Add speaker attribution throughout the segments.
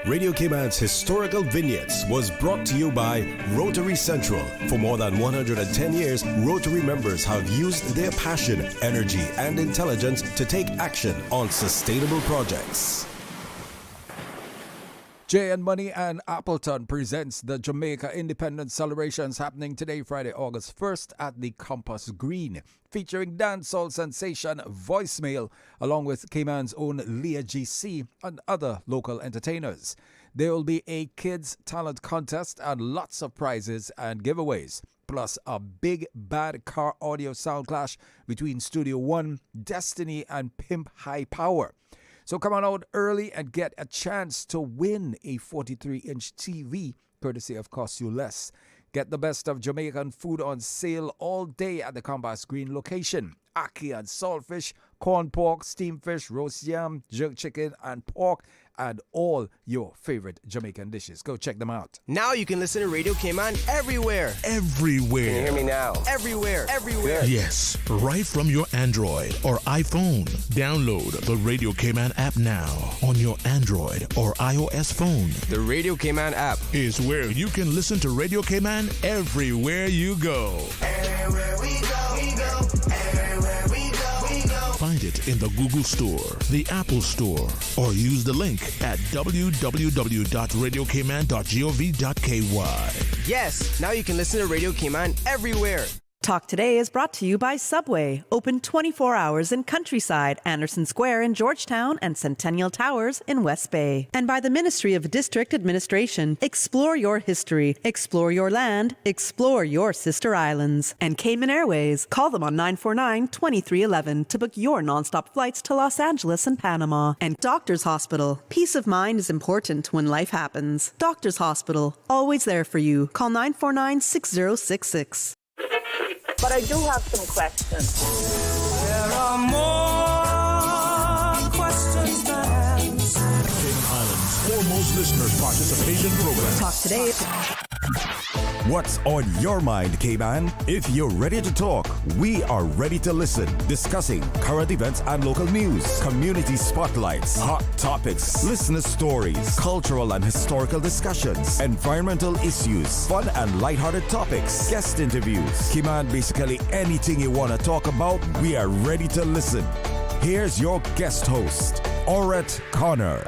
Speaker 1: Radio Cayman's Historical Vignettes was brought to you by Rotary Central. For more than 110 years, Rotary members have used their passion, energy, and intelligence to take action on sustainable projects.
Speaker 2: Jay and Money and Appleton presents the Jamaica Independence celebrations happening today, Friday, August 1st at the Compass Green, featuring dancehall sensation Voicemail, along with Cayman's own Leah GC and other local entertainers. There will be a kids talent contest and lots of prizes and giveaways, plus a big bad car audio sound clash between Studio One, Destiny, and Pimp High Power. So come on out early and get a chance to win a 43-inch TV, courtesy of Cost You Less. Get the best of Jamaican food on sale all day at the Compass Green location. Ackee and saltfish, corn pork, steamed fish, roast yam, jerk chicken, and pork, and all your favorite Jamaican dishes. Go check them out.
Speaker 3: Now you can listen to Radio Cayman everywhere.
Speaker 4: Everywhere.
Speaker 3: Can you hear me now? Everywhere. Everywhere.
Speaker 4: Yes, right from your Android or iPhone. Download the Radio Cayman app now on your Android or iOS phone.
Speaker 3: The Radio Cayman app
Speaker 4: is where you can listen to Radio Cayman everywhere you go.
Speaker 5: Everywhere we go, we go. Everywhere we go, we go.
Speaker 4: Find it in the Google Store, the Apple Store, or use the link at www.radiocayman.gov.ky.
Speaker 3: Yes, now you can listen to Radio Cayman everywhere.
Speaker 6: Talk Today is brought to you by Subway, open 24 hours in Countryside, Anderson Square in Georgetown, and Centennial Towers in West Bay. And by the Ministry of District Administration. Explore your history, explore your land, explore your sister islands. And Cayman Airways. Call them on 949-2311 to book your nonstop flights to Los Angeles and Panama. And Doctors Hospital. Peace of mind is important when life happens. Doctors Hospital, always there for you. Call 949-6066.
Speaker 7: But I do have some questions.
Speaker 5: There are more questions than answers.
Speaker 4: Cayman Islands' foremost listener participation program.
Speaker 6: Talk Today.
Speaker 1: What's on your mind, Cayman? If you're ready to talk, we are ready to listen. Discussing current events and local news, community spotlights, hot topics, listener stories, cultural and historical discussions, environmental issues, fun and lighthearted topics, guest interviews. Cayman, basically anything you want to talk about, we are ready to listen. Here's your guest host, Orrett Connor.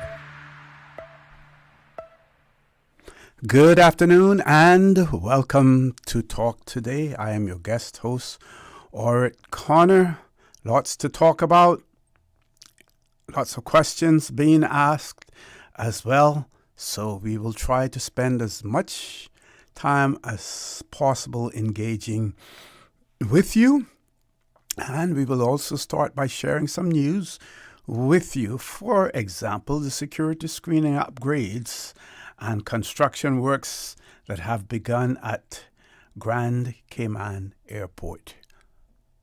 Speaker 8: Good afternoon and welcome to Talk Today. I am your guest host, Orrett Connor. Lots to talk about, lots of questions being asked as well. So we will try to spend as much time as possible engaging with you. And we will also start by sharing some news with you. For example, the security screening upgrades and construction works that have begun at Grand Cayman Airport.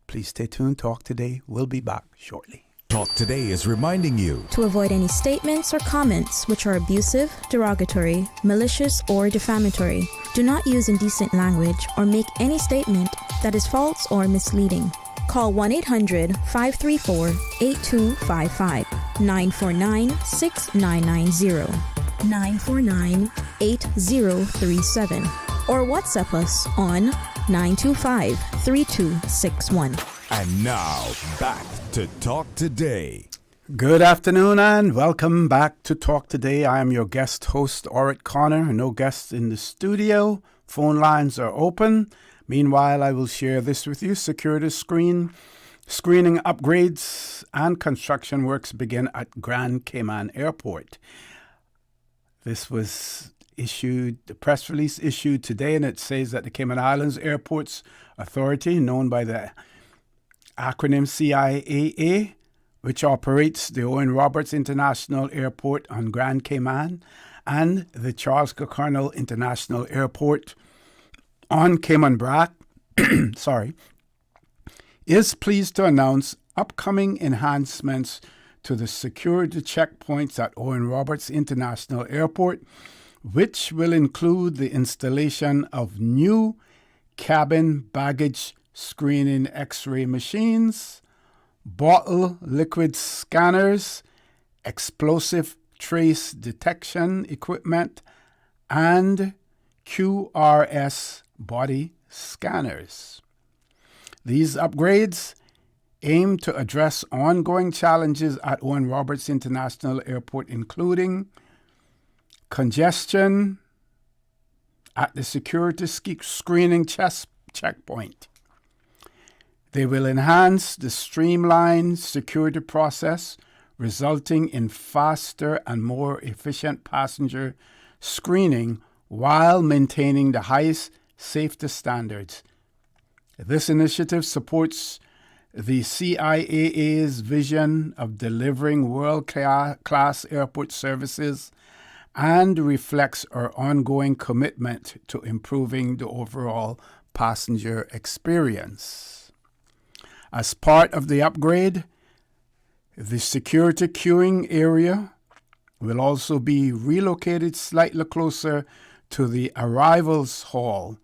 Speaker 8: Please stay tuned. Talk Today. We'll be back shortly.
Speaker 1: Talk Today is reminding you
Speaker 9: to avoid any statements or comments which are abusive, derogatory, malicious, or defamatory. Do not use indecent language or make any statement that is false or misleading. Call 1-800-534-8255, 949-6990. 949-8037 or WhatsApp us on 925-3261.
Speaker 1: And now, back to Talk Today.
Speaker 8: Good afternoon and welcome back to Talk Today. I am your guest host, Orrett Connor. No guests in the studio. Phone lines are open. Meanwhile, I will share this with you. Security screening upgrades and construction works begin at Grand Cayman Airport. This was issued, the press release issued today, and it says that the Cayman Islands Airports Authority, known by the acronym CIAA, which operates the Owen Roberts International Airport on Grand Cayman and the Charles Colonel International Airport on Cayman Brac, is pleased to announce upcoming enhancements to the security checkpoints at Owen Roberts International Airport, which will include the installation of new cabin baggage screening X-ray machines, bottle liquid scanners, explosive trace detection equipment, and QRS body scanners. These upgrades aim to address ongoing challenges at Owen Roberts International Airport, including congestion at the security screening checkpoint. They will enhance the streamlined security process, resulting in faster and more efficient passenger screening while maintaining the highest safety standards. This initiative supports the CIAA's vision of delivering world-class airport services and reflects our ongoing commitment to improving the overall passenger experience. As part of the upgrade, the security queuing area will also be relocated slightly closer to the arrivals hall.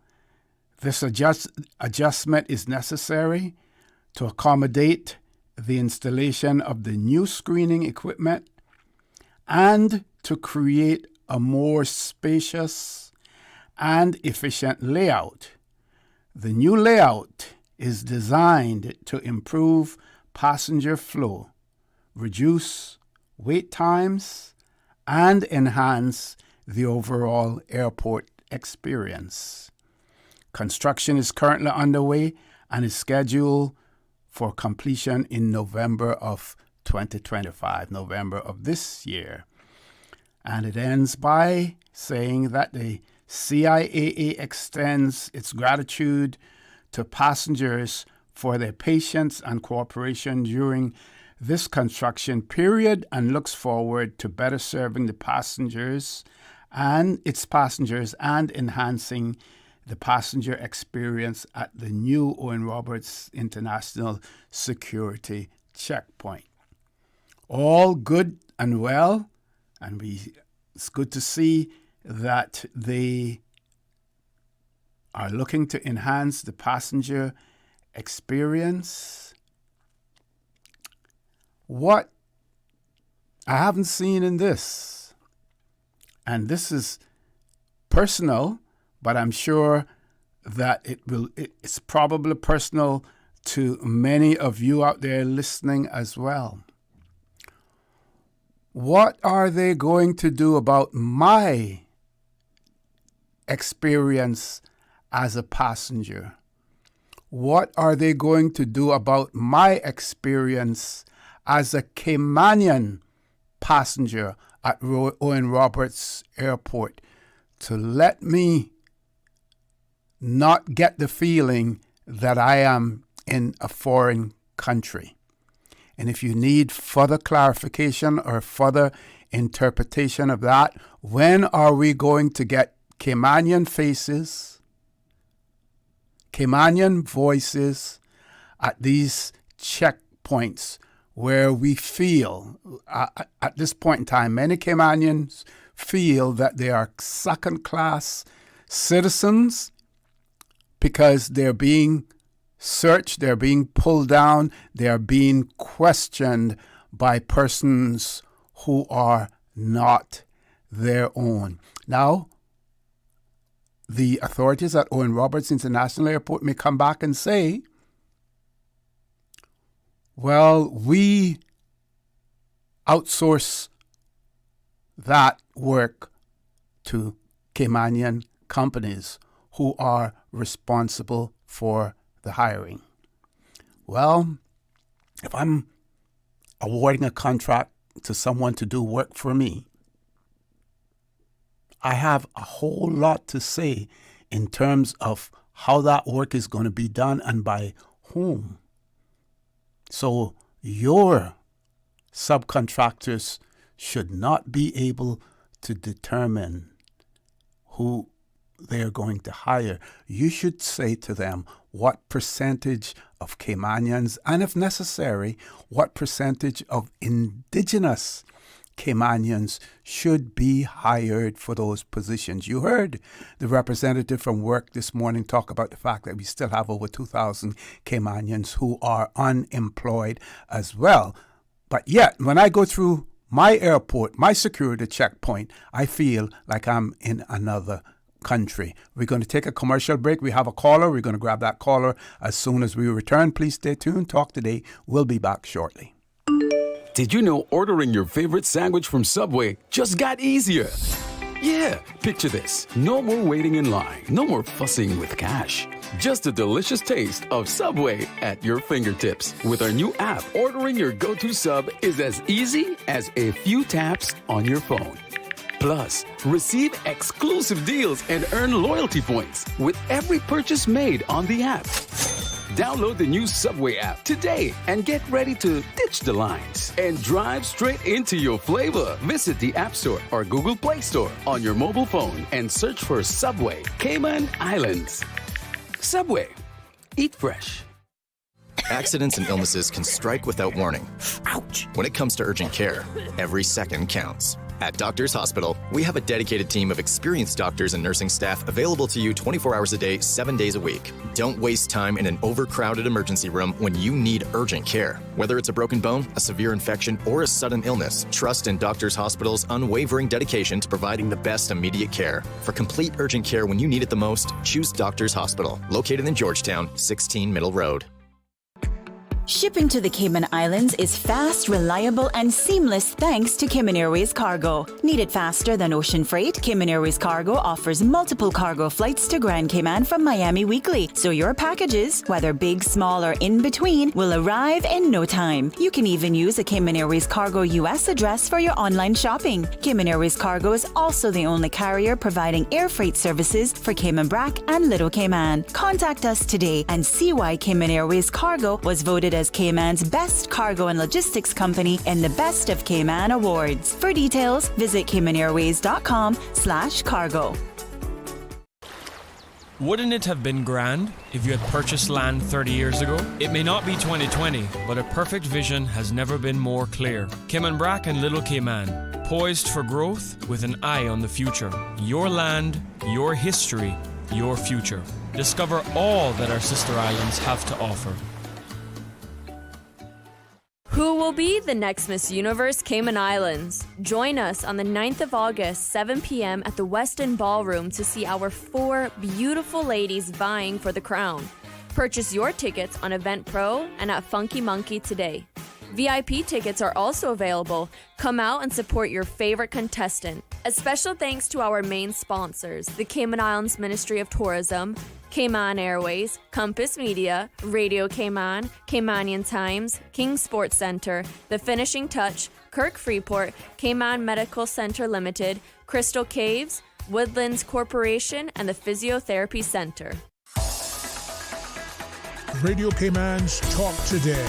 Speaker 8: This adjustment is necessary to accommodate the installation of the new screening equipment and to create a more spacious and efficient layout. The new layout is designed to improve passenger flow, reduce wait times, and enhance the overall airport experience. Construction is currently underway and is scheduled for completion in November of 2025, November of this year. And it ends by saying that the CIAA extends its gratitude to passengers for their patience and cooperation during this construction period and looks forward to better serving the passengers and enhancing the passenger experience at the new Owen Roberts International Security Checkpoint. All good and well, and it's good to see that they are looking to enhance the passenger experience. What I haven't seen in this, and this is personal, but I'm sure that it's probably personal to many of you out there listening as well. What are they going to do about my experience as a passenger? What are they going to do about my experience as a Caymanian passenger at Owen Roberts Airport to let me not get the feeling that I am in a foreign country? And if you need further clarification or further interpretation of that, when are we going to get Caymanian faces, Caymanian voices at these checkpoints where we feel, at this point in time, many Caymanians feel that they are second-class citizens because they're being searched, they're being pulled down, they're being questioned by persons who are not their own. Now, the authorities at Owen Roberts International Airport may come back and say, well, we outsource that work to Caymanian companies who are responsible for the hiring. Well, if I'm awarding a contract to someone to do work for me, I have a whole lot to say in terms of how that work is going to be done and by whom. So your subcontractors should not be able to determine who they're going to hire. You should say to them what percentage of Caymanians, and if necessary, what percentage of indigenous Caymanians should be hired for those positions. You heard the representative from work this morning talk about the fact that we still have over 2,000 Caymanians who are unemployed as well. But yet, when I go through my airport, my security checkpoint, I feel like I'm in another country. We're going to take a commercial break. We have a caller. We're going to grab that caller as soon as we return. Please stay tuned. Talk Today. We'll be back shortly.
Speaker 10: Did you know ordering your favorite sandwich from Subway just got easier? Yeah, picture this. No more waiting in line. No more fussing with cash. Just a delicious taste of Subway at your fingertips. With our new app, ordering your go-to sub is as easy as a few taps on your phone. Plus, receive exclusive deals and earn loyalty points with every purchase made on the app. Download the new Subway app today and get ready to ditch the lines and drive straight into your flavor. Visit the App Store or Google Play Store on your mobile phone and search for Subway Cayman Islands. Subway. Eat fresh.
Speaker 11: Accidents and illnesses can strike without warning. Ouch! When it comes to urgent care, every second counts. At Doctors Hospital, we have a dedicated team of experienced doctors and nursing staff available to you 24 hours a day, 7 days a week. Don't waste time in an overcrowded emergency room when you need urgent care. Whether it's a broken bone, a severe infection, or a sudden illness, trust in Doctors Hospital's unwavering dedication to providing the best immediate care. For complete urgent care when you need it the most, choose Doctors Hospital, located in Georgetown, 16 Middle Road.
Speaker 12: Shipping to the Cayman Islands is fast, reliable, and seamless thanks to Cayman Airways Cargo. Need it faster than ocean freight? Cayman Airways Cargo offers multiple cargo flights to Grand Cayman from Miami weekly, so your packages, whether big, small, or in between, will arrive in no time. You can even use a Cayman Airways Cargo US address for your online shopping. Cayman Airways Cargo is also the only carrier providing air freight services for Cayman Brac and Little Cayman. Contact us today and see why Cayman Airways Cargo was voted as Cayman's best cargo and logistics company in the Best of Cayman Awards. For details, visit caymanairways.com/cargo.
Speaker 13: Wouldn't it have been grand if you had purchased land 30 years ago? It may not be 2020, but a perfect vision has never been more clear. Cayman Brac and Little Cayman, poised for growth with an eye on the future. Your land, your history, your future. Discover all that our sister islands have to offer.
Speaker 14: Who will be the next Miss Universe Cayman Islands? Join us on the 9th of August, 7 p.m. at the Westin Ballroom to see our 4 beautiful ladies vying for the crown. Purchase your tickets on Eventpro and at Funky Monkey today. VIP tickets are also available. Come out and support your favorite contestant. A special thanks to our main sponsors, the Cayman Islands Ministry of Tourism, Cayman Airways, Compass Media, Radio Cayman, Caymanian Times, King Sports Center, The Finishing Touch, Kirk Freeport, Cayman Medical Center Limited, Crystal Caves, Woodlands Corporation, and the Physiotherapy Center.
Speaker 4: Radio Cayman's Talk Today.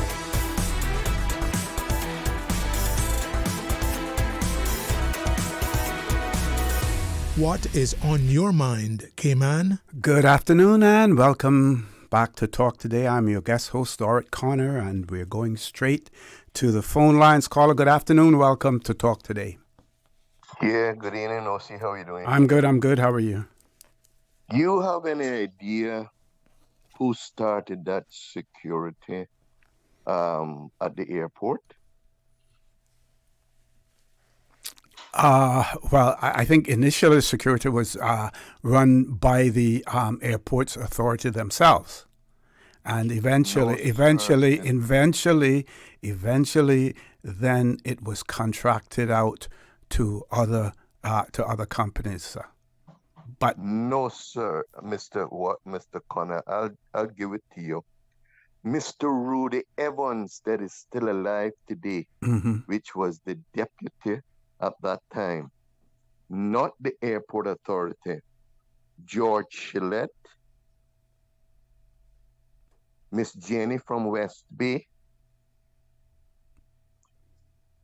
Speaker 4: What is on your mind, Cayman?
Speaker 8: Good afternoon and welcome back to Talk Today. I'm your guest host, Orrett Connor, and we're going straight to the phone lines. Caller, good afternoon. Welcome to Talk Today.
Speaker 15: Yeah, good evening, Osi. How are you doing?
Speaker 8: I'm good. How are you?
Speaker 15: You have any idea who started that security at the airport?
Speaker 8: Well, I think initially security was run by the airport's authority themselves, and eventually, then it was contracted out to other companies. But
Speaker 15: no, sir, Mr. Connor, I'll give it to you. Mr. Rudy Evans, that is still alive today, which was the deputy at that time, not the airport authority. George Shillette, Miss Jenny from West Bay,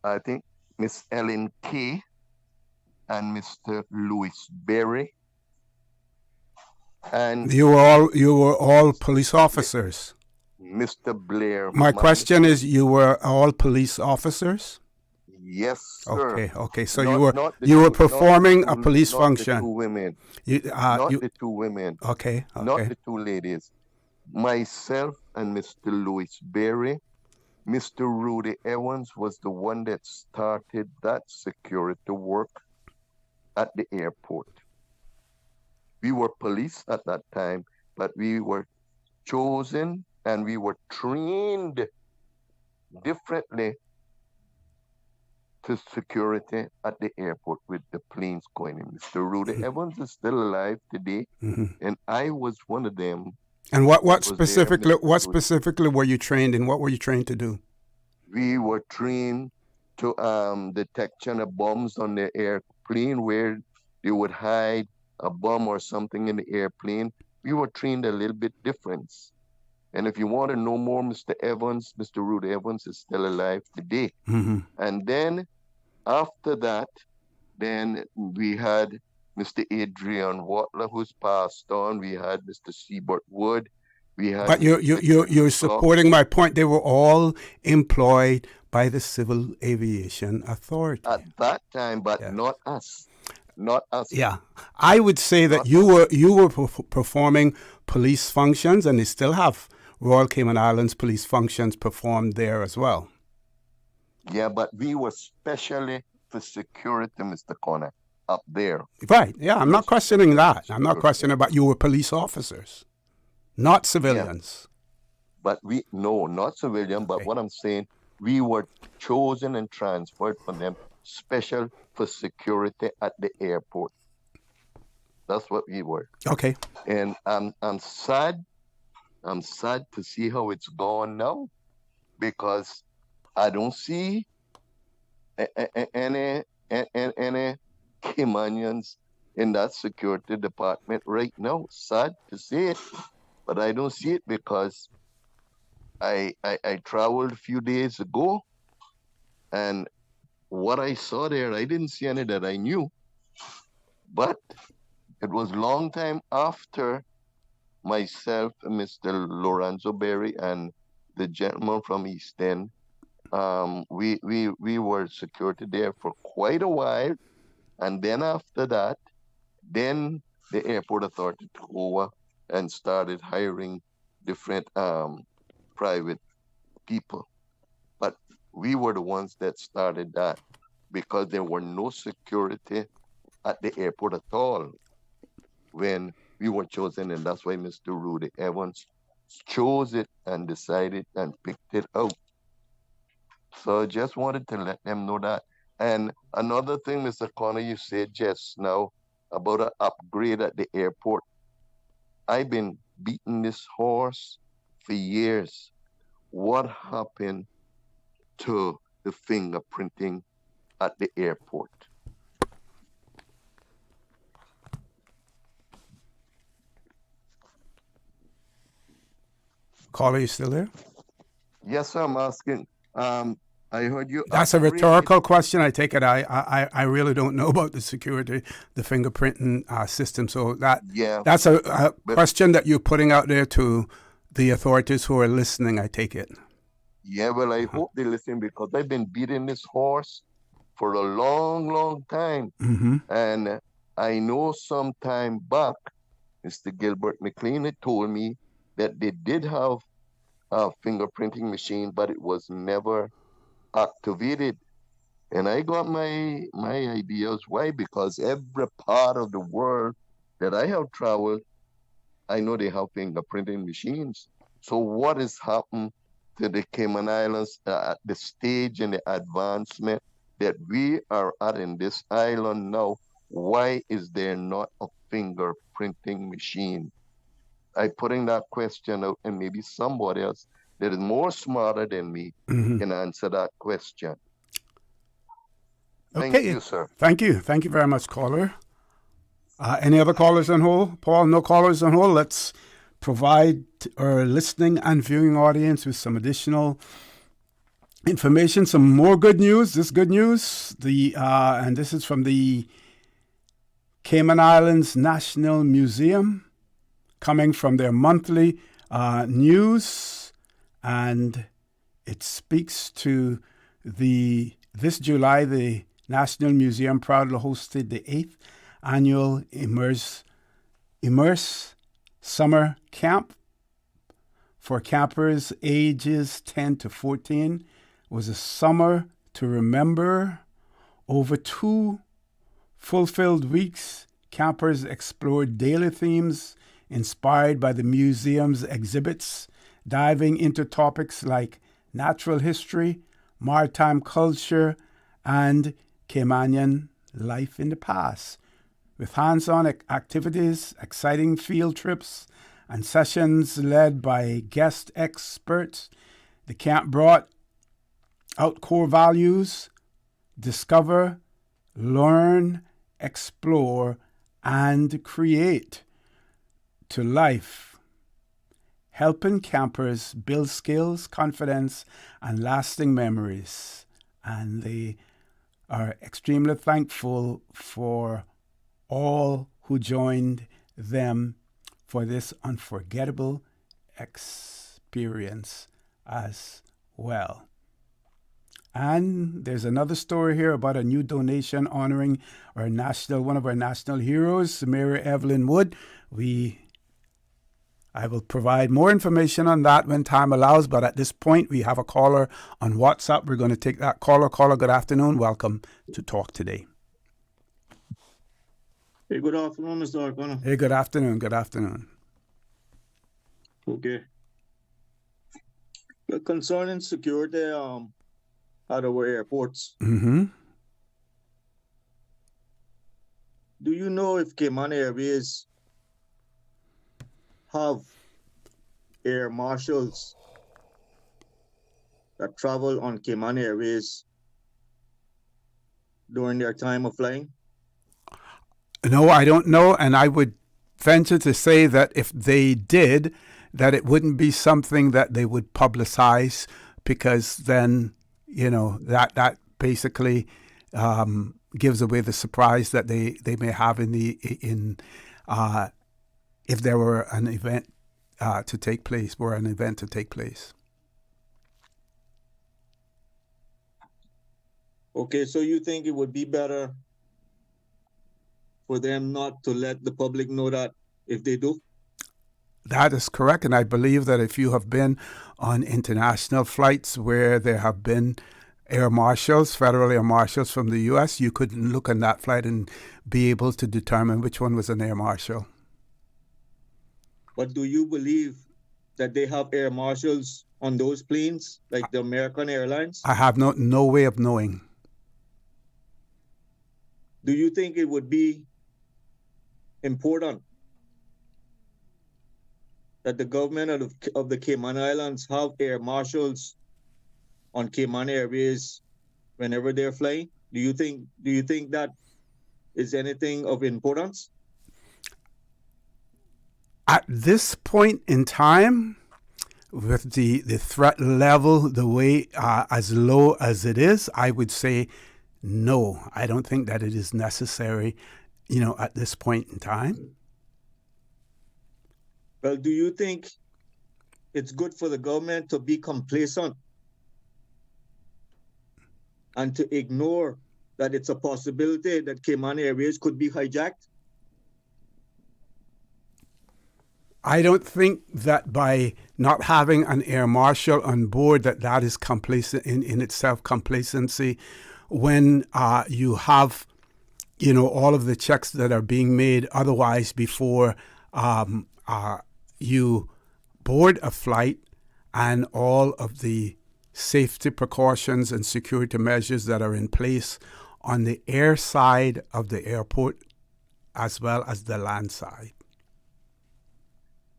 Speaker 15: I think Miss Ellen Kay, and Mr. Louis Berry. And
Speaker 8: you were all police officers.
Speaker 15: Mr. Blair.
Speaker 8: My question is, you were all police officers?
Speaker 15: Yes, sir.
Speaker 8: Okay. So you were performing a police function.
Speaker 15: The two women. The two women.
Speaker 8: Okay.
Speaker 15: Not the two ladies. Myself and Mr. Louis Berry Mr. Rudy Evans was the one that started that security work at the airport. We were police at that time, but we were chosen and we were trained differently to security at the airport with the planes going in. Mr. Rudy Evans is still alive today, and I was one of them.
Speaker 8: And what specifically were you trained in? What were you trained to do?
Speaker 15: We were trained to detection of bombs on the airplane, where they would hide a bomb or something in the airplane. We were trained a little bit different. And if you want to know more, Mr. Evans, Mr. Rudy Evans is still alive today. And then after that, then we had Mr. Adrian Watler, who's passed on. We had Mr. Seabert Wood. We had.
Speaker 8: But you're supporting my point. They were all employed by the Civil Aviation Authority
Speaker 15: at that time, but not us. Not us.
Speaker 8: Yeah, I would say that you were performing police functions, and they still have Royal Cayman Islands police functions performed there as well.
Speaker 15: Yeah, but we were specially for security, Mr. Connor, up there.
Speaker 8: Right. Yeah, I'm not questioning that. I'm not questioning about you were police officers, not civilians.
Speaker 15: Yeah. But not civilian. But what I'm saying, we were chosen and transferred from them, special for security at the airport. That's what we were.
Speaker 8: Okay.
Speaker 15: And I'm sad. I'm sad to see how it's gone now, because I don't see any Caymanians in that security department right now. Sad to see it, but I don't see it because I traveled a few days ago, and what I saw there, I didn't see any that I knew. But it was a long time after myself, Mr. Lorenzo Berry, and the gentleman from East End, we were security there for quite a while. And then after that, then the airport authority took over and started hiring different private people. But we were the ones that started that, because there were no security at the airport at all when we were chosen, and that's why Mr. Rudy Evans chose it and decided and picked it out. So just wanted to let them know that. And another thing, Mr. Connor, you said just now about an upgrade at the airport. I've been beating this horse for years. What happened to the fingerprinting at the airport?
Speaker 8: Caller, you still there?
Speaker 15: Yes, sir, I'm asking. I heard you.
Speaker 8: That's a rhetorical question. I take it. I really don't know about the security, the fingerprinting system. So that's a question that you're putting out there to the authorities who are listening. I take it.
Speaker 15: Yeah, well, I hope they listen, because I've been beating this horse for a long, long time. And I know some time back, Mr. Gilbert McLean had told me that they did have a fingerprinting machine, but it was never activated. And I got my ideas. Why? Because every part of the world that I have traveled, I know they have fingerprinting machines. So what has happened to the Cayman Islands at the stage and the advancement that we are at in this island now? Why is there not a fingerprinting machine? I putting that question out, and maybe somebody else that is more smarter than me can answer that question. Thank you, sir.
Speaker 8: Thank you. Thank you very much, caller. Any other callers on hold? Paul, no callers on hold. Let's provide our listening and viewing audience with some additional information, some more good news. This good news, and this is from the Cayman Islands National Museum, coming from their monthly news, and it speaks to this July, the National Museum proudly hosted the 8th annual Immerse Summer Camp for campers ages 10 to 14 was a summer to remember. Over 2 fulfilled weeks, campers explored daily themes inspired by the museum's exhibits, diving into topics like natural history, maritime culture, and Caymanian life in the past. With hands-on activities, exciting field trips, and sessions led by guest experts, the camp brought out core values: discover, learn, explore, and create to life, helping campers build skills, confidence, and lasting memories. And they are extremely thankful for all who joined them for this unforgettable experience as well. And there's another story here about a new donation honoring one of our national heroes, Mary Evelyn Wood. I will provide more information on that when time allows, but at this point we have a caller on WhatsApp. We're going to take that caller. Caller, good afternoon. Welcome to Talk Today.
Speaker 16: Hey, good afternoon, Mr. O'Connor.
Speaker 8: Hey, good afternoon. Good afternoon.
Speaker 16: Okay. Concerning security at our airports,
Speaker 8: Mm-hmm.
Speaker 16: do you know if Cayman Airways have air marshals that travel on Cayman Airways during their time of flying?
Speaker 8: No, I don't know, and I would venture to say that if they did, that it wouldn't be something that they would publicize, because then, that basically gives away the surprise that they may have if there were an event to take place.
Speaker 16: Okay, so you think it would be better for them not to let the public know that if they do?
Speaker 8: That is correct, and I believe that if you have been on international flights where there have been air marshals, federal air marshals from the U.S., you could look on that flight and be able to determine which one was an air marshal.
Speaker 16: But do you believe that they have air marshals on those planes, like the American Airlines?
Speaker 8: I have no way of knowing.
Speaker 16: Do you think it would be important that the government of the Cayman Islands have air marshals on Cayman Airways whenever they're flying? Do you think that is anything of importance?
Speaker 8: At this point in time, with the threat level the way as low as it is, I would say no. I don't think that it is necessary, at this point in time.
Speaker 16: Well, do you think it's good for the government to be complacent and to ignore that it's a possibility that Cayman Airways could be hijacked?
Speaker 8: I don't think that by not having an air marshal on board that is complacent in itself complacency, when you have all of the checks that are being made otherwise before you board a flight, and all of the safety precautions and security measures that are in place on the air side of the airport as well as the land side.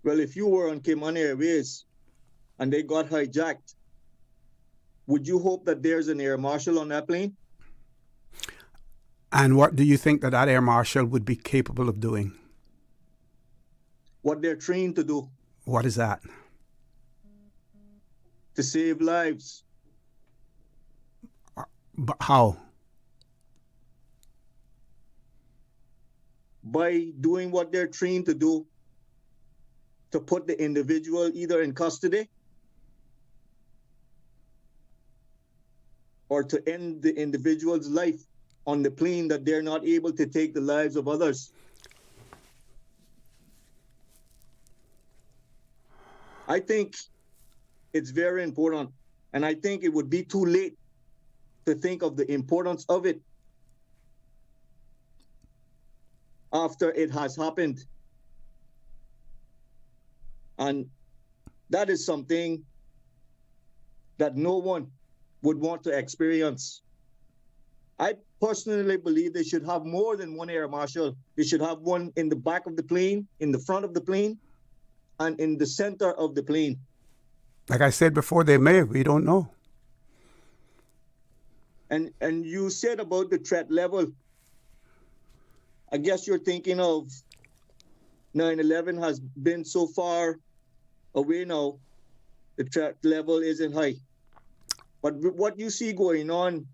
Speaker 16: Well, if you were on Cayman Airways and they got hijacked, would you hope that there's an air marshal on that plane?
Speaker 8: And what do you think that air marshal would be capable of doing?
Speaker 16: What they're trained to do.
Speaker 8: What is that?
Speaker 16: To save lives.
Speaker 8: But how?
Speaker 16: By doing what they're trained to do, to put the individual either in custody or to end the individual's life on the plane, that they're not able to take the lives of others. I think It's very important. And I think it would be too late to think of the importance of it after it has happened. And that is something that no one would want to experience. I personally believe they should have more than one air marshal. They should have one in the back of the plane, in the front of the plane, and in the center of the plane.
Speaker 8: Like I said before, they may. We don't know.
Speaker 16: And you said about the threat level. I guess you're thinking of 9/11 has been so far away now. The threat level isn't high. But what you see going on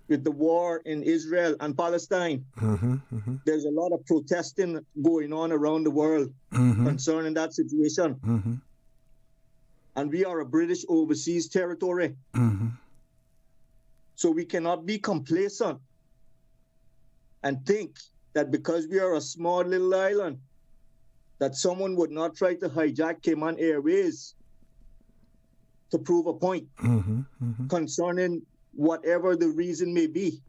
Speaker 16: with the war in Israel and Palestine, there's a lot of protesting going on around the world concerning that situation. And we are a British overseas territory. So we cannot be complacent and think that because we are a small little island, that someone would not try to hijack Cayman Airways to prove a point concerning whatever the reason may be.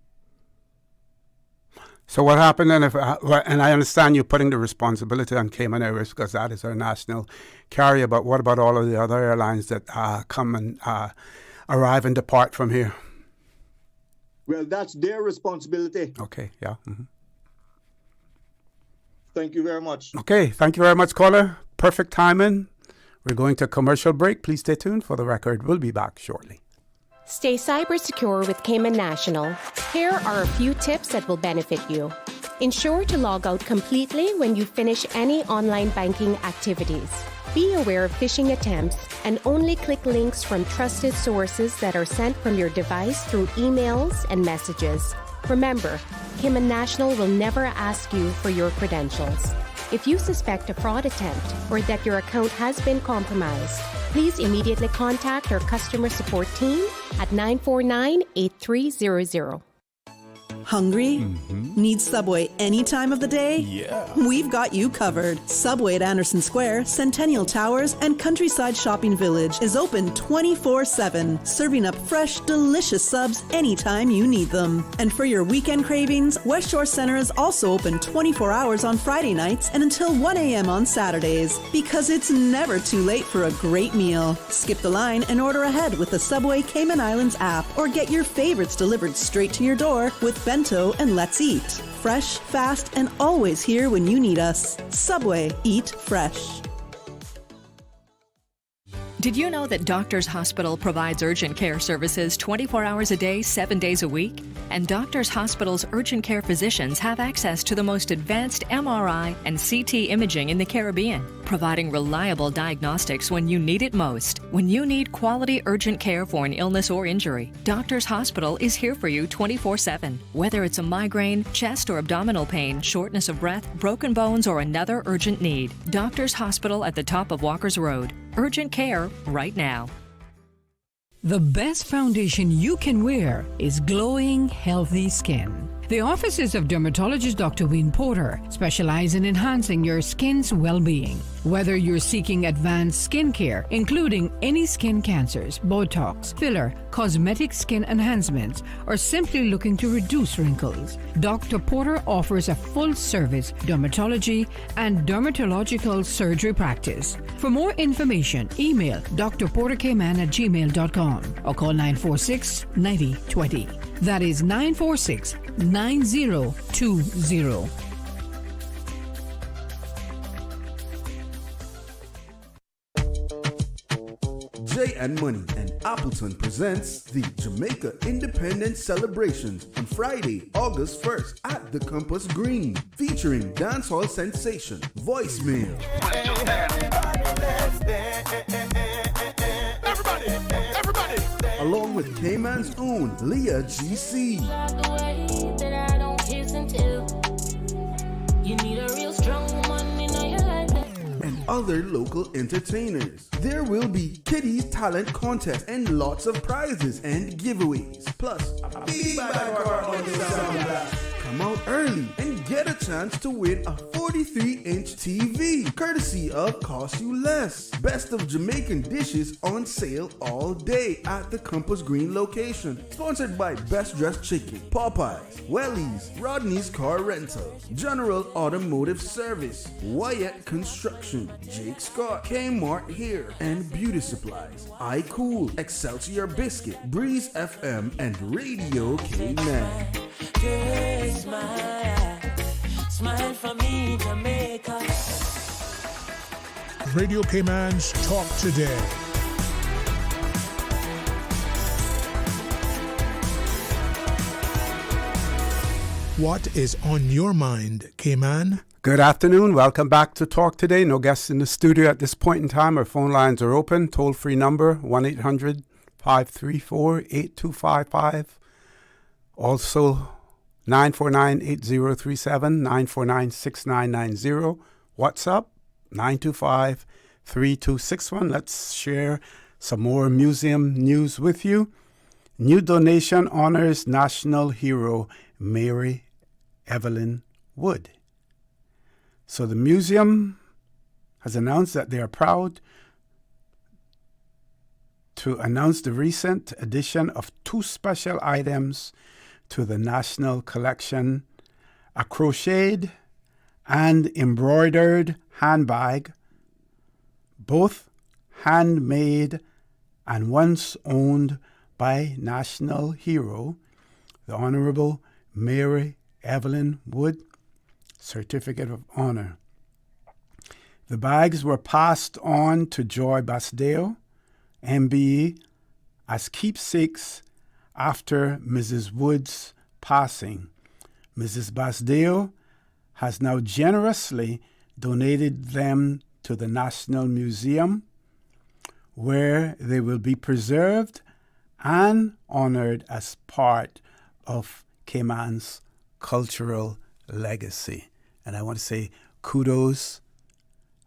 Speaker 8: So what happened then? And I understand you're putting the responsibility on Cayman Airways because that is our national carrier. But what about all of the other airlines that come and arrive and depart from here?
Speaker 16: Well, that's their responsibility.
Speaker 8: Okay, yeah.
Speaker 16: Thank you very much.
Speaker 8: Okay, thank you very much, caller. Perfect timing. We're going to a commercial break. Please stay tuned for the record. We'll be back shortly.
Speaker 17: Stay cyber secure with Cayman National. Here are a few tips that will benefit you. Ensure to log out completely when you finish any online banking activities. Be aware of phishing attempts and only click links from trusted sources that are sent from your device through emails and messages. Remember, Cayman National will never ask you for your credentials. If you suspect a fraud attempt or that your account has been compromised, please immediately contact our customer support team at 949-8300.
Speaker 6: Hungry? Need Subway any time of the day?
Speaker 1: Yeah.
Speaker 6: We've got you covered. Subway at Anderson Square, Centennial Towers, and Countryside Shopping Village is open 24/7, serving up fresh, delicious subs anytime you need them. And for your weekend cravings, West Shore Center is also open 24 hours on Friday nights and until 1 a.m. on Saturdays, because it's never too late for a great meal. Skip the line and order ahead with the Subway Cayman Islands app, or get your favorites delivered straight to your door with Bento and Let's Eat. Fresh, fast, and always here when you need us. Subway, eat fresh.
Speaker 18: Did you know that Doctors Hospital provides urgent care services 24 hours a day, 7 days a week? And Doctors Hospital's urgent care physicians have access to the most advanced MRI and CT imaging in the Caribbean, providing reliable diagnostics when you need it most. When you need quality urgent care for an illness or injury, Doctors Hospital is here for you 24/7. Whether it's a migraine, chest or abdominal pain, shortness of breath, broken bones, or another urgent need, Doctors Hospital at the top of Walker's Road. Urgent care right now.
Speaker 19: The best foundation you can wear is glowing, healthy skin. The offices of dermatologist Dr. Wayne Porter specialize in enhancing your skin's well-being. Whether you're seeking advanced skin care, including any skin cancers, Botox, filler, cosmetic skin enhancements, or simply looking to reduce wrinkles, Dr. Porter offers a full-service dermatology and dermatological surgery practice. For more information, email drportercayman@gmail.com or call 946-9020. That is 946-9020.
Speaker 1: Jay and Money and Appleton presents the Jamaica Independence Celebrations on Friday, August 1st at the Compass Green, featuring dancehall sensation Voicemail. Everybody. Along with Cayman's own Leah GC. And other local entertainers. There will be Kitty's talent contest and lots of prizes and giveaways. Plus, a big car on the sound. Come out
Speaker 20: early and get a chance to win a 43-inch TV, courtesy of Cost You Less. Best of Jamaican dishes on sale all day at the Compass Green location. Sponsored by Best Dressed Chicken, Popeyes, Wellies, Rodney's Car Rental, General Automotive Service, Wyatt Construction, Jake Scott, Kmart Hair and Beauty Supplies, iCool, Excelsior Biscuit, Breeze FM, and Radio Cayman.
Speaker 5: Smile for me, Jamaica.
Speaker 4: Radio Cayman's Talk Today. What is on your mind, Cayman?
Speaker 8: Good afternoon. Welcome back to Talk Today. No guests in the studio at this point in time. Our phone lines are open. Toll-free number 1-800-534-8255. Also 949-8037, 949-6990. WhatsApp 925-3261. Let's share some more museum news with you. New donation honors national hero Mary Evelyn Wood. So the museum has announced that they are proud to announce the recent addition of 2 special items to the National Collection: a crocheted and embroidered handbag, both handmade and once owned by national hero, the Honorable Mary Evelyn Wood, Certificate of Honor. The bags were passed on to Joy Basdeo, MBE, as keepsakes after Mrs. Wood's passing. Mrs. Basdeo has now generously donated them to the National Museum, where they will be preserved and honored as part of Cayman's cultural legacy. And I want to say kudos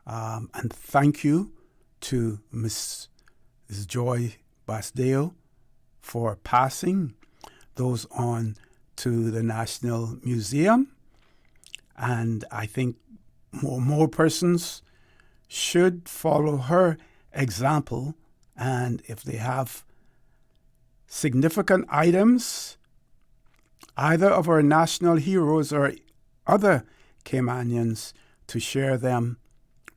Speaker 8: and thank you to Ms. Joy Basdeo for passing those on to the National Museum. And I think more persons should follow her example. And if they have significant items, either of our national heroes or other Caymanians, to share them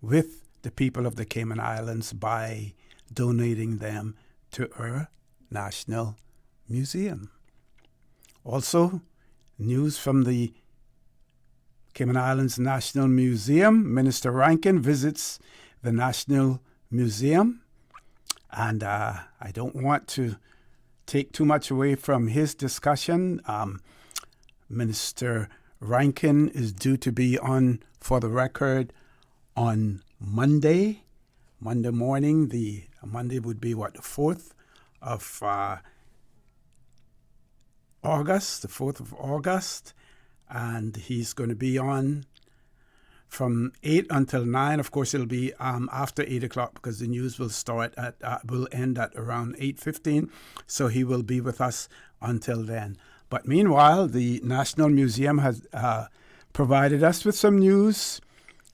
Speaker 8: with the people of the Cayman Islands by donating them to our National Museum. Also, news from the Cayman Islands National Museum. Minister Rankin visits the National Museum, and I don't want to take too much away from his discussion. Minister Rankin is due to be on for the record on Monday morning. Monday would be the 4th of August, the 4th of August, and he's going to be on from 8 until 9. Of course, it'll be after 8 o'clock because the news will will end at around 8:15. So he will be with us until then. But meanwhile, the National Museum has provided us with some news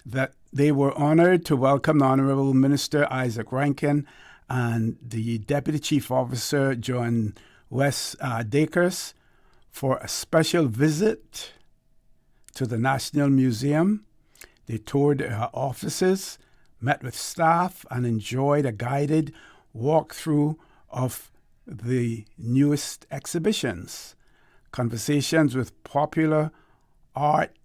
Speaker 8: that they were honored to welcome the Honorable Minister Isaac Rankin and the Deputy Chief Officer John West Dakers for a special visit to the National Museum. They toured their offices, met with staff, and enjoyed a guided walkthrough of the newest exhibitions. Conversations with popular art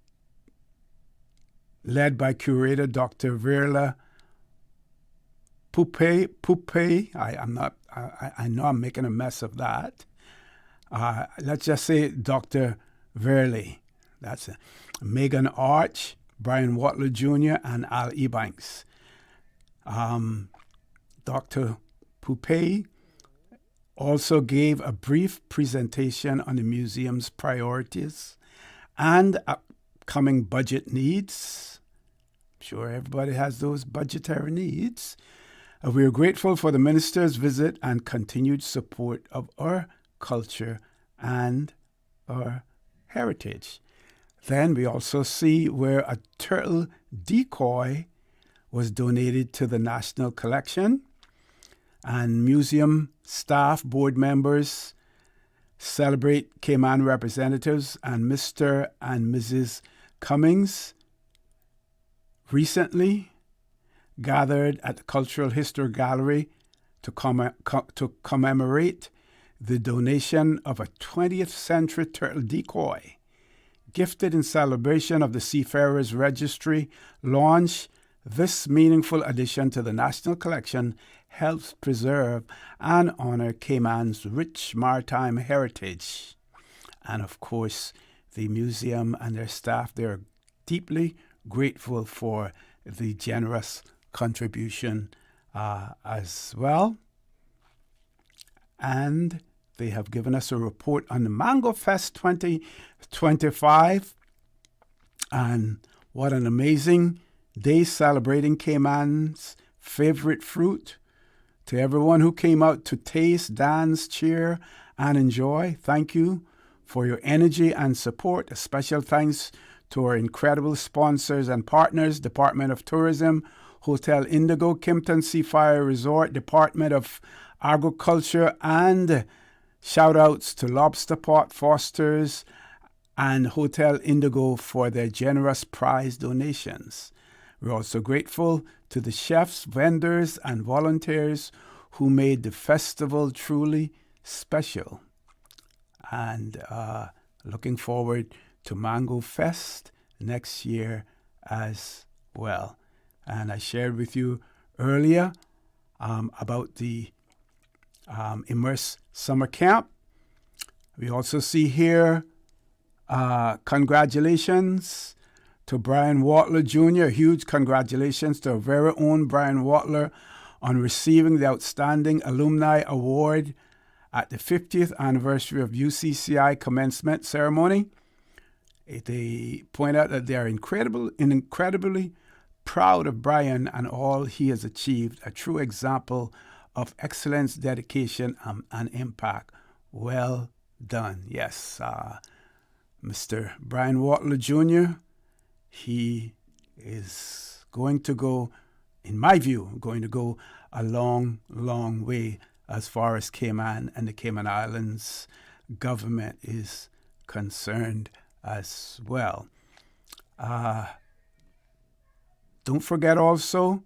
Speaker 8: led by curator Dr. Verla Poupe. I know I'm making a mess of that. Let's just say Dr. Verley. That's it. Megan Arch, Brian Watler Jr., and Al Ebanks. Dr. Poupe also gave a brief presentation on the museum's priorities and upcoming budget needs. I'm sure everybody has those budgetary needs. We are grateful for the minister's visit and continued support of our culture and our heritage. Then we also see where a turtle decoy was donated to the National Collection, and museum staff, board members celebrate Cayman representatives and Mr. and Mrs. Cummings recently gathered at the Cultural History Gallery to commemorate the donation of a 20th century turtle decoy gifted in celebration of the Seafarers Registry launch. This meaningful addition to the National Collection helps preserve and honor Cayman's rich maritime heritage. And of course, the museum and their staff, they're deeply grateful for the generous contribution as well. And they have given us a report on the Mango Fest 2025. And what an amazing day celebrating Cayman's favorite fruit. To everyone who came out to taste, dance, cheer, and enjoy, thank you for your energy and support. A special thanks to our incredible sponsors and partners, Department of Tourism, Hotel Indigo, Kimpton Seafire Resort, Department of Agriculture, and shout-outs to Lobster Pot Foster's and Hotel Indigo for their generous prize donations. We're also grateful to the chefs, vendors, and volunteers who made the festival truly special. And looking forward to Mango Fest next year as well. And I shared with you earlier about the Immerse Summer Camp. We also see here congratulations to Brian Watler Jr. Huge congratulations to our very own Brian Watler on receiving the Outstanding Alumni Award at the 50th anniversary of UCCI commencement ceremony. They point out that they are incredibly proud of Brian and all he has achieved, a true example of excellence, dedication, and impact. Well done. Yes, Mr. Brian Watler Jr., he is going to go, in my view, a long, long way as far as Cayman and the Cayman Islands government is concerned as well. Don't forget also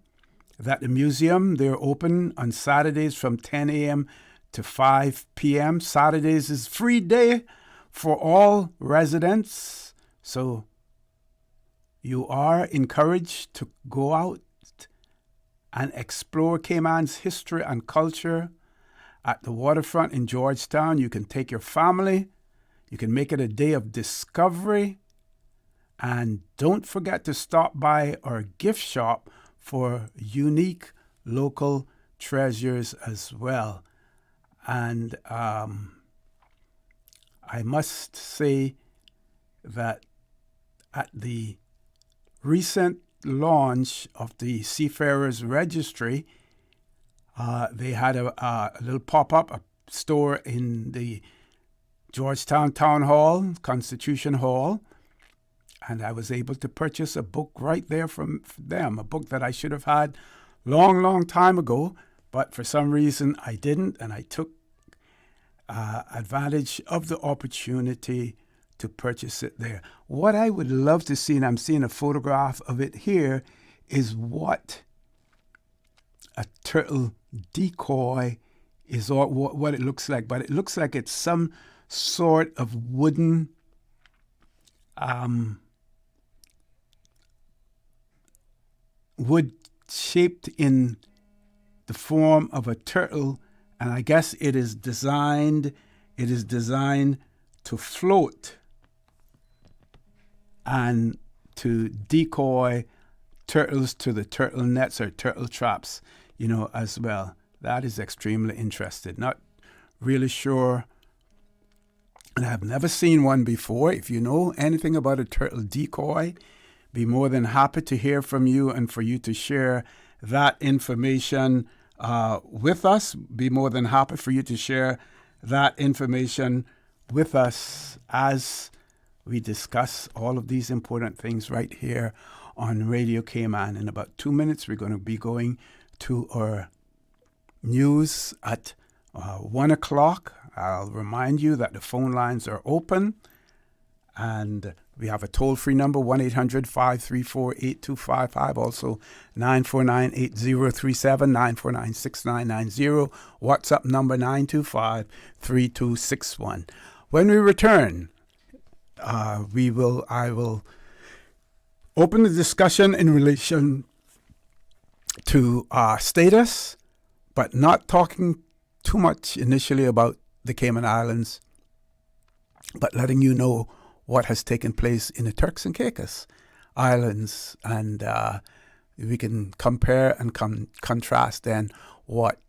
Speaker 8: that the museum, they're open on Saturdays from 10 a.m. to 5 p.m. Saturdays is free day for all residents. So you are encouraged to go out and explore Cayman's history and culture at the waterfront in Georgetown. You can take your family. You can make it a day of discovery. And don't forget to stop by our gift shop for unique local treasures as well. And I must say that at the recent launch of the Seafarers Registry, they had a little pop-up, a store in the Georgetown Town Hall, Constitution Hall, and I was able to purchase a book right there from them, a book that I should have had long time ago, but for some reason I didn't, and I took advantage of the opportunity to purchase it there. What I would love to see, and I'm seeing a photograph of it here, is what a turtle decoy is, or what it looks like. But it looks like it's some sort of wooden wood shaped in the form of a turtle, and I guess it is designed to float and to decoy turtles to the turtle nets or turtle traps, as well. That is extremely interesting. Not really sure, and I have never seen one before. If you know anything about a turtle decoy, be more than happy to hear from you and for you to share that information with us. Be more than happy for you to share that information with us as We discuss all of these important things right here on Radio Cayman. In about 2 minutes, we're going to be going to our news at 1 o'clock. I'll remind you that the phone lines are open, and we have a toll-free number, 1-800-534-8255, also 949-8037, 949-6990, WhatsApp number 925-3261. When we return, I will open the discussion in relation to status, but not talking too much initially about the Cayman Islands, but letting you know what has taken place in the Turks and Caicos Islands, and we can compare and contrast then what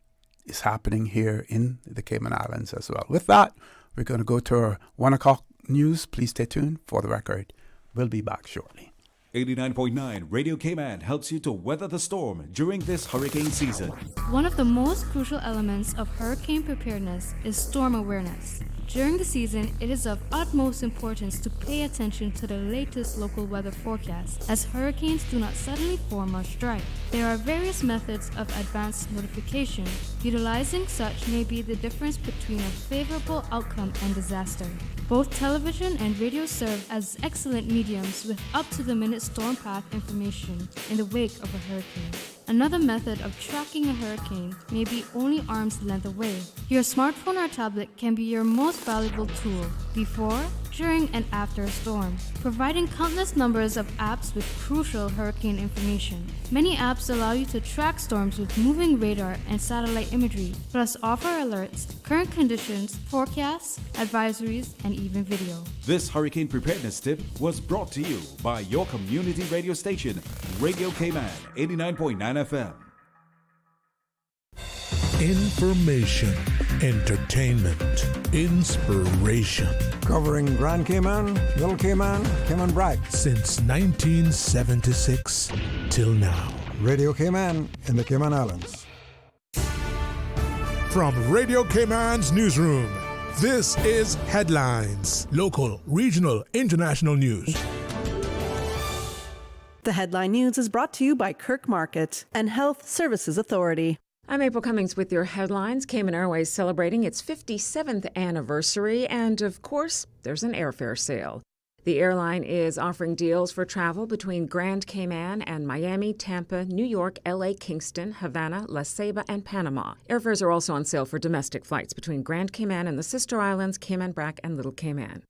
Speaker 8: is happening here in the Cayman Islands as well. With that, we're going to go to our 1 o'clock news. Please stay tuned for the record. We'll be back shortly.
Speaker 1: 89.9 Radio Cayman helps you to weather the storm during this hurricane season.
Speaker 21: One of the most crucial elements of hurricane preparedness is storm awareness. During the season, it is of utmost importance to pay attention to the latest local weather forecasts, as hurricanes do not suddenly form or strike. There are various methods of advanced notification. Utilizing such may be the difference between a favorable outcome and disaster. Both television and radio serve as excellent mediums with up-to-the-minute storm path information in the wake of a hurricane. Another method of tracking a hurricane may be only arm's length away. Your smartphone or tablet can be your most valuable tool before, during, and after a storm, providing countless numbers of apps with crucial hurricane information. Many apps allow you to track storms with moving radar and satellite imagery, plus offer alerts, current conditions, forecasts, advisories, and even video.
Speaker 1: This hurricane preparedness tip was brought to you by your community radio station, Radio Cayman 89.9 FM.
Speaker 4: Information, entertainment, inspiration.
Speaker 22: Covering Grand Cayman, Little Cayman, Cayman Brac.
Speaker 4: Since 1976 till now.
Speaker 22: Radio Cayman in the Cayman Islands.
Speaker 4: From Radio Cayman's newsroom, this is Headlines. Local, regional, international news.
Speaker 6: The Headline News is brought to you by Kirk Market and Health Services Authority.
Speaker 23: I'm April Cummings with your headlines. Cayman Airways celebrating its 57th anniversary, and of course, there's an airfare sale. The airline is offering deals for travel between Grand Cayman and Miami, Tampa, New York, LA, Kingston, Havana, La Ceiba, and Panama. Airfares are also on sale for domestic flights between Grand Cayman and the sister islands, Cayman Brac and Little Cayman.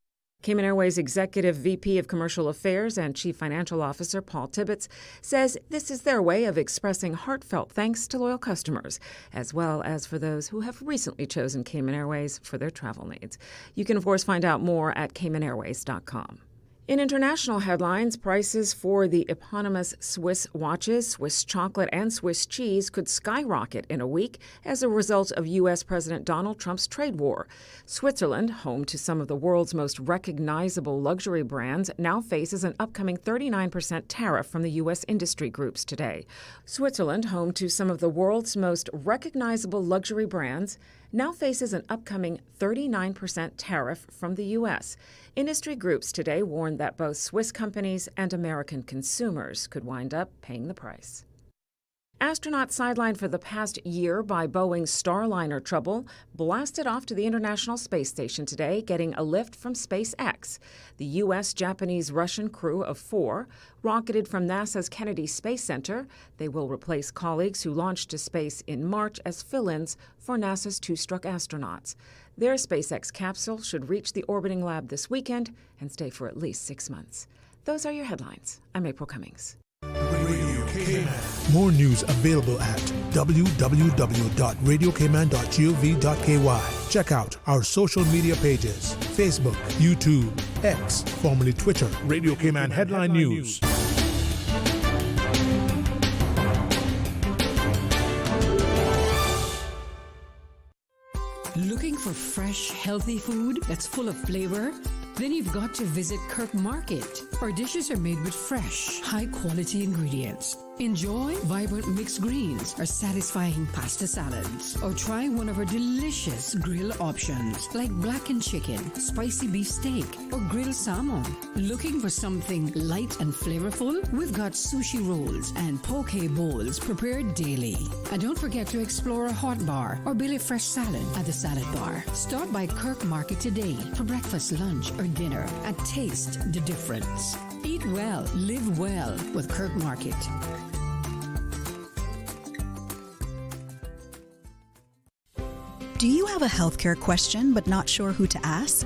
Speaker 23: Cayman Airways Executive VP of Commercial Affairs and Chief Financial Officer Paul Tibbetts says this is their way of expressing heartfelt thanks to loyal customers, as well as for those who have recently chosen Cayman Airways for their travel needs. You can, of course, find out more at CaymanAirways.com. In international headlines, prices for the eponymous Swiss watches, Swiss chocolate, and Swiss cheese could skyrocket in a week as a result of U.S. President Donald Trump's trade war. Switzerland, home to some of the world's most recognizable luxury brands, now faces an upcoming 39% tariff from the U.S. industry groups today. Switzerland, home to some of the world's most recognizable luxury brands, now faces an upcoming 39% tariff from the U.S. Industry groups today warned that both Swiss companies and American consumers could wind up paying the price. Astronauts sidelined for the past year by Boeing's Starliner trouble blasted off to the International Space Station today, getting a lift from SpaceX. The U.S., Japanese, Russian crew of 4 rocketed from NASA's Kennedy Space Center. They will replace colleagues who launched to space in March as fill-ins for NASA's 2 struck astronauts. Their SpaceX capsule should reach the orbiting lab this weekend and stay for at least 6 months. Those are your headlines. I'm April Cummings.
Speaker 4: Radio Cayman. More news available at www.radiocayman.gov.ky. Check out our social media pages: Facebook, YouTube, X, formerly Twitter, Radio Cayman Headline News.
Speaker 19: Looking for fresh, healthy food that's full of flavor? Then you've got to visit Kirk Market. Our dishes are made with fresh, high-quality ingredients. Enjoy vibrant mixed greens or satisfying pasta salads. Or try one of our delicious grill options like blackened chicken, spicy beef steak, or grilled salmon. Looking for something light and flavorful? We've got sushi rolls and poke bowls prepared daily. And don't forget to explore a hot bar or Billy Fresh salad at the Salad Bar. Stop by Kirk Market today for breakfast, lunch, or dinner and taste the difference. Eat well, live well with Kirk Market.
Speaker 2: Do you have a healthcare question but not sure who to ask?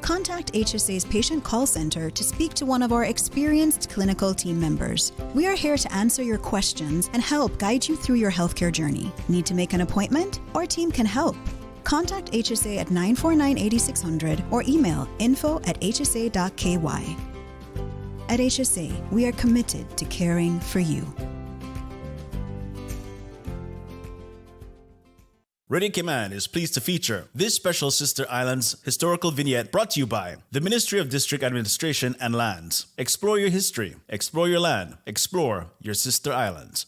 Speaker 2: Contact HSA's Patient Call Center to speak to one of our experienced clinical team members. We are here to answer your questions and help guide you through your healthcare journey. Need to make an appointment? Our team can help. Contact HSA at 949-8600 or email info@hsa.ky. At HSA, we are committed to caring for you.
Speaker 3: Radio Cayman is pleased to feature this special Sister Islands historical vignette brought to you by the Ministry of District Administration and Lands. Explore your history, explore your land, explore your Sister Islands.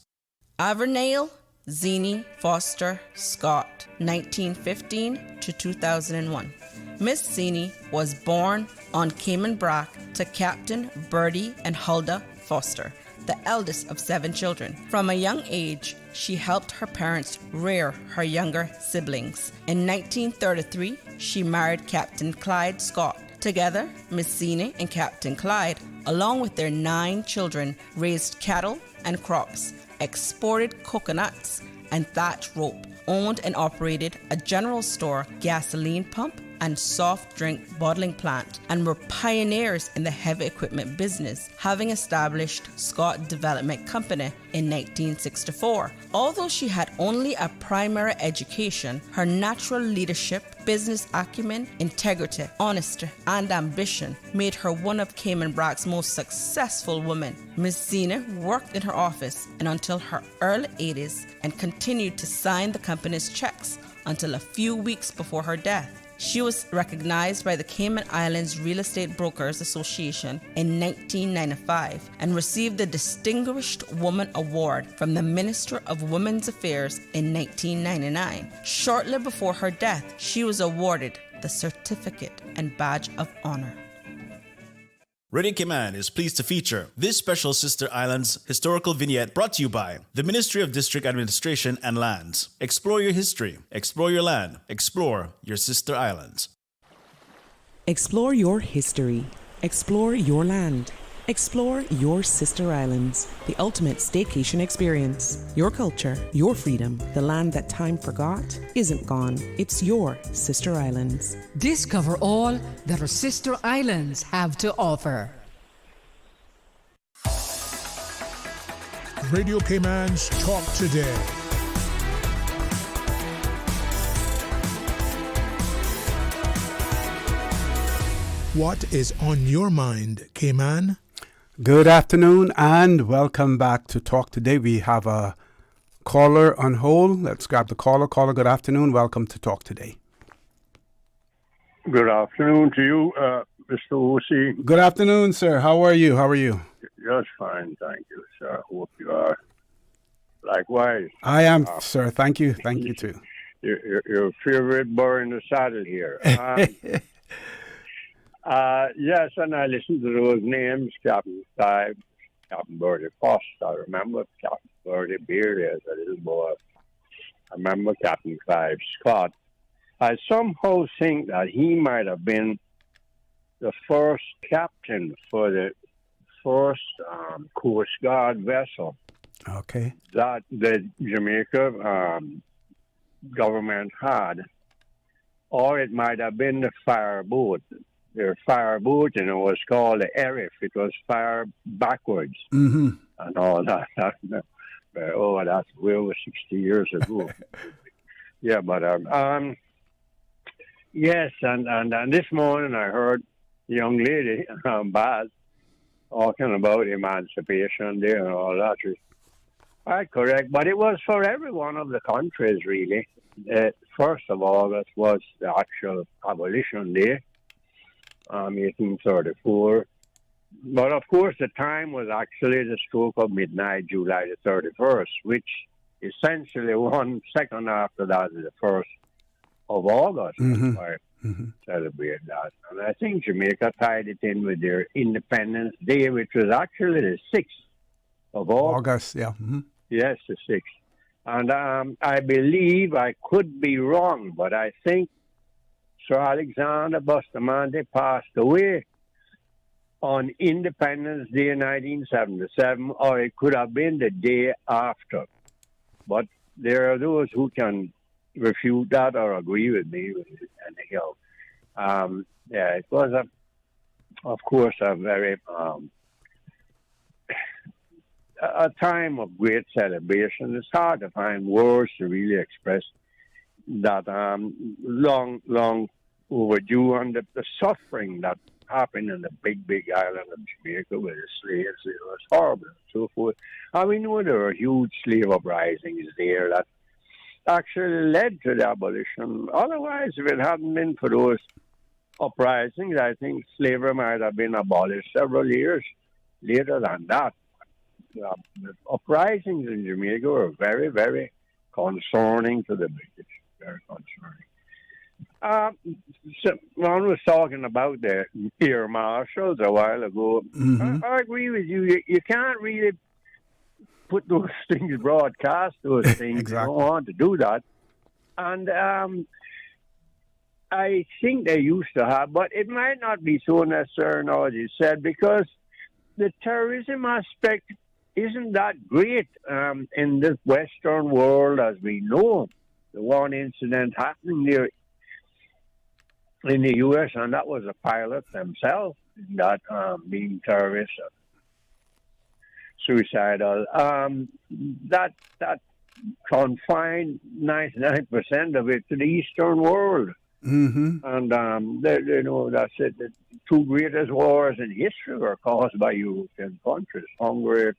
Speaker 7: Avernale Zini Foster Scott, 1915 to 2001. Miss Zini was born on Cayman Brac to Captain Bertie and Huldah Foster, the eldest of 7 children. From a young age, she helped her parents rear her younger siblings. In 1933, she married Captain Clyde Scott. Together, Miss Zini and Captain Clyde, along with their 9 children, raised cattle and crops, exported coconuts and thatch rope, owned and operated a general store, gasoline pump, and soft drink bottling plant, and were pioneers in the heavy equipment business, having established Scott Development Company in 1964. Although she had only a primary education, her natural leadership, business acumen, integrity, honesty, and ambition made her one of Cayman Brac's most successful women. Miss Zina worked in her office and until her early 80s and continued to sign the company's checks until a few weeks before her death. She was recognized by the Cayman Islands Real Estate Brokers Association in 1995 and received the Distinguished Woman Award from the Minister of Women's Affairs in 1999. Shortly before her death, she was awarded the Certificate and Badge of Honor.
Speaker 3: Radio Cayman is pleased to feature this special Sister Islands historical vignette brought to you by the Ministry of District Administration and Lands. Explore your history, explore your land, explore your Sister Islands.
Speaker 24: Explore your history, explore your land, explore your Sister Islands, the ultimate staycation experience. Your culture, your freedom, the land that time forgot isn't gone. It's your Sister Islands.
Speaker 19: Discover all that our Sister Islands have to offer.
Speaker 4: Radio Cayman's Talk Today. What is on your mind, Cayman?
Speaker 8: Good afternoon and welcome back to Talk Today. We have a caller on hold. Let's grab the caller. Caller, good afternoon. Welcome to Talk Today.
Speaker 25: Good afternoon to you, Mr. O.C.
Speaker 8: Good afternoon, sir. How are you?
Speaker 25: Just fine, thank you, sir. Hope you are. Likewise.
Speaker 8: I am, sir. Thank you. Thank you, too.
Speaker 25: Your favorite burr in the saddle here. Yes, and I listened to those names, Captain Clive, Captain Bertie Foster. I remember Captain Bertie Beard as a little boy. I remember Captain Clive Scott. I somehow think that he might have been the first captain for the first Coast Guard vessel.
Speaker 8: Okay.
Speaker 25: That the Jamaica government had. Or it might have been the fireboat. Their fireboat, was called the Orrett. It was fire backwards and all that. That's way over 60 years ago. Yeah, but yes, and this morning I heard a young lady, Baz, talking about emancipation there and all that. Quite correct, but it was for every one of the countries, really. 1st of August was the actual abolition day. 1834, But of course, the time was actually the stroke of midnight, July the 31st, which essentially 1 second after that is the 1st of August.
Speaker 8: Mm-hmm.
Speaker 25: Why celebrate that. And I think Jamaica tied it in with their Independence Day, which was actually the 6th of August.
Speaker 8: Yeah. Mm-hmm.
Speaker 25: Yes, the 6th. And I believe, I could be wrong, but I think Sir Alexander Bustamante passed away on Independence Day 1977, or it could have been the day after. But there are those who can refute that or agree with me. And, it was, of course, a very a time of great celebration. It's hard to find words to really express that long overdue and the suffering that happened in the big island of Jamaica with the slaves. It was horrible and so forth. And we know there were huge slave uprisings there that actually led to the abolition. Otherwise, if it hadn't been for those uprisings, I think slavery might have been abolished several years later than that. The uprisings in Jamaica were very, very concerning to the British. Very concerning. So one was talking about the air marshals a while ago.
Speaker 8: Mm-hmm.
Speaker 25: I agree with you. You can't really put those things, broadcast those things.
Speaker 8: Exactly.
Speaker 25: You don't want to do that. And I think they used to have, but it might not be so necessary now, as you said, because the terrorism aspect isn't that great in this Western world as we know. The one incident happening there in the U.S., and that was the pilots themselves that being terrorists, suicidal. That confined 99% of it to the Eastern world.
Speaker 8: Mm-hmm.
Speaker 25: And that's it. The two greatest wars in history were caused by European countries: Hungary,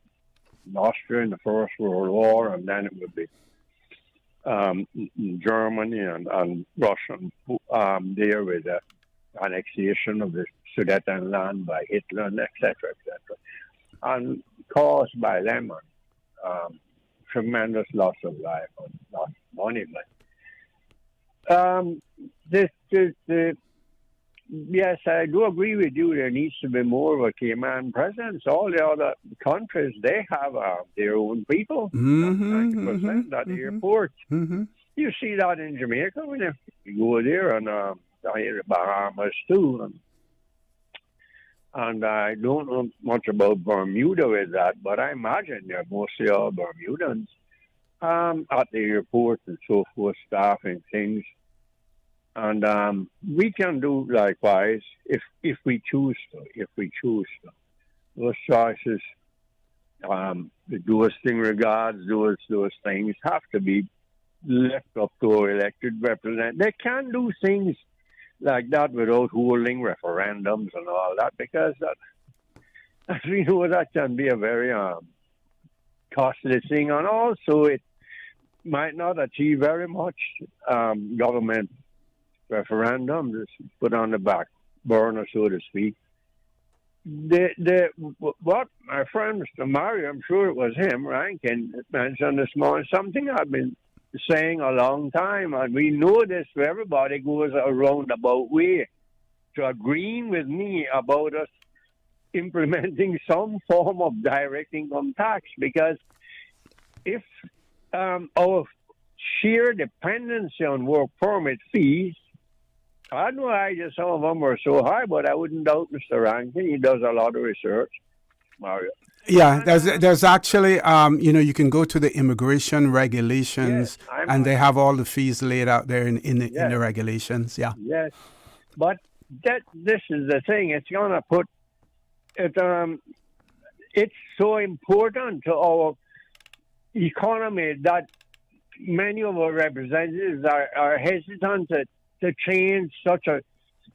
Speaker 25: Austria in the First World War, and then it would be Germany and Russia there with the annexation of the Sudetenland by Hitler, and etc., and caused by them tremendous loss of life and loss of money. But yes, I do agree with you. There needs to be more of a Cayman presence. All the other countries, they have their own people. 90% at the airport.
Speaker 8: Mm-hmm.
Speaker 25: You see that in Jamaica when you go there, and the Bahamas too. And I don't know much about Bermuda with that, but I imagine they're mostly all Bermudans at the airport and so forth, staffing things. And we can do likewise if we choose to. Those choices, those things regards those things have to be left up to our elected representatives. They can do things like that without holding referendums and all that, because as we know, that can be a very costly thing, and also it might not achieve very much government referendum, just put on the back burner, so to speak. What my friend Mr. Mario, I'm sure it was him, Rankin, mentioned this morning, something I've been saying a long time, and we know this, where everybody goes a roundabout way to agreeing with me about us implementing some form of direct income tax, because if our sheer dependency on work permit fees, I know some of them are so high, but I wouldn't doubt Mr. Rankin. He does a lot of research, Mario.
Speaker 8: Yeah, there's actually, you can go to the immigration regulations, and they have all the fees laid out there in the regulations. Yeah.
Speaker 25: Yes, but this is the thing. It's gonna put it. It's so important to our economy that many of our representatives are hesitant to change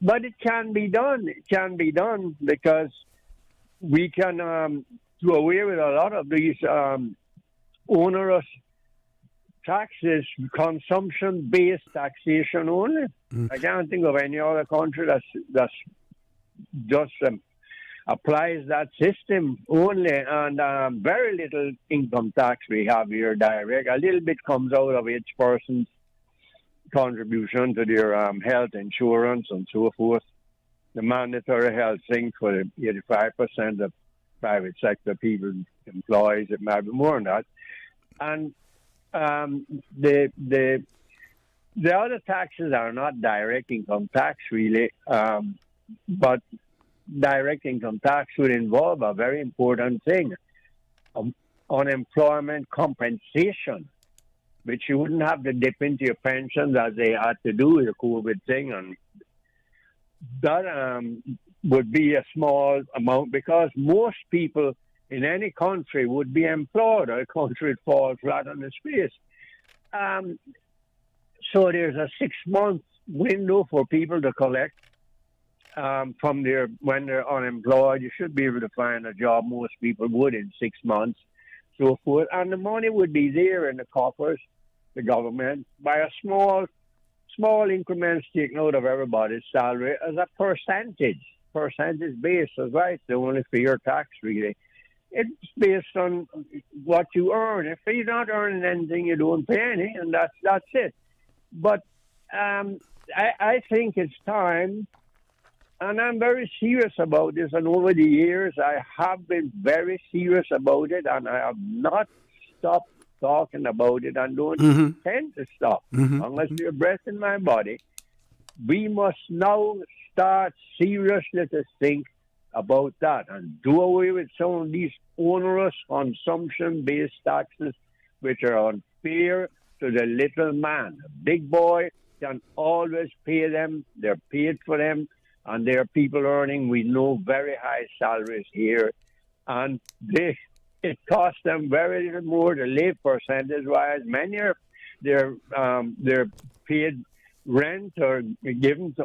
Speaker 25: but it can be done. It can be done because we can do away with a lot of these onerous taxes, consumption-based taxation only. I can't think of any other country that's just applies that system only, and very little income tax we have here direct. A little bit comes out of each person's contribution to their health insurance and so forth. The mandatory health thing for the 85% of private sector people employees, it might be more than that. And the other taxes are not direct income tax really, but direct income tax would involve a very important thing, unemployment compensation, which you wouldn't have to dip into your pensions as they had to do with the COVID thing. And that would be a small amount because most people in any country would be employed or the country would fall flat on its face. So there's a 6-month window for people to collect from when they're unemployed. You should be able to find a job. Most people would in 6 months, so forth. And the money would be there in the coffers, the government, by a small increments taken out of everybody's salary as a percentage based, right? The only fair tax, really. It's based on what you earn. If you're not earning anything, you don't pay any, and that's it. But I think it's time, and I'm very serious about this, and over the years I have been very serious about it, and I have not stopped talking about it and don't intend to stop unless there's breath in my body. We must now start seriously to think about that and do away with some of these onerous consumption-based taxes which are unfair to the little man. The big boy can always pay them. They're paid for them, and there are people earning, we know, very high salaries here, and it costs them very little more to live percentage-wise. Many are they're paid rent or given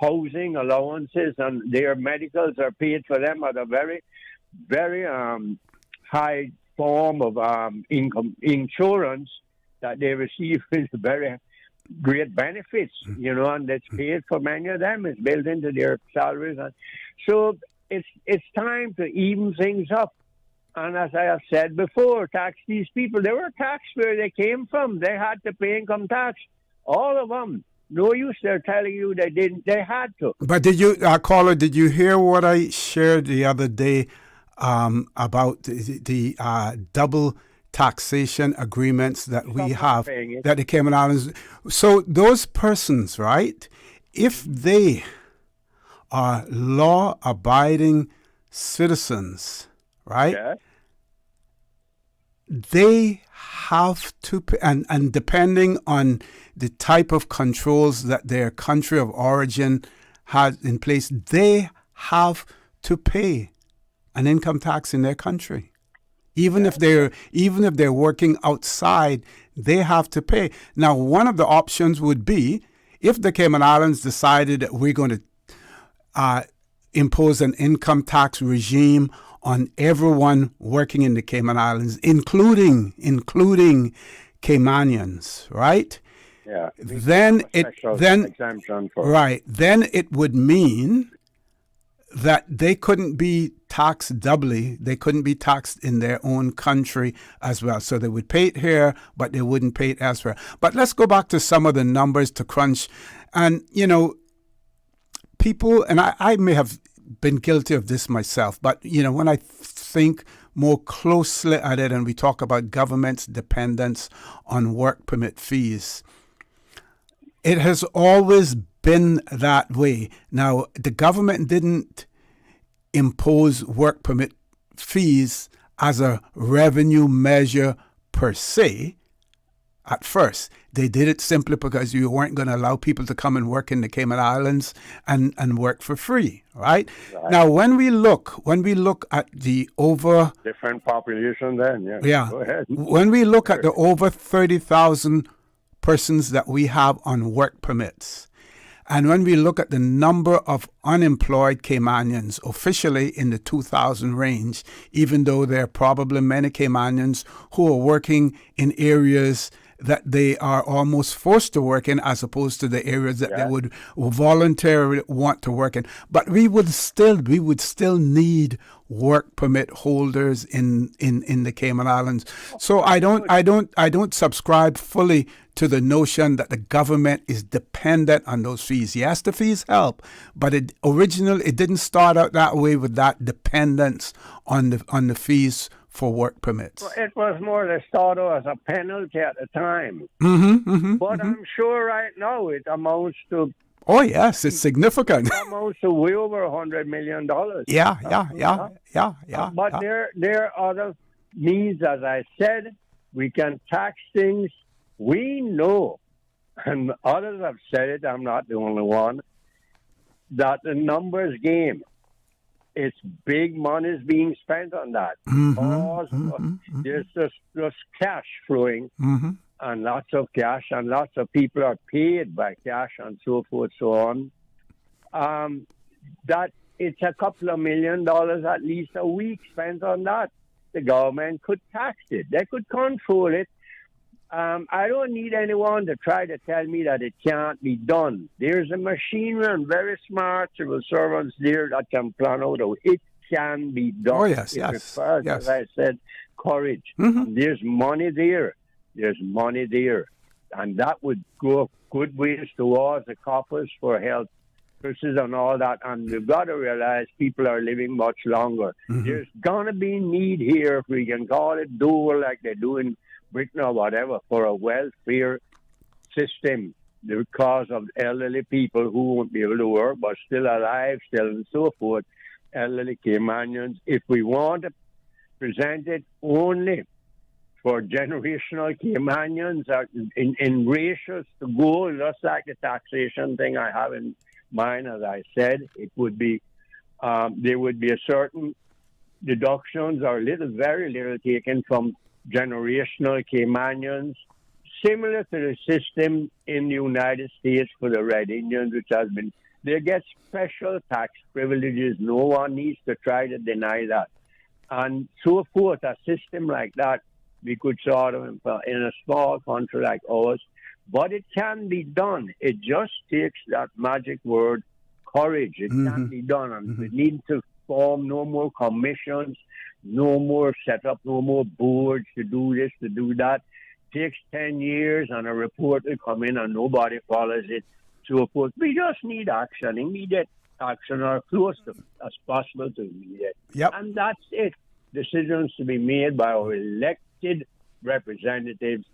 Speaker 25: housing allowances, and their medicals are paid for them at a very, very high form of income insurance that they receive with very great benefits, and that's paid for many of them. It's built into their salaries. And so it's time to even things up. And as I have said before, tax these people. They were taxed where they came from. They had to pay income tax. All of them. No use they're telling you they didn't. They had to.
Speaker 8: But did you, caller, did you hear what I shared the other day about the double taxation agreements that we have, that the Cayman Islands? So those persons, right, if they are law-abiding citizens, right, they have to pay, and depending on the type of controls that their country of origin has in place, they have to pay an income tax in their country. Even if they're working outside, they have to pay. Now, one of the options would be if the Cayman Islands decided that we're going to impose an income tax regime on everyone working in the Cayman Islands, including Caymanians, right?
Speaker 25: Yeah.
Speaker 8: Then it would mean that they couldn't be taxed doubly. They couldn't be taxed in their own country as well. So they would pay it here, but they wouldn't pay it elsewhere. But let's go back to some of the numbers to crunch. And, people, and I may have been guilty of this myself, but, when I think more closely at it and we talk about government's dependence on work permit fees, it has always been that way. Now, the government didn't impose work permit fees as a revenue measure per se at first. They did it simply because you weren't going to allow people to come and work in the Cayman Islands and work for free, right? Now, when we look at the over...
Speaker 25: Different population then, yeah.
Speaker 8: Yeah.
Speaker 25: Go ahead.
Speaker 8: When we look at the over 30,000 persons that we have on work permits, and when we look at the number of unemployed Caymanians officially in the 2,000 range, even though there are probably many Caymanians who are working in areas that they are almost forced to work in, as opposed to the areas that they would voluntarily want to work in. But we would still need work permit holders in the Cayman Islands. So I don't subscribe fully to the notion that the government is dependent on those fees. Yes, the fees help, but it didn't start out that way, with that dependence on the fees for work permits.
Speaker 25: Well, it was more the thought as a penalty at the time. But I'm sure right now it amounts to.
Speaker 8: Oh yes, it's significant.
Speaker 25: It amounts to way over $100 million.
Speaker 8: Yeah.
Speaker 25: But there are other means, as I said. We can tax things. We know, and others have said it, I'm not the only one, that the numbers game, it's big money is being spent on that. There's just cash flowing, and lots of cash, and lots of people are paid by cash and so forth, so on. That it's a couple of $1 million at least a week spent on that. The government could tax it. They could control it. I don't need anyone to try to tell me that it can't be done. There's a machinery and very smart civil servants there that can plan out how it can be done.
Speaker 8: Oh, yes,
Speaker 25: it requires, as I said, courage. There's money there. And that would go good ways towards the coffers for health purposes and all that. And we've got to realize people are living much longer. There's going to be need here, if we can call it dual like they do in Britain or whatever, for a welfare system because of elderly people who won't be able to work but still alive, still and so forth, elderly Caymanians. If we want to present it only for generational Caymanians in ratios to go, just like the taxation thing I have in mind, as I said, it would be there would be a certain deductions or very little taken from generational Caymanians, similar to the system in the United States for the Red Indians, which has been, they get special tax privileges. No one needs to try to deny that. And so forth, a system like that, we could sort of, in a small country like ours, but it can be done. It just takes that magic word, courage. It can be done. And we need to form no more commissions, no more set up, no more boards to do this, to do that. Takes 10 years and a report will come in and nobody follows it. So forth. We just need action, immediate action, or close to as possible to immediate. And that's it. Decisions to be made by our elected representatives.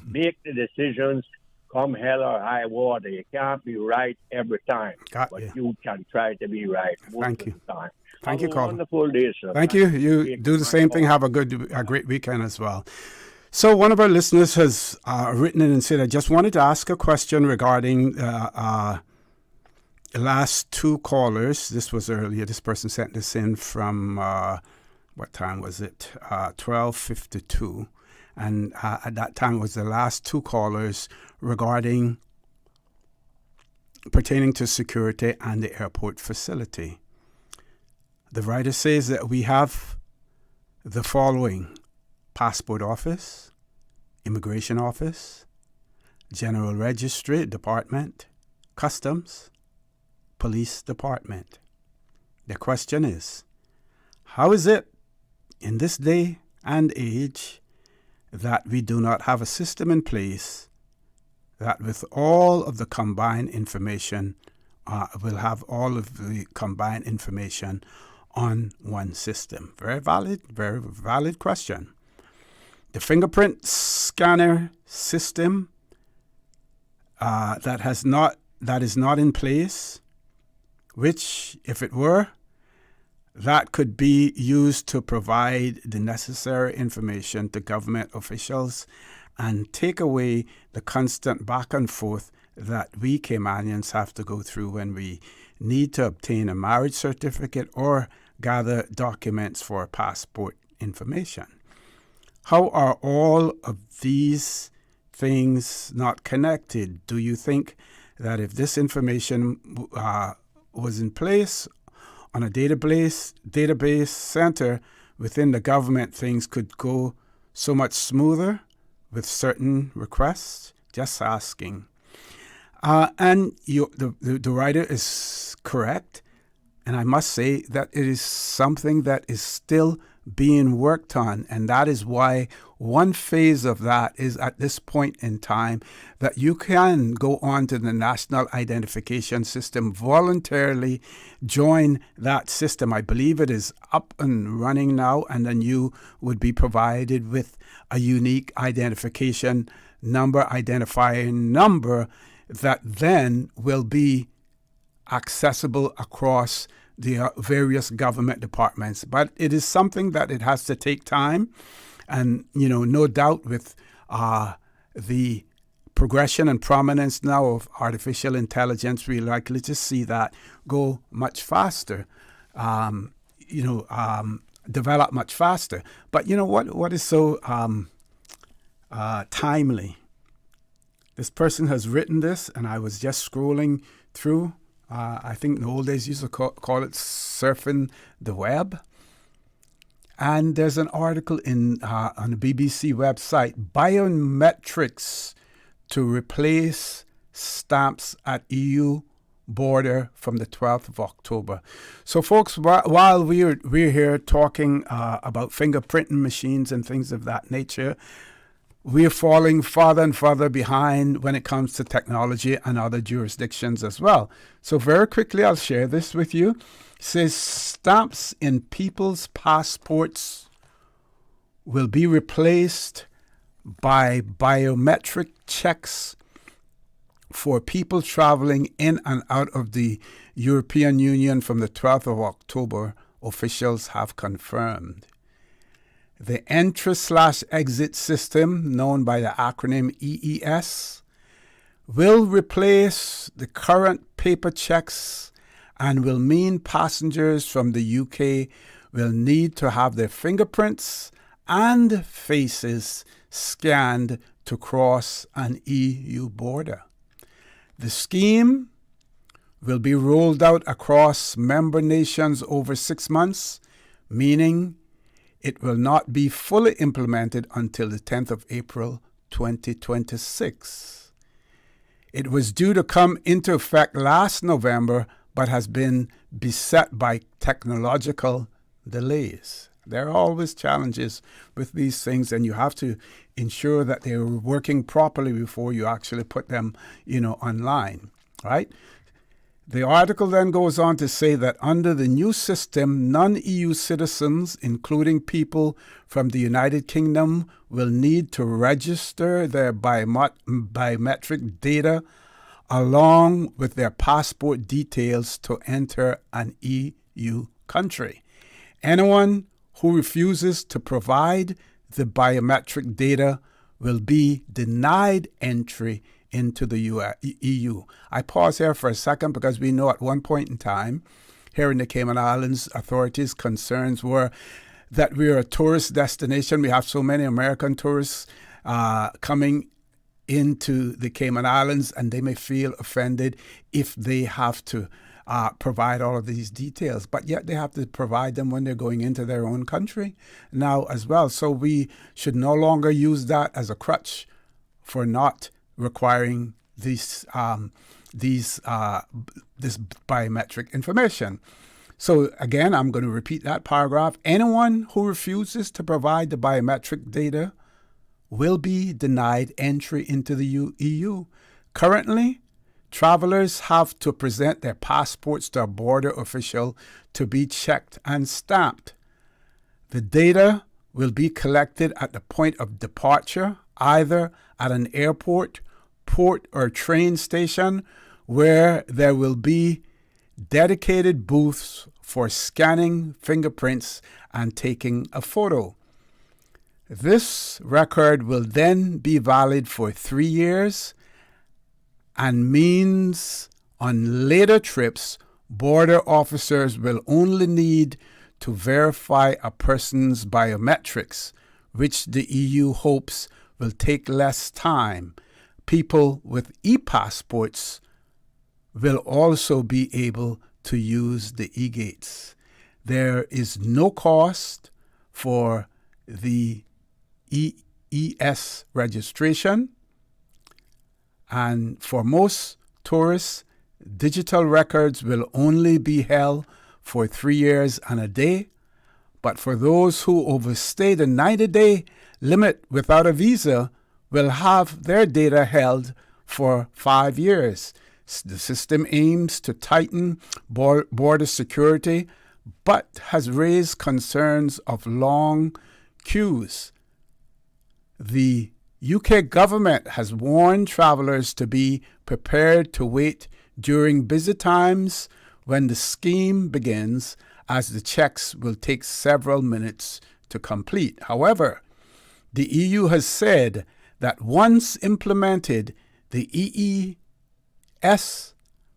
Speaker 25: Make the decisions, come hell or high water. You can't be right every time, but you can try to be right most of the time.
Speaker 8: Thank you, Colin.
Speaker 25: Wonderful day, sir.
Speaker 8: Thank you. You do the same thing. Have a great weekend as well. So one of our listeners has written in and said, I just wanted to ask a question regarding the last two callers. This was earlier. This person sent this in from, what time was it? 12:52. And at that time was the last two callers pertaining to security and the airport facility. The writer says that we have the following: Passport Office, Immigration Office, General Registry Department, Customs, Police Department. The question is, how is it in this day and age that we do not have a system in place that with all of the combined information will have all of the combined information on one system? Very valid question. The fingerprint scanner system that is not in place, which, if it were, that could be used to provide the necessary information to government officials and take away the constant back and forth that we Caymanians have to go through when we need to obtain a marriage certificate or gather documents for passport information. How are all of these things not connected? Do you think that if this information was in place on a database center within the government, things could go so much smoother? with certain requests. Just asking. And the writer is correct. And I must say that it is something that is still being worked on. And that is why one phase of that is at this point in time that you can go on to the National Identification System, voluntarily join that system. I believe it is up and running now, and then you would be provided with a unique identifying number that then will be accessible across the various government departments. But it is something that it has to take time. And, no doubt with the progression and prominence now of artificial intelligence, we're likely to see that go much faster, develop much faster. But what is so timely? This person has written this, and I was just scrolling through. I think in the old days used to call it surfing the web. And there's an article on the BBC website, Biometrics to replace stamps at EU border from the 12th of October. So folks, while we're here talking about fingerprinting machines and things of that nature, we're falling farther and farther behind when it comes to technology and other jurisdictions as well. So very quickly, I'll share this with you. It says stamps in people's passports will be replaced by biometric checks for people traveling in and out of the European Union from the 12th of October, officials have confirmed. The entry/exit system, known by the acronym EES, will replace the current paper checks and will mean passengers from the UK will need to have their fingerprints and faces scanned to cross an EU border. The scheme will be rolled out across member nations over 6 months, meaning it will not be fully implemented until the 10th of April 2026. It was due to come into effect last November, but has been beset by technological delays. There are always challenges with these things, and you have to ensure that they're working properly before you actually put them, online, right? The article then goes on to say that under the new system, non-EU citizens, including people from the United Kingdom, will need to register their biometric data along with their passport details to enter an EU country. Anyone who refuses to provide the biometric data will be denied entry into the EU. I pause here for a second because we know at one point in time here in the Cayman Islands, authorities' concerns were that we're a tourist destination. We have so many American tourists coming into the Cayman Islands, and they may feel offended if they have to provide all of these details, but yet they have to provide them when they're going into their own country now as well. So we should no longer use that as a crutch for not requiring this biometric information. So again, I'm going to repeat that paragraph. Anyone who refuses to provide the biometric data will be denied entry into the EU. Currently, travelers have to present their passports to a border official to be checked and stamped. The data will be collected at the point of departure, either at an airport, port, or train station, where there will be dedicated booths for scanning fingerprints and taking a photo. This record will then be valid for 3 years and means on later trips, border officers will only need to verify a person's biometrics, which the EU hopes will take less time. People with e-passports will also be able to use the e-gates. There is no cost for the EES registration. And for most tourists, digital records will only be held for 3 years and a day. But for those who overstay the 90-day limit without a visa, will have their data held for 5 years. The system aims to tighten border security, but has raised concerns of long queues. The UK government has warned travelers to be prepared to wait during busy times when the scheme begins, as the checks will take several minutes to complete. However, the EU has said that once implemented, the EES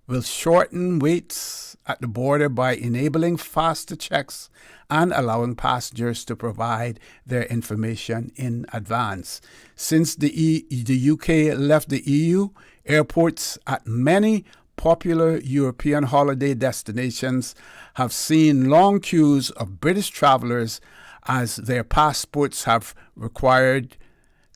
Speaker 8: will shorten waits at the border by enabling faster checks and allowing passengers to provide their information in advance. Since the UK left the EU, airports at many popular European holiday destinations have seen long queues of British travelers as their passports have required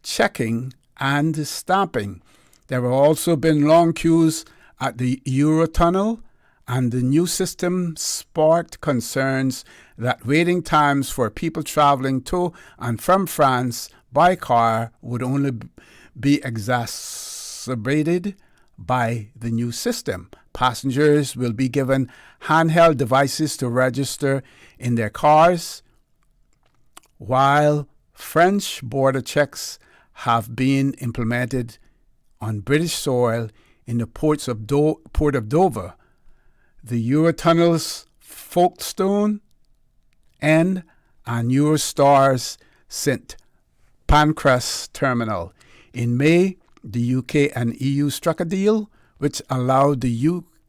Speaker 8: checking and stamping. There have also been long queues at the Eurotunnel, and the new system sparked concerns that waiting times for people traveling to and from France by car would only be exacerbated by the new system. Passengers will be given handheld devices to register in their cars, while French border checks have been implemented on British soil in the port of Dover, the Eurotunnel's Folkestone End, and Eurostar's St. Pancras terminal. In May, the UK and EU struck a deal which allowed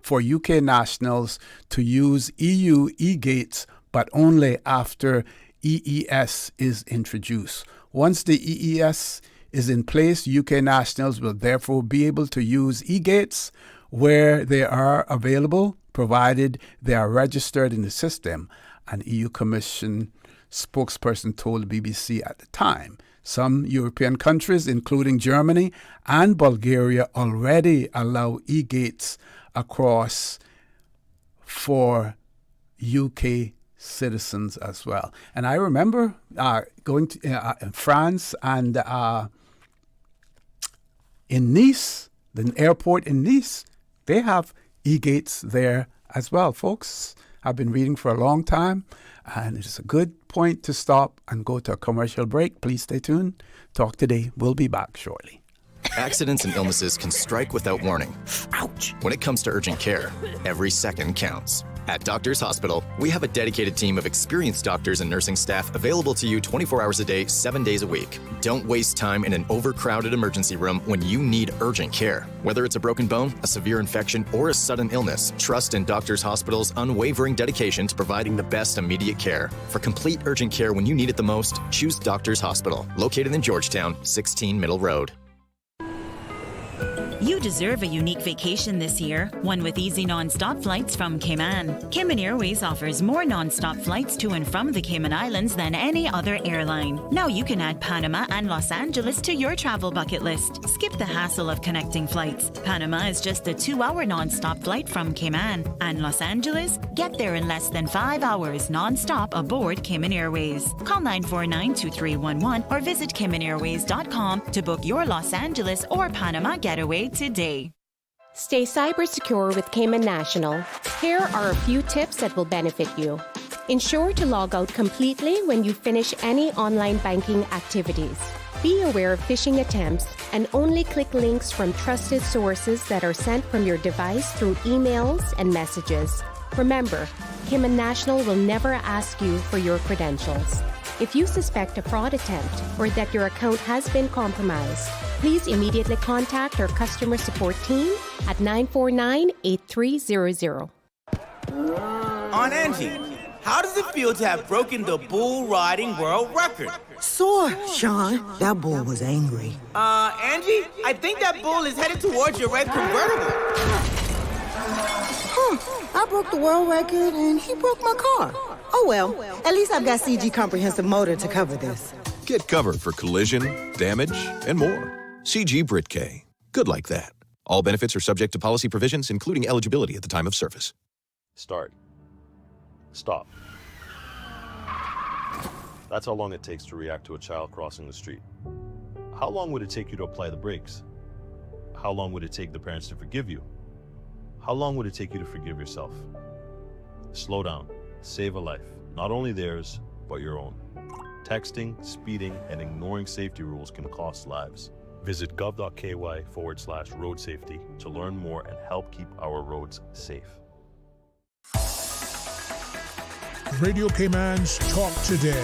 Speaker 8: for UK nationals to use EU e-gates, but only after EES is introduced. Once the EES is in place, UK nationals will therefore be able to use e-gates where they are available, provided they are registered in the system, an EU Commission spokesperson told the BBC at the time. Some European countries, including Germany and Bulgaria, already allow e-gates across for UK citizens as well. And I remember going to France and in Nice, the airport in Nice, they have e-gates there as well. Folks, I've been reading for a long time, and it's a good point to stop and go to a commercial break. Please stay tuned. Talk Today. We'll be back shortly.
Speaker 9: Accidents and illnesses can strike without warning. Ouch! When it comes to urgent care, every second counts. At Doctors Hospital, we have a dedicated team of experienced doctors and nursing staff available to you 24 hours a day, 7 days a week. Don't waste time in an overcrowded emergency room when you need urgent care. Whether it's a broken bone, a severe infection, or a sudden illness, trust in Doctors Hospital's unwavering dedication to providing the best immediate care. For complete urgent care when you need it the most, choose Doctors Hospital, located in Georgetown, 16 Middle Road.
Speaker 10: You deserve a unique vacation this year, one with easy non-stop flights from Cayman. Cayman Airways offers more non-stop flights to and from the Cayman Islands than any other airline. Now you can add Panama and Los Angeles to your travel bucket list. Skip the hassle of connecting flights. Panama is just a 2-hour non-stop flight from Cayman. And Los Angeles? Get there in less than 5 hours non-stop aboard Cayman Airways. Call 949-2311 or visit CaymanAirways.com to book your Los Angeles or Panama getaway today.
Speaker 17: Stay cyber secure with Cayman National. Here are a few tips that will benefit you. Ensure to log out completely when you finish any online banking activities. Be aware of phishing attempts and only click links from trusted sources that are sent from your device through emails and messages. Remember, Cayman National will never ask you for your credentials. If you suspect a fraud attempt or that your account has been compromised, please immediately contact our customer support team at 949-8300.
Speaker 11: Aunt Angie, how does it feel to have broken the bull riding world record?
Speaker 12: Sore, Sean. That bull was angry.
Speaker 11: Angie, I think that bull is headed towards your red convertible.
Speaker 12: I broke the world record and he broke my car. Oh well, at least I've got CG Comprehensive Motor to cover this.
Speaker 13: Get covered for collision, damage, and more. CG Brit-K. Good like that. All benefits are subject to policy provisions, including eligibility at the time of service.
Speaker 14: Start. Stop. That's how long it takes to react to a child crossing the street. How long would it take you to apply the brakes? How long would it take the parents to forgive you? How long would it take you to forgive yourself? Slow down. Save a life. Not only theirs, but your own. Texting, speeding, and ignoring safety rules can cost lives. Visit gov.ky/road safety to learn more and help keep our roads safe.
Speaker 4: Radio Cayman's Talk Today.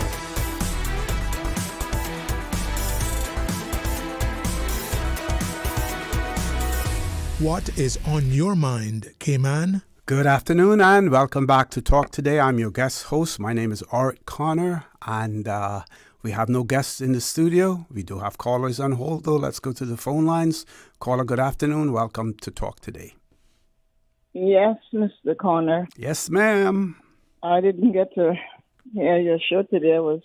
Speaker 4: What is on your mind, Cayman?
Speaker 8: Good afternoon and welcome back to Talk Today. I'm your guest host. My name is Orrett and we have no guests in the studio. We do have callers on hold though. Let's go to the phone lines. Caller, good afternoon. Welcome to Talk Today.
Speaker 15: Yes, Mr. Connor.
Speaker 8: Yes, ma'am.
Speaker 15: I didn't get to hear your show today. I was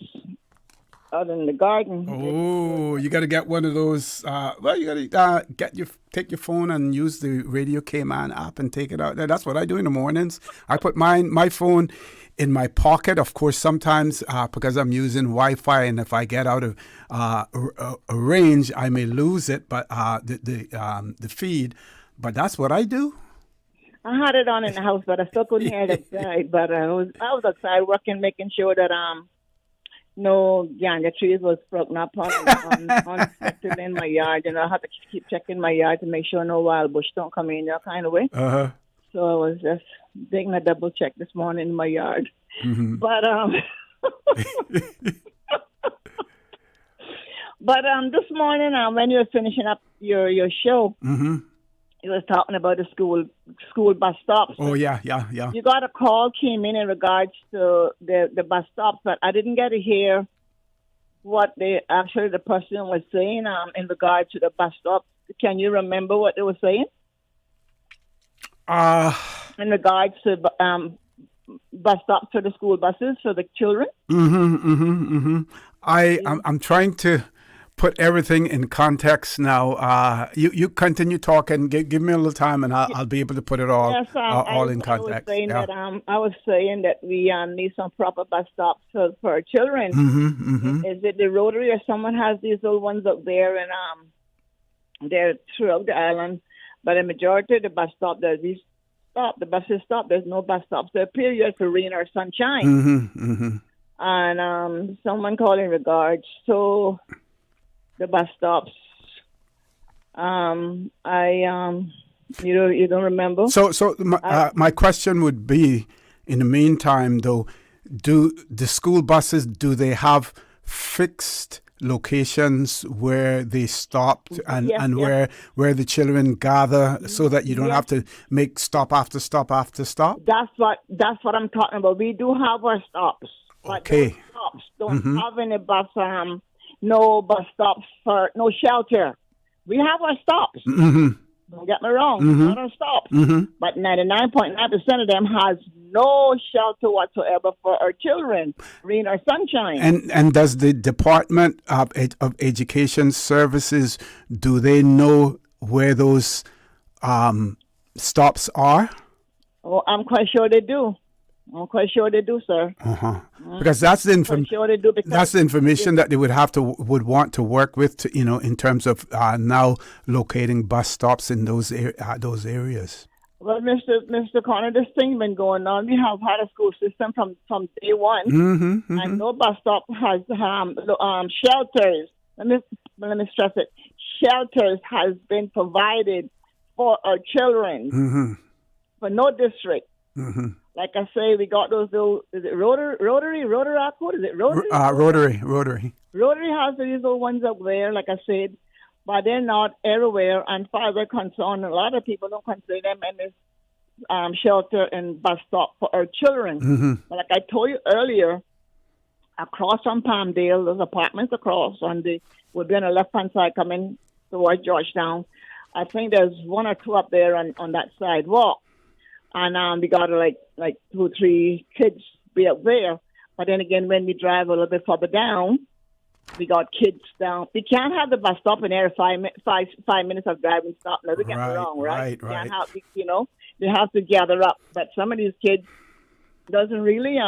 Speaker 15: out in the garden.
Speaker 8: Oh, you got to get one of those. You got to take your phone and use the Radio Cayman app and take it out there. That's what I do in the mornings. I put my phone in my pocket. Of course, sometimes because I'm using Wi-Fi, and if I get out of a range, I may lose it. But the feed. But that's what I do.
Speaker 15: I had it on in the house, but I still couldn't hear it outside. But I was outside working, making sure that no ganja trees was broken up unexpectedly in my yard. You know, I have to keep checking my yard to make sure no wild bush don't come in that kind of way.
Speaker 8: Uh-huh.
Speaker 15: So I was just taking a double check this morning in my yard.
Speaker 8: Mm-hmm.
Speaker 15: But this morning when you were finishing up your show,
Speaker 8: mm-hmm.
Speaker 15: you was talking about the school bus stops.
Speaker 8: Oh yeah.
Speaker 15: You got a call came in regards to the bus stops, but I didn't get to hear what the person was saying in regards to the bus stop. Can you remember what they were saying? In regards to bus stops for the school buses for the children.
Speaker 8: I'm trying to put everything in context now. You continue talking. Give me a little time, and I'll be able to put it all in context.
Speaker 15: I was saying that we need some proper bus stops for our children. Is it the Rotary or someone has these little ones up there, and they're throughout the island? But the majority of the bus stop, the buses stop. There's no bus stops. They're period for rain or sunshine. And someone called in regards to the bus stops. You don't remember?
Speaker 8: So my question would be, in the meantime, though, do the school buses, do they have fixed locations where they stopped and where the children gather so that you don't have to make stop after stop after stop?
Speaker 15: That's what I'm talking about. We do have our stops.
Speaker 8: Okay.
Speaker 15: But those stops don't have any bus no bus stops for no shelter. We have our stops. Don't get me wrong, not our stops. But 99.9% of them has no shelter whatsoever for our children, rain or sunshine.
Speaker 8: And does the Department of Education Services, do they know where those stops are?
Speaker 15: Oh, I'm quite sure they do. Sir.
Speaker 8: Because that's the that's the information that they would want to work with, in terms of now locating bus stops in those areas.
Speaker 15: Well, Mr. Connor, this thing's been going on. We have had a school system from day one, and no bus stop has shelters. Let me stress it. Shelters has been provided for our children for no district. Like I say, we got those little, is it Rotary? What is it? Rotary?
Speaker 8: Rotary.
Speaker 15: Rotary has these little ones up there, like I said, but they're not everywhere. And far as we're concerned, a lot of people don't consider them in this shelter and bus stop for our children. But like I told you earlier, across from Palmdale, there's apartments across would be on the left-hand side coming towards Georgetown. I think there's one or two up there on that sidewalk. And we got like 2 or 3 kids be up there. But then again, when we drive a little bit further down, We got kids down. We can't have the bus stop in there 5 minutes of driving stop. Now, don't get me wrong, right? Can't have, they have to gather up. But some of these kids doesn't really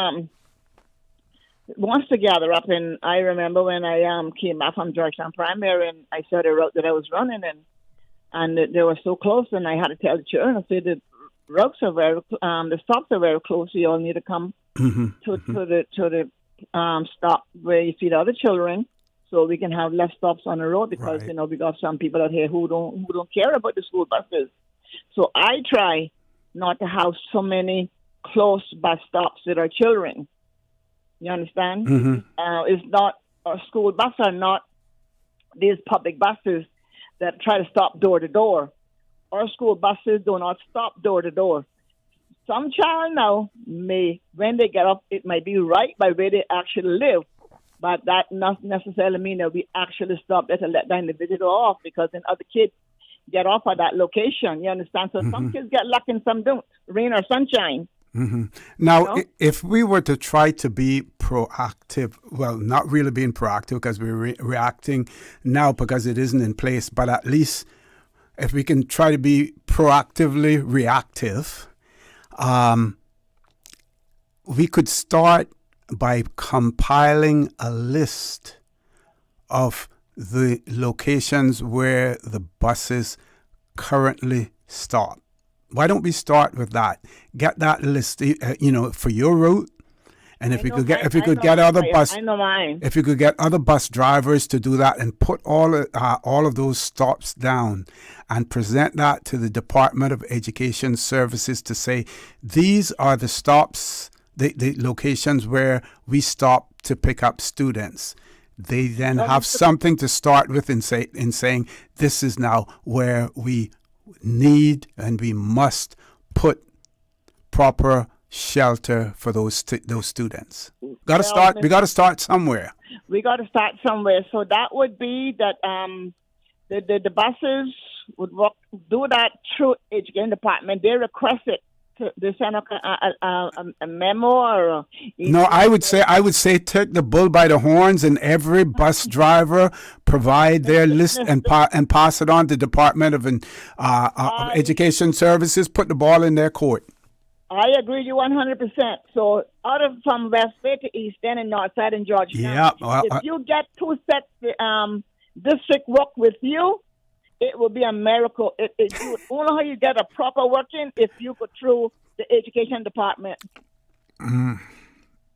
Speaker 15: wants to gather up. And I remember when I came back from Georgetown Primary and I saw the route that I was running and they were so close, and I had to tell the children, I said, the routes are the stops are very close. You all need to come to the stop where you see the other children, so we can have less stops on the road, because we got some people out here who don't care about the school buses. So I try not to have so many close bus stops with our children. You understand? It's not, our school buses are not these public buses that try to stop door to door. Our school buses do not stop door to door. Some child now when they get up, it might be right by where they actually live, but that not necessarily mean that we actually stop there to let the individual off, because then other kids get off at that location. You understand? So some kids get lucky and some don't, rain or sunshine.
Speaker 8: Now, if we were to try to be proactive, well, not really being proactive because we're reacting now because it isn't in place, but at least if we can try to be proactively reactive, we could start by compiling a list of the locations where the buses currently stop. Why don't we start with that? Get that list, for your route, and if you could get other bus drivers to do that and put all of those stops down and present that to the Department of Education Services to say these are the stops, the locations where we stop to pick up students. They then have something to start with in saying this is now where we need and we must put proper shelter for those students. We got to start somewhere.
Speaker 15: We got to start somewhere. So that would be that the buses would do that through education department. They request it. They send a memo or
Speaker 8: no. I would say take the bull by the horns, and every bus driver provide their list and pass it on to Department of Education Services. Put the ball in their court.
Speaker 15: I agree with you 100%. So from West Bay to East End and North Side and Georgetown, if you get two sets district work with you, it will be a miracle. You only how you get a proper working if you go through the education department.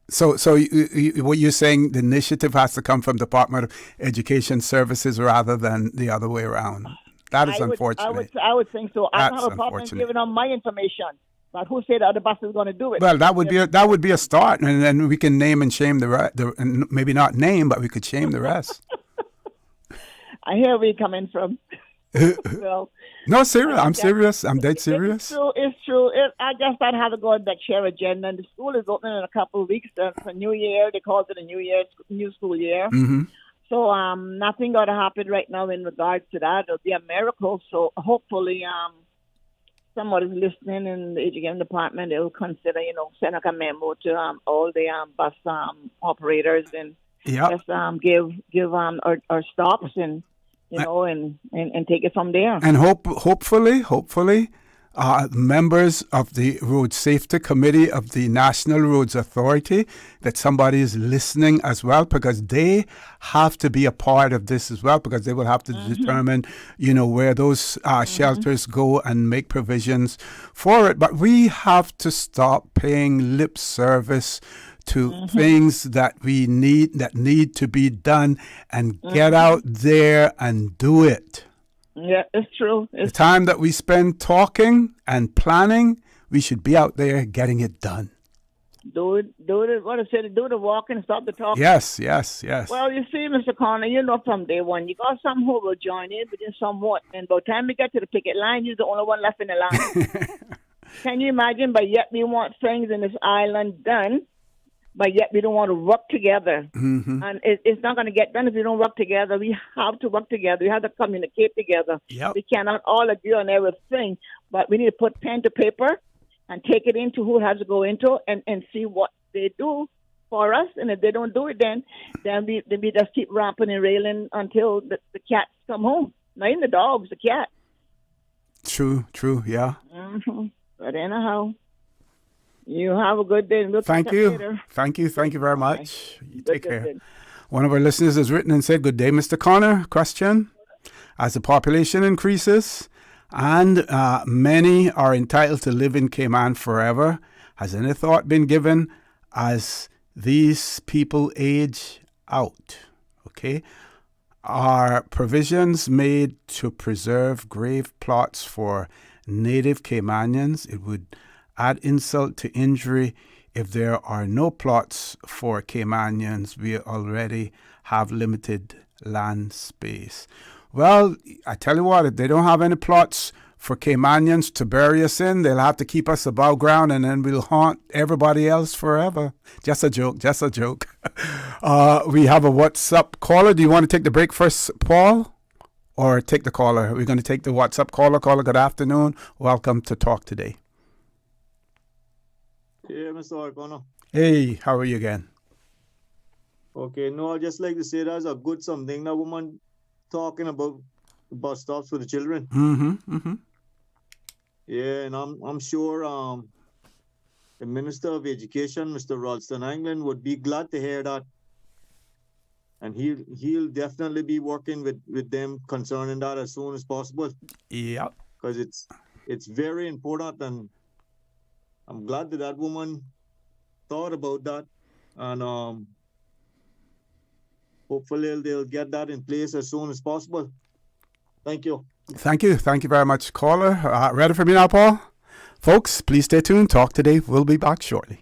Speaker 8: So what you're saying, the initiative has to come from Department of Education Services rather than the other way around. That is unfortunate.
Speaker 15: I would think so. I don't have a problem giving them my information. But who said the other bus is going to do it?
Speaker 8: Well, that would be a start, and then we can name and shame the rest. And maybe not name, but we could shame the rest.
Speaker 15: I hear where you're coming from. Well,
Speaker 8: no, serious. I'm serious. I'm dead serious.
Speaker 15: It's true. I just don't have to go on that share agenda. And the school is opening in a couple of weeks. It's a new year. They call it a new school year. So nothing going to happen right now in regards to that. It'll be a miracle. So hopefully someone is listening in the education department. They will consider, send a memo to all the bus operators and just give our stops and. And take it from there.
Speaker 8: And hopefully, members of the Road Safety Committee of the National Roads Authority, that somebody is listening as well, because they have to be a part of this as well, because they will have to determine, where those shelters go and make provisions for it. But we have to stop paying lip service to things that need to be done, and get out there and do it.
Speaker 15: Yeah, it's true.
Speaker 8: The time that we spend talking and planning, we should be out there getting it done.
Speaker 15: Do it. What I said, do the walking, stop the talking.
Speaker 8: Yes.
Speaker 15: Well, you see, Mr. Connor, from day one, you got some who will join in, but then somewhat. And by the time we get to the picket line, you're the only one left in the line. Can you imagine? But yet we want things in this island done. But yet we don't want to work together. And it's not going to get done if we don't work together. We have to work together. We have to communicate together. We cannot all agree on everything, but we need to put pen to paper and take it into who it has to go into and see what they do for us. And if they don't do it, then we just keep ramping and railing until the cats come home. Not even the dogs, the cat.
Speaker 8: True, yeah.
Speaker 15: Mm-hmm. But anyhow, you have a good day. We'll
Speaker 8: Thank
Speaker 15: talk
Speaker 8: you.
Speaker 15: later.
Speaker 8: Thank you very much. You take care.
Speaker 15: Good.
Speaker 8: One of our listeners has written and said, "Good day, Mr. Connor. Question: as the population increases and many are entitled to live in Cayman forever, has any thought been given as these people age out? Okay. Are provisions made to preserve grave plots for native Caymanians? It would add insult to injury if there are no plots for Caymanians. We already have limited land space." Well, I tell you what, if they don't have any plots for Caymanians to bury us in, they'll have to keep us above ground, and then we'll haunt everybody else forever. Just a joke. We have a WhatsApp caller. Do you want to take the break first, Paul, or take the caller? We're going to take the WhatsApp caller. Caller, good afternoon. Welcome to Talk Today.
Speaker 5: Yeah, Mr. O'Connor.
Speaker 8: Hey, how are you again?
Speaker 5: Okay, no, I'd just like to say that's a good something. That woman talking about bus stops for the children.
Speaker 8: Mm-hmm.
Speaker 5: Yeah, and I'm sure the Minister of Education, Mr. Ralston Anglin, would be glad to hear that. And he'll definitely be working with them concerning that as soon as possible.
Speaker 8: Yeah.
Speaker 5: Because it's very important, and I'm glad that woman thought about that. And hopefully they'll get that in place as soon as possible. Thank you.
Speaker 8: Thank you very much, caller. Ready for me now, Paul? Folks, please stay tuned. Talk Today. We'll be back shortly.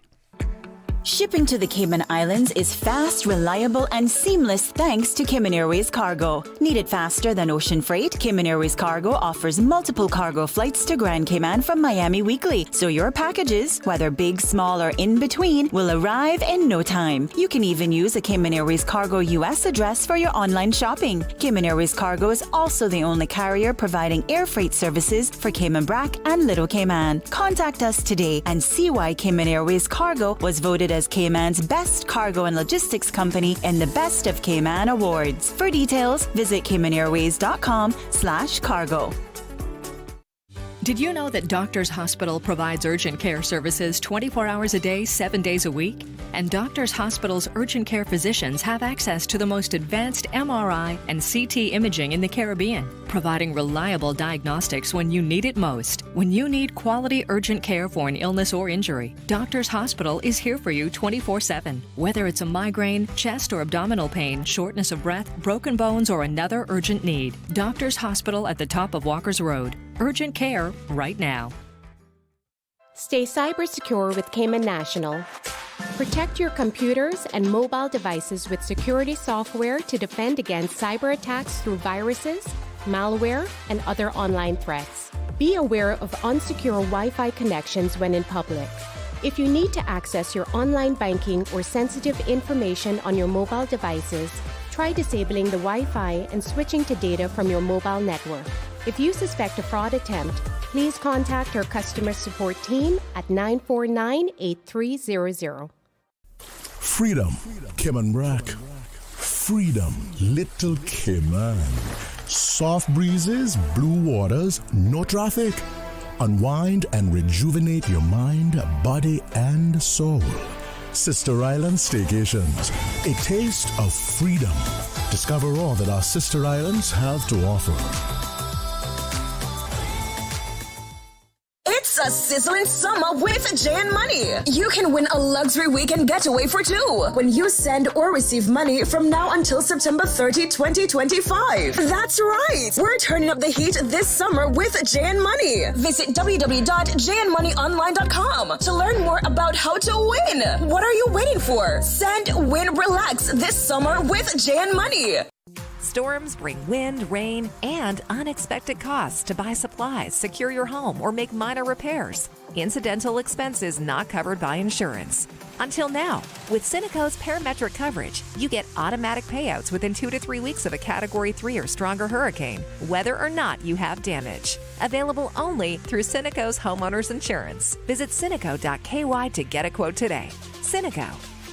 Speaker 10: Shipping to the Cayman Islands is fast, reliable, and seamless thanks to Cayman Airways Cargo. Need it faster than ocean freight? Cayman Airways Cargo offers multiple cargo flights to Grand Cayman from Miami weekly, so your packages, whether big, small, or in between, will arrive in no time. You can even use a Cayman Airways Cargo US address for your online shopping. Cayman Airways Cargo is also the only carrier providing air freight services for Cayman Brac and Little Cayman. Contact us today and see why Cayman Airways Cargo was voted as Cayman's best cargo and logistics company in the Best of Cayman Awards. For details, visit caymanairways.com/cargo.
Speaker 16: Did you know that Doctors Hospital provides urgent care services 24 hours a day, 7 days a week? And Doctors Hospital's urgent care physicians have access to the most advanced MRI and CT imaging in the Caribbean, providing reliable diagnostics when you need it most. When you need quality urgent care for an illness or injury, Doctors Hospital is here for you 24/7. Whether it's a migraine, chest or abdominal pain, shortness of breath, broken bones, or another urgent need, Doctors Hospital at the top of Walker's Road. Urgent care right now.
Speaker 17: Stay cyber secure with Cayman National. Protect your computers and mobile devices with security software to defend against cyber attacks through viruses, malware, and other online threats. Be aware of unsecure Wi-Fi connections when in public. If you need to access your online banking or sensitive information on your mobile devices, try disabling the Wi-Fi and switching to data from your mobile network. If you suspect a fraud attempt, please contact our customer support team at 949-8300.
Speaker 4: Freedom, Cayman Brac. Freedom, Little Cayman. Soft breezes, blue waters, no traffic. Unwind and rejuvenate your mind, body, and soul. Sister Island Staycations, a taste of freedom. Discover all that our sister islands have to offer.
Speaker 18: It's a sizzling summer with J&. Money. You can win a luxury weekend getaway for two when you send or receive money from now until September 30, 2025. That's right. We're turning up the heat this summer with J&. Money. Visit www.jnmoneyonline.com to learn more about how to win. What are you waiting for? Send, win, relax this summer with J&. Money.
Speaker 20: Storms bring wind, rain, and unexpected costs to buy supplies, secure your home, or make minor repairs. Incidental expenses not covered by insurance. Until now, with Cineco's parametric coverage, you get automatic payouts within 2 to 3 weeks of a Category 3 or stronger hurricane, whether or not you have damage. Available only through Cineco's homeowners insurance. Visit cineco.ky to get a quote today. Cineco.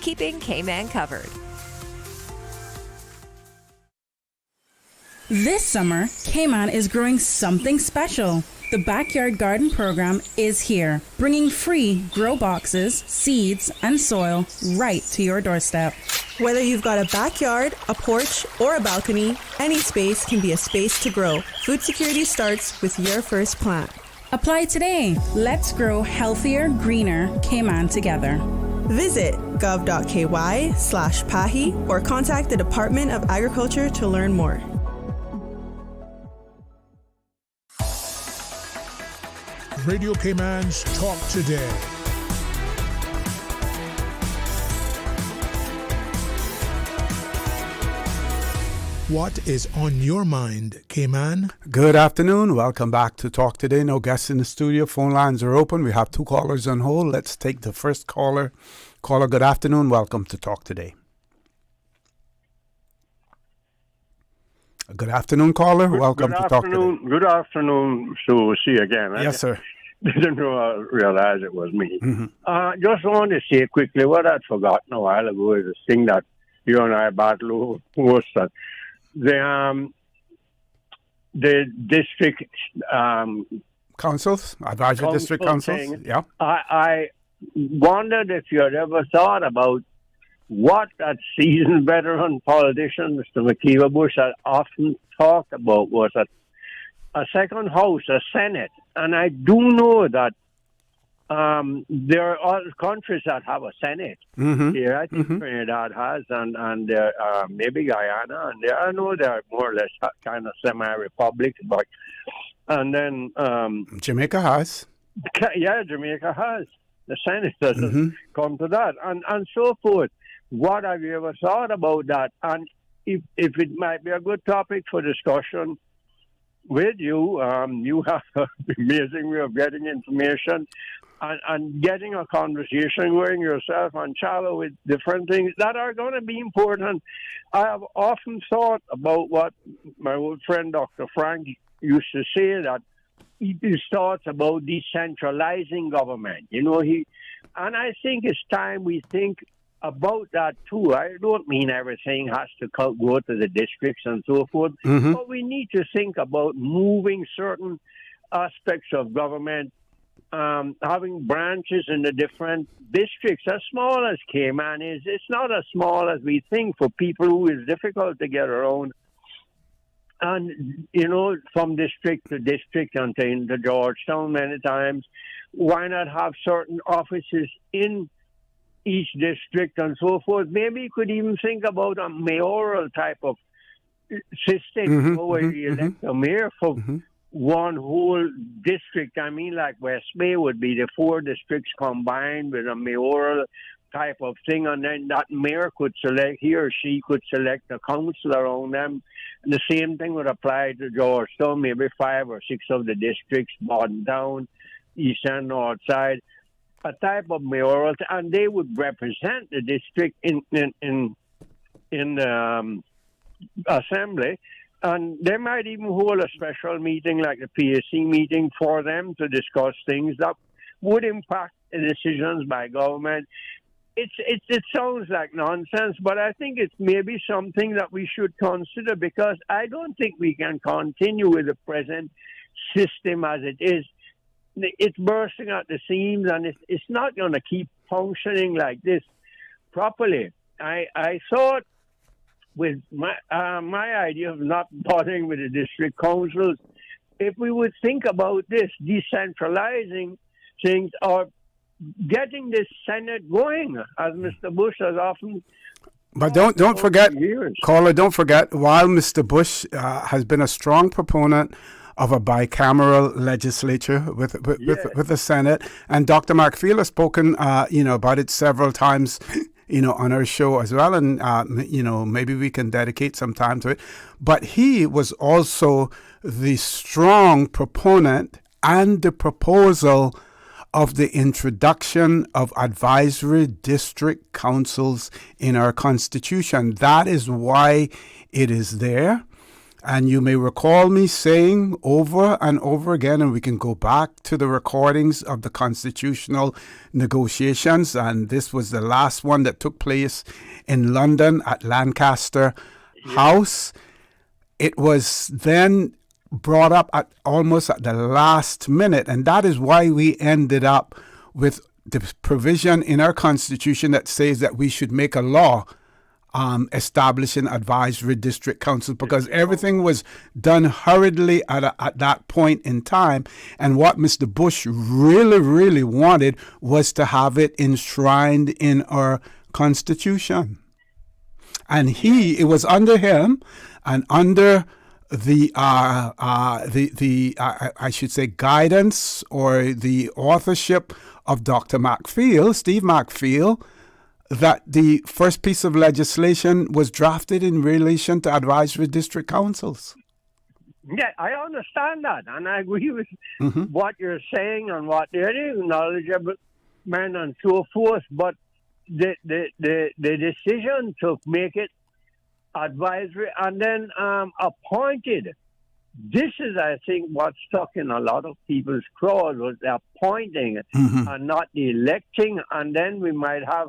Speaker 20: keeping Cayman covered.
Speaker 1: This summer, Cayman is growing something special. The Backyard Garden Program is here, bringing free grow boxes, seeds, and soil right to your doorstep.
Speaker 6: Whether you've got a backyard, a porch, or a balcony, any space can be a space to grow. Food security starts with your first plant.
Speaker 1: Apply today. Let's grow healthier, greener Cayman together.
Speaker 6: Visit gov.ky/PAHI or contact the Department of Agriculture to learn more.
Speaker 4: Radio Cayman's Talk Today. What is on your mind, Cayman?
Speaker 8: Good afternoon. Welcome back to Talk Today. No guests in the studio. Phone lines are open. We have 2 callers on hold. Let's take the first caller. Caller, good afternoon. Welcome to Talk Today. Good afternoon, caller. Welcome to Talk Today.
Speaker 25: Good afternoon. So, see you again.
Speaker 8: Yes, sir.
Speaker 25: Didn't realize it was me. Just wanted to say quickly what I'd forgotten a while ago is a thing that you and I battled was that the district
Speaker 8: councils, advisory district councils. Yeah.
Speaker 25: I wondered if you had ever thought about what that seasoned veteran politician, Mr. McKeever Bush, had often talked about was a second house, a Senate. And I do know that there are other countries that have a Senate. Here, I think Trinidad has, and maybe Guyana, and I know they're more or less kind of semi-republics. But and then
Speaker 8: Jamaica has.
Speaker 25: Yeah, Jamaica has. The Senate doesn't come to that, and so forth. What have you ever thought about that? And if it might be a good topic for discussion with you, you have an amazing way of getting information and getting a conversation going yourself and Chalo with different things that are going to be important. I have often thought about what my old friend Dr. Frank used to say, that his thoughts about decentralizing government. You know, and I think it's time we think about that too. I don't mean everything has to go to the districts and so forth, but we need to think about moving certain aspects of government, having branches in the different districts. As small as Cayman is, it's not as small as we think for people who is difficult to get around. And, you know, from district to district and to Georgetown many times, why not have certain offices in each district and so forth? Maybe you could even think about a mayoral type of system where you elect a mayor for one whole district. I mean, like West Bay would be the 4 districts combined with a mayoral type of thing, and then that mayor could select, he or she could select a council around them. And the same thing would apply to Georgetown, maybe 5 or 6 of the districts, Borden Town, East and North Side, a type of mayoral, and they would represent the district in the assembly, and they might even hold a special meeting like the PAC meeting for them to discuss things that would impact the decisions by government. It sounds like nonsense, but I think it's maybe something that we should consider, because I don't think we can continue with the present system as it is. It's bursting at the seams, and it's not going to keep functioning like this properly. I thought with my idea of not bothering with the district councils, if we would think about this, decentralizing things or getting this Senate going, as Mr. Bush has often.
Speaker 8: But don't forget, caller, don't forget, while Mr. Bush has been a strong proponent of a bicameral legislature with the Senate, and Dr. Mark Field has spoken, about it several times, on our show as well, and maybe we can dedicate some time to it. But he was also the strong proponent and the proposal of the introduction of advisory district councils in our Constitution. That is why it is there. And you may recall me saying over and over again, and we can go back to the recordings of the constitutional negotiations, and this was the last one that took place in London at Lancaster House. It was then brought up almost at the last minute, and that is why we ended up with the provision in our constitution that says that we should make a law establishing advisory district councils, because everything was done hurriedly at that point in time. And what Mr. Bush really, really wanted was to have it enshrined in our constitution. And it was under him and under the I should say guidance or the authorship of Dr. Steve McPhail, that the first piece of legislation was drafted in relation to advisory district councils.
Speaker 25: Yeah, I understand that, and I agree with what you're saying and what there is knowledgeable men and so forth. But the decision to make it advisory and then appointed. This is, I think, what stuck in a lot of people's craws was the appointing and not the electing, and then we might have.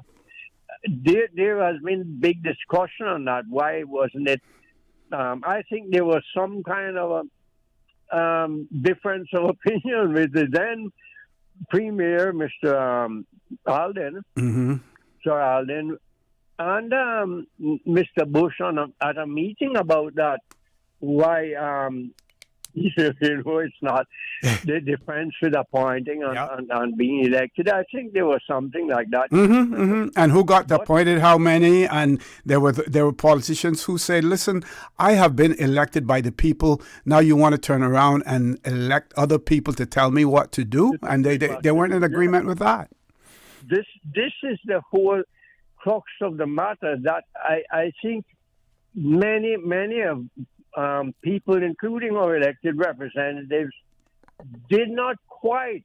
Speaker 25: There has been big discussion on that. Why wasn't it? I think there was some kind of a difference of opinion with the then Premier, Mr. Alden, Sir Alden, and Mr. Bush at a meeting about that. Why? It's not the difference with appointing and being elected. I think there was something like that.
Speaker 8: And who got appointed, how many? And there were politicians who said, listen, I have been elected by the people. Now you want to turn around and elect other people to tell me what to do? And they weren't in agreement with that.
Speaker 25: This is the whole crux of the matter, that I think many of people, including our elected representatives, did not quite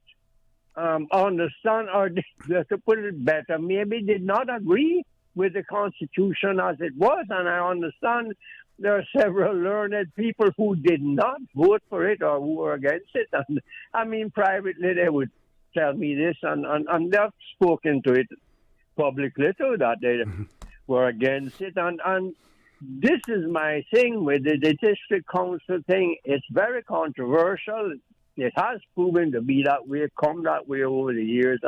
Speaker 25: understand, or to put it better, maybe did not agree with the Constitution as it was. And I understand there are several learned people who did not vote for it or who were against it. And I mean, privately they would tell me this, and they've spoken to it publicly too, that they were against it. And this is my thing with the district council thing. It's very controversial. It has proven to be that way, come that way over the years.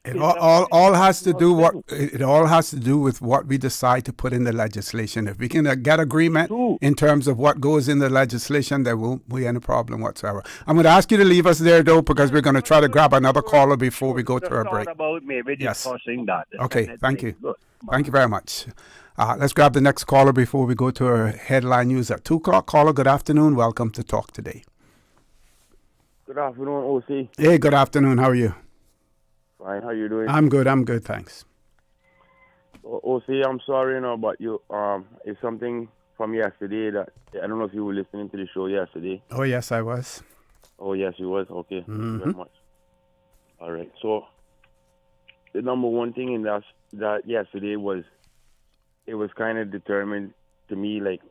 Speaker 8: It all has to do with what we decide to put in the legislation. If we can get agreement in terms of what goes in the legislation, there won't be any problem whatsoever. I'm going to ask you to leave us there, though, because we're going to try to grab another caller before we go to our break.
Speaker 25: About maybe discussing that.
Speaker 8: Okay, thank you. Thank you very much. Let's grab the next caller before we go to our headline news at 2 o'clock. Caller, good afternoon. Welcome to Talk Today.
Speaker 2: Good afternoon, OC.
Speaker 8: Hey, good afternoon. How are you?
Speaker 2: Fine. How you doing?
Speaker 8: I'm good. Thanks.
Speaker 2: OC, I'm sorry, but you it's something from yesterday that I don't know if you were listening to the show yesterday.
Speaker 8: Oh yes, I was.
Speaker 2: Oh yes, you was. Okay. Thank you very much. All right. So the number one thing in that yesterday was, it was kind of determined to me, like,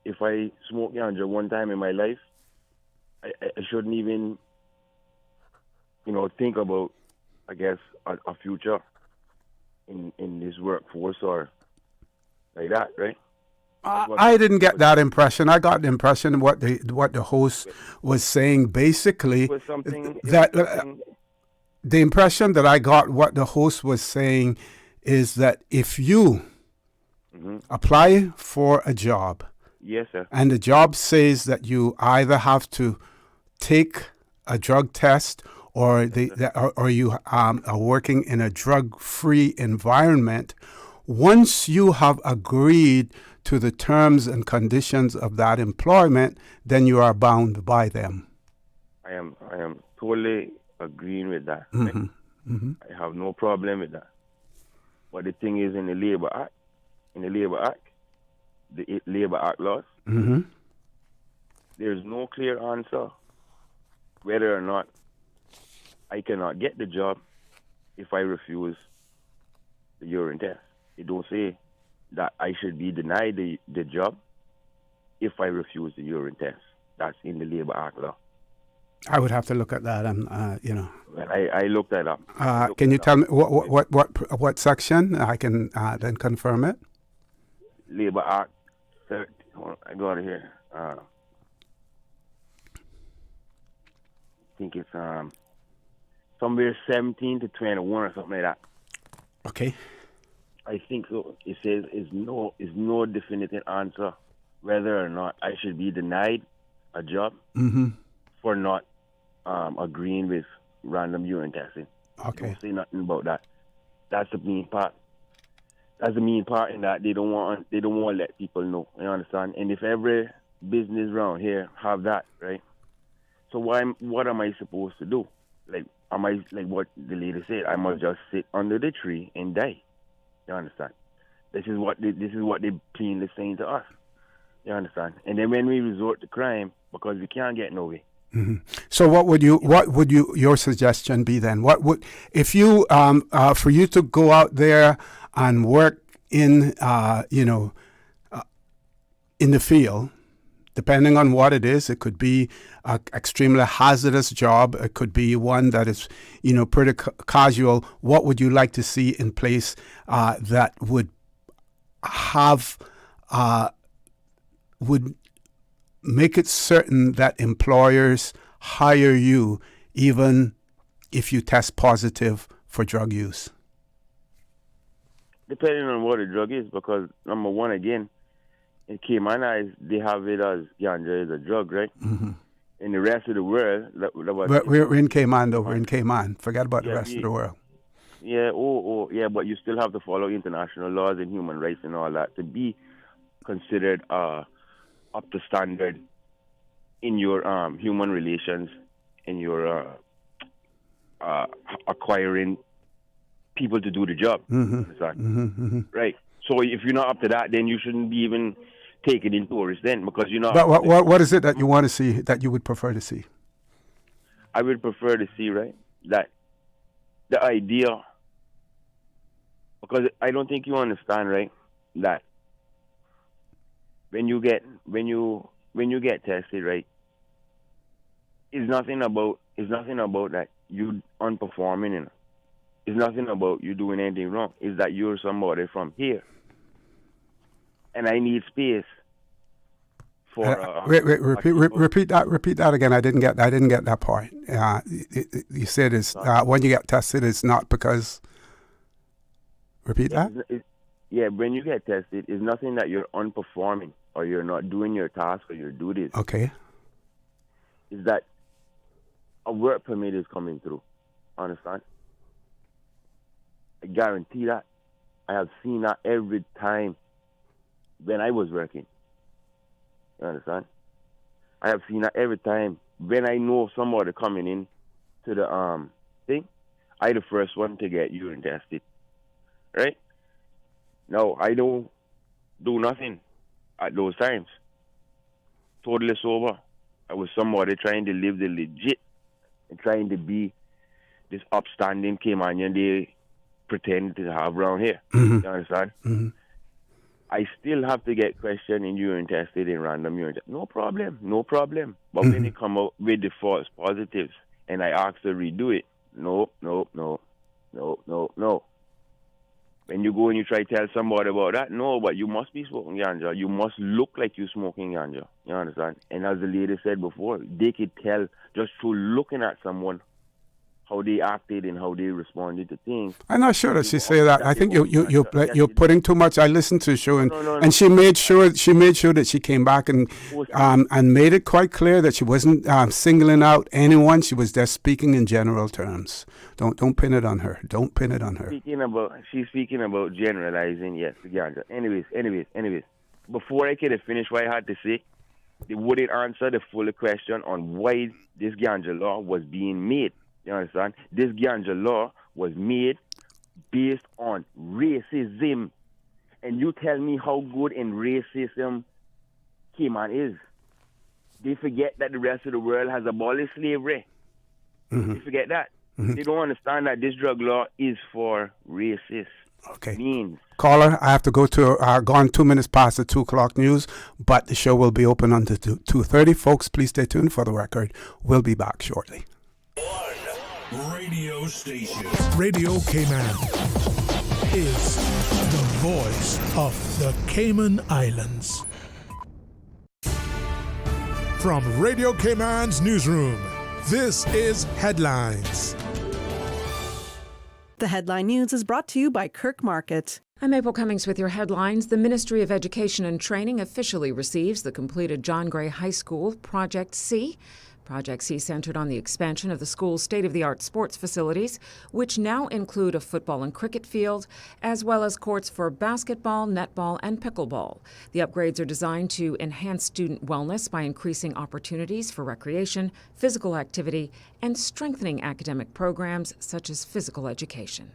Speaker 2: if I smoke ganja one time in my life, I shouldn't even, think about, I guess, a future in this workforce or like that, right?
Speaker 8: I didn't get that impression. I got the impression what the host was saying, basically, the impression that I got, what the host was saying, is that if you apply for a job,
Speaker 2: yes, sir,
Speaker 8: and the job says that you either have to take a drug test or you are working in a drug-free environment, once you have agreed to the terms and conditions of that employment, then you are bound by them.
Speaker 2: I am totally agreeing with that. I have no problem with that. But the thing is, in the Labor Act, the Labor Act laws, there's no clear answer whether or not I cannot get the job if I refuse the urine test. It don't say that I should be denied the job if I refuse the urine test. That's in the Labor Act law.
Speaker 8: I would have to look at that.
Speaker 2: Well, I looked that up.
Speaker 8: Can you tell me what section? I can then confirm it.
Speaker 2: Labor Act 30. I got it here. I think it's somewhere 17 to 21 or something like that.
Speaker 8: Okay.
Speaker 2: I think so. It says is no definitive answer whether or not I should be denied a job for not agreeing with random urine testing.
Speaker 8: Okay.
Speaker 2: Don't say nothing about that. That's the main part. That's the main part in that they don't want to let people know. You understand? And if every business around here have that, right? So what am I supposed to do? Like what the lady said? I must just sit under the tree and die. You understand? This is what they plainly saying to us. You understand? And then when we resort to crime, because we can't get nowhere.
Speaker 8: So what would your suggestion be then? What would, if you for you to go out there and work in in the field, depending on what it is, it could be an extremely hazardous job. It could be one that is, pretty casual. What would you like to see in place that would have would make it certain that employers hire you even if you test positive for drug use?
Speaker 2: Depending on what the drug is, because number one, again, in Cayman Islands, they have it as ganja is a drug, right? In the rest of the world,
Speaker 8: we're in Cayman, though. We're in Cayman. Forget about the rest of the world.
Speaker 2: Yeah, yeah, but you still have to follow international laws and human rights and all that to be considered up to standard in your human relations, in your acquiring people to do the job. Right. So if you're not up to that, then you shouldn't be even taken in tourists then, because you're not.
Speaker 8: But what is it that you want to see, that you would prefer to see?
Speaker 2: I would prefer to see, right, that the idea, because I don't think you understand, right, that when you get tested, right, it's nothing about that you unperforming. It's nothing about you doing anything wrong. It's that you're somebody from here, and I need space for.
Speaker 8: Repeat that again. I didn't get that part. You said it's when you get tested, it's not because. Repeat that.
Speaker 2: Yeah, when you get tested, it's nothing that you're unperforming or you're not doing your task or your duties.
Speaker 8: Okay.
Speaker 2: Is that a work permit is coming through? Understand? I guarantee that. I have seen that every time when I was working. You understand? I have seen that every time when I know somebody coming in to the thing. I the first one to get urine tested. Right? No, I don't do nothing at those times. Totally sober. I was somebody trying to live the legit and trying to be this upstanding Caymanian they pretend to have around here. You understand? I still have to get questioned and urine tested in random urine test. No problem. But when they come out with the false positives and I ask to redo it, no. When you go and you try to tell somebody about that, no, but you must be smoking ganja. You must look like you're smoking ganja. You understand? And as the lady said before, they could tell just through looking at someone how they acted and how they responded to things.
Speaker 8: I'm not sure that she say that. I think you're putting too much. I listened to the show and she made sure that she came back and made it quite clear that she wasn't singling out anyone. She was just speaking in general terms. Don't pin it on her. Don't pin it on her.
Speaker 2: She's speaking about generalizing. Yes, the ganja. Anyways. Before I could have finished what I had to say, they wouldn't answer the full question on why this ganja law was being made. You understand? This ganja law was made based on racism. And you tell me how good in racism Cayman is. They forget that the rest of the world has abolished slavery. They forget that. They don't understand that this drug law is for racists.
Speaker 8: Okay.
Speaker 2: means.
Speaker 8: Caller, I have to go to gone 2 minutes past the 2 o'clock news, but the show will be open until 2:30. Folks, please stay tuned for the record. We'll be back shortly.
Speaker 4: Radio station. Radio Cayman is the voice of the Cayman Islands. From Radio Cayman's newsroom, this is Headlines.
Speaker 6: The headline news is brought to you by Kirk Market.
Speaker 3: I'm April Cummings with your headlines. The Ministry of Education and Training officially receives the completed John Gray High School Project C. Project C centered on the expansion of the school's state-of-the-art sports facilities, which now include a football and cricket field, as well as courts for basketball, netball, and pickleball. The upgrades are designed to enhance student wellness by increasing opportunities for recreation, physical activity, and strengthening academic programs such as physical education.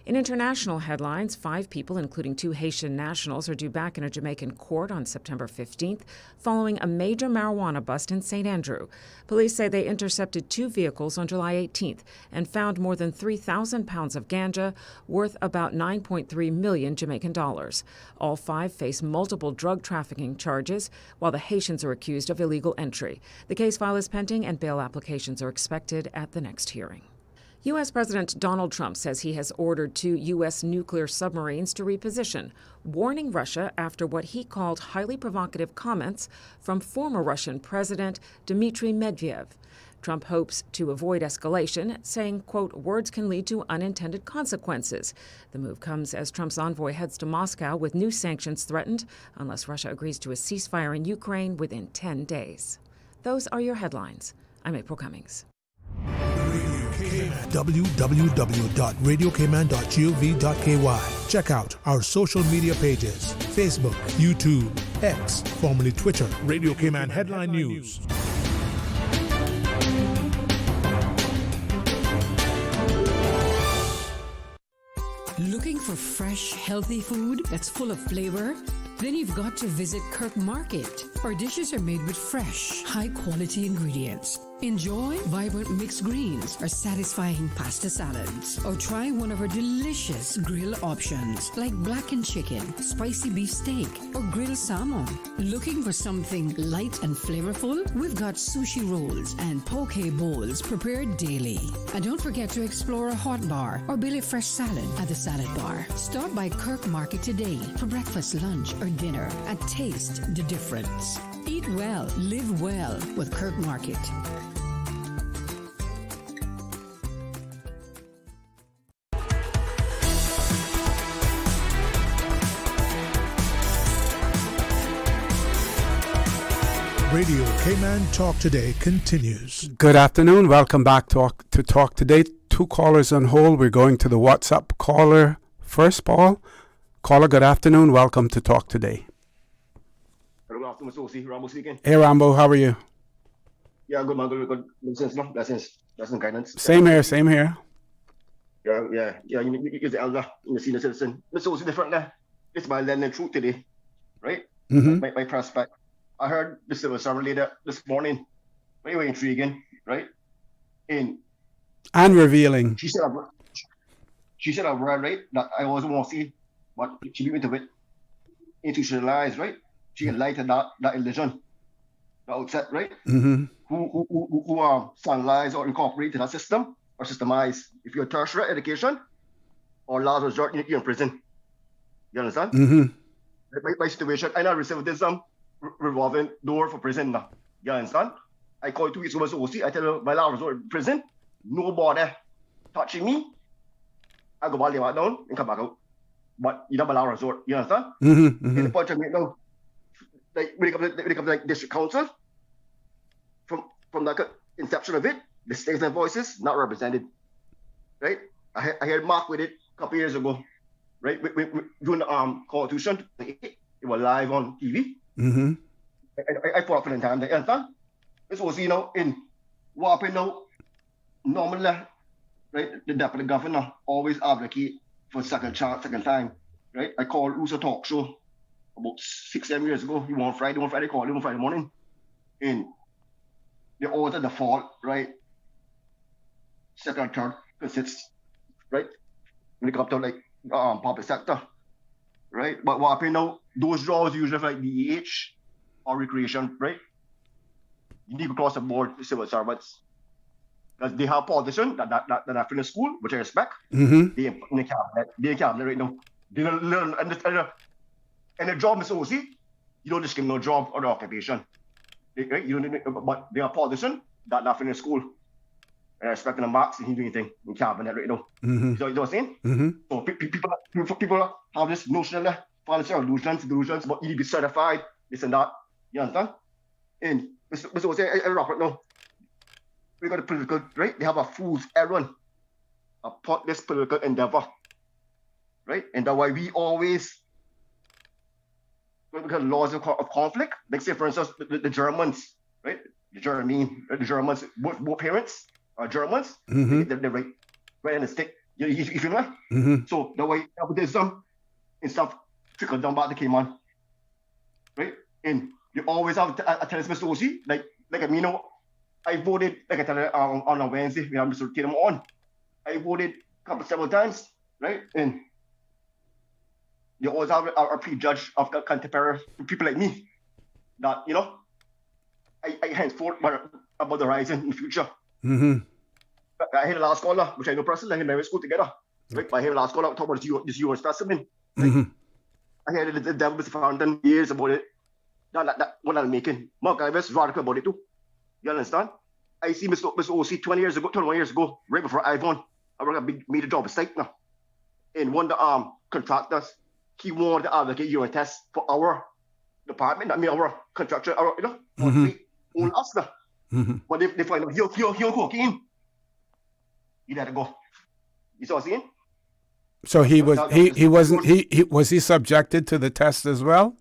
Speaker 3: In international headlines, 5 people, including 2 Haitian nationals, are due back in a Jamaican court on September 15th following a major marijuana bust in St. Andrew. Police say they intercepted 2 vehicles on July 18th and found more than 3,000 pounds of ganja worth about 9.3 million Jamaican dollars. All 5 face multiple drug trafficking charges, while the Haitians are accused of illegal entry. The case file is pending and bail applications are expected at the next hearing. U.S. President Donald Trump says he has ordered 2 U.S. nuclear submarines to reposition, warning Russia after what he called highly provocative comments from former Russian President Dmitry Medvedev. Trump hopes to avoid escalation, saying, quote, words can lead to unintended consequences. The move comes as Trump's envoy heads to Moscow with new sanctions threatened unless Russia agrees to a ceasefire in Ukraine within 10 days. Those are your headlines. I'm April Cummings.
Speaker 4: www.radiocayman.gov.ky. Check out our social media pages: Facebook, YouTube, X, formerly Twitter, Radio Cayman Headline News.
Speaker 19: Looking for fresh, healthy food that's full of flavor? Then you've got to visit Kirk Market. Our dishes are made with fresh, high-quality ingredients. Enjoy vibrant mixed greens or satisfying pasta salads. Or try one of our delicious grill options like blackened chicken, spicy beef steak, or grilled salmon. Looking for something light and flavorful? We've got sushi rolls and poke bowls prepared daily. And don't forget to explore a hot bar or Billy Fresh salad at the salad bar. Stop by Kirk Market today for breakfast, lunch, or dinner and taste the difference. Eat well, live well with Kirk Market.
Speaker 4: Radio Cayman Talk Today continues.
Speaker 8: Good afternoon. Welcome back to Talk Today. 2 callers on hold. We're going to the WhatsApp caller first, Paul. Caller, good afternoon. Welcome to Talk Today.
Speaker 7: Good afternoon, Mr. O.C. Rambo speaking.
Speaker 8: Hey, Rambo, how are you?
Speaker 7: Yeah, good, man. Good. Blessings, guidance.
Speaker 8: Same here.
Speaker 7: Yeah. You're the elder, you're the senior citizen. Mr. O.C. different now. It's my land and truth today, right?
Speaker 8: Mm-hmm.
Speaker 7: My prospect. I heard the civil servant leader this morning. Very intriguing, right?
Speaker 8: And revealing.
Speaker 7: She said a word, right, that I always want to see, but she beat me to it. Institutionalized, right? She enlightened that illusion, the outset, right?
Speaker 8: Mm-hmm.
Speaker 7: Who are standardized or incorporated that system or systemized. If you're tertiary education or last resort, you're in prison. You understand?
Speaker 8: Mm-hmm.
Speaker 7: My situation, I know recidivism, revolving door for prison now. You understand? I call 2 weeks ago, so I tell you, my last resort prison, nobody touching me. I go back down and come back out. But you know my last resort. You understand?
Speaker 8: Mm-hmm.
Speaker 7: And the point I make now, like when it comes to like district council, from the inception of it, the stakes and voices not represented, right? I heard Mark with it a couple years ago, right? We doing the Constitution, it was live on TV.
Speaker 8: Mm-hmm.
Speaker 7: I fought for the time. You understand? This was in what happened now. Normally, right? The deputy governor always advocate for second chance, second time, right? I called Usa Talk Show about 6-7 years ago. He won Friday, called him on Friday morning. And they ordered the fall, right? Second, third, consists, right? When it comes to like public sector, right? But what happened now, those jobs usually for like DEH or recreation, right? You need to cross the board with civil servants. Because they have politicians that are in the school, which I respect.
Speaker 8: Mm-hmm.
Speaker 7: They in cabinet right now. They don't learn and the job, Mr. OC, you don't discriminate no job or the occupation. Right? You don't, but they are politicians that are in the school. And I respect the marks and he do anything in cabinet right now.
Speaker 8: Mm-hmm.
Speaker 7: You know what I'm saying?
Speaker 8: Mm-hmm.
Speaker 7: So people have this notion of policy or delusions, but you need to be certified, this and that. You understand? And Mr. OC, I wrap it now. We got a political, right? They have a fool's errand upon this political endeavor, right? And that's why we always, because laws of conflict, like say for instance, the Germans, right? The Germans, both parents are Germans.
Speaker 8: Mm-hmm.
Speaker 7: They're right in the stick. You feel me?
Speaker 8: Mm-hmm.
Speaker 7: So that's why nepotism and stuff trickle down back to Cayman, right? And you always have a tennis, Mr. OC, like you know. I voted, like I tell you, on a Wednesday, we have Mr. Tatum on. I voted several times, right? And you always have a prejudge of contemporary people like me that, you know, I henceforth about the rising in the future.
Speaker 8: Mm-hmm.
Speaker 7: I had a last caller, which I know personally, I had my school together, right? But I had a last caller talk about this US specimen. Right?
Speaker 8: Mm-hmm.
Speaker 7: I had the devil Mr. Fountain years about it. That what I'm making. Mark Ives radical about it too. You understand? I see Mr. OC 21 years ago, right before Ivan, I worked a big major job site now. And one of the contractors, he wanted to advocate urine tests for our department, I mean our contractor, our, you know, own us now.
Speaker 8: Mm-hmm.
Speaker 7: But they find out he'll cocaine. He had to go. You see what I'm saying?
Speaker 8: So was he subjected to the test as well?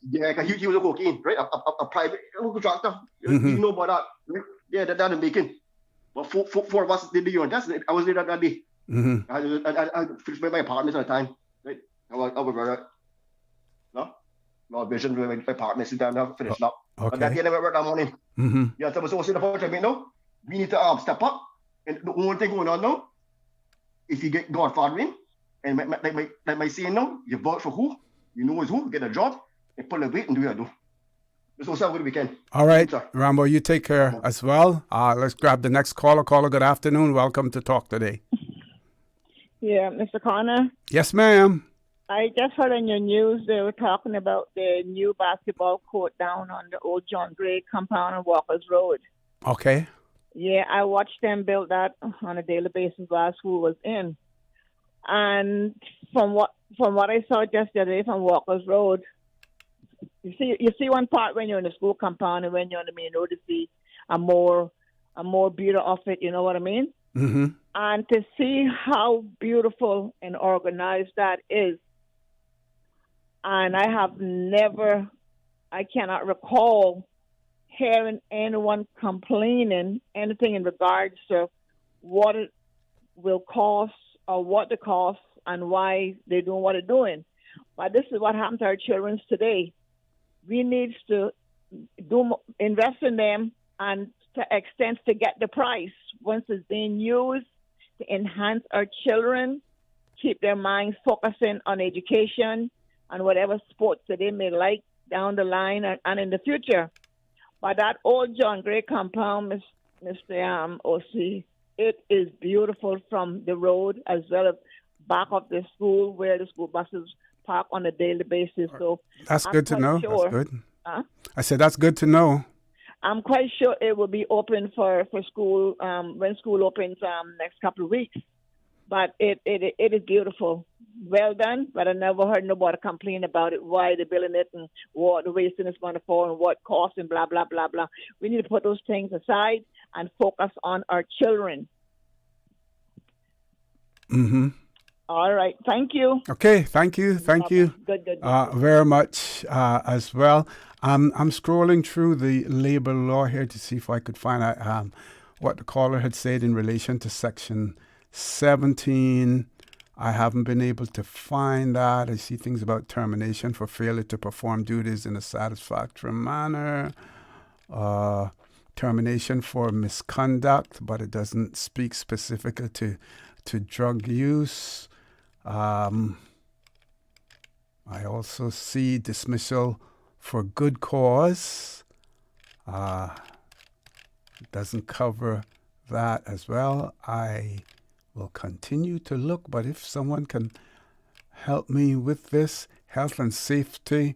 Speaker 7: Yeah, because he was a cocaine, right? A private contractor.
Speaker 8: Mm-hmm.
Speaker 7: You know about that. Yeah, that in Bacon. But four of us did the urine test. I was there that day.
Speaker 8: Mm-hmm.
Speaker 7: I finished my apartments at the time. Right? I was very, no vision with my apartments at the time. I finished up.
Speaker 8: Okay.
Speaker 7: But that day I never worked that morning.
Speaker 8: Mm-hmm.
Speaker 7: Yeah, so I was the point right now. We need to step up. And the only thing going on now, if you get Godfathering, and like my saying now, you vote for who, you know is who, get a job, and pull a weight and do what you do. This was over the weekend.
Speaker 8: All right, Rambo, you take care as well. Let's grab the next caller. Caller, good afternoon. Welcome to Talk Today.
Speaker 15: Yeah, Mr. Connor.
Speaker 8: Yes, ma'am.
Speaker 15: I just heard on your news they were talking about the new basketball court down on the old John Gray compound on Walker's Road.
Speaker 8: Okay.
Speaker 15: Yeah, I watched them build that on a daily basis while school was in. And from what I saw just the other day from Walker's Road, you see one part when you're in the school compound and when you're on the main road, you see a more beauty of it. You know what I mean?
Speaker 8: Mm-hmm.
Speaker 15: And to see how beautiful and organized that is, and I cannot recall hearing anyone complaining anything in regards to what it will cost or what the cost and why they're doing what they're doing. But this is what happened to our children today. We need to invest in them and to extent to get the price once it's being used to enhance our children, keep their minds focusing on education and whatever sports that they may like down the line and in the future. But that old John Gray compound, Mr. OC, it is beautiful from the road as well as back of the school where the school buses park on a daily basis. So
Speaker 8: that's good to know.
Speaker 15: Sure,
Speaker 8: that's good.
Speaker 15: Huh?
Speaker 8: I said that's good to know.
Speaker 15: I'm quite sure it will be open for school when school opens next couple of weeks. But it is beautiful. Well done, but I never heard nobody complain about it, why they're building it and what the wasting is going to for and what cost and blah, blah, blah, blah. We need to put those things aside and focus on our children.
Speaker 8: Mm-hmm.
Speaker 15: All right. Thank you.
Speaker 8: Okay. Thank you. Thank you.
Speaker 15: Good.
Speaker 8: Very much as well. I'm scrolling through the labor law here to see if I could find out what the caller had said in relation to Section 17. I haven't been able to find that. I see things about termination for failure to perform duties in a satisfactory manner. Termination for misconduct, but it doesn't speak specifically to drug use. I also see dismissal for good cause. Doesn't cover that as well. I will continue to look, but if someone can help me with this, health, safety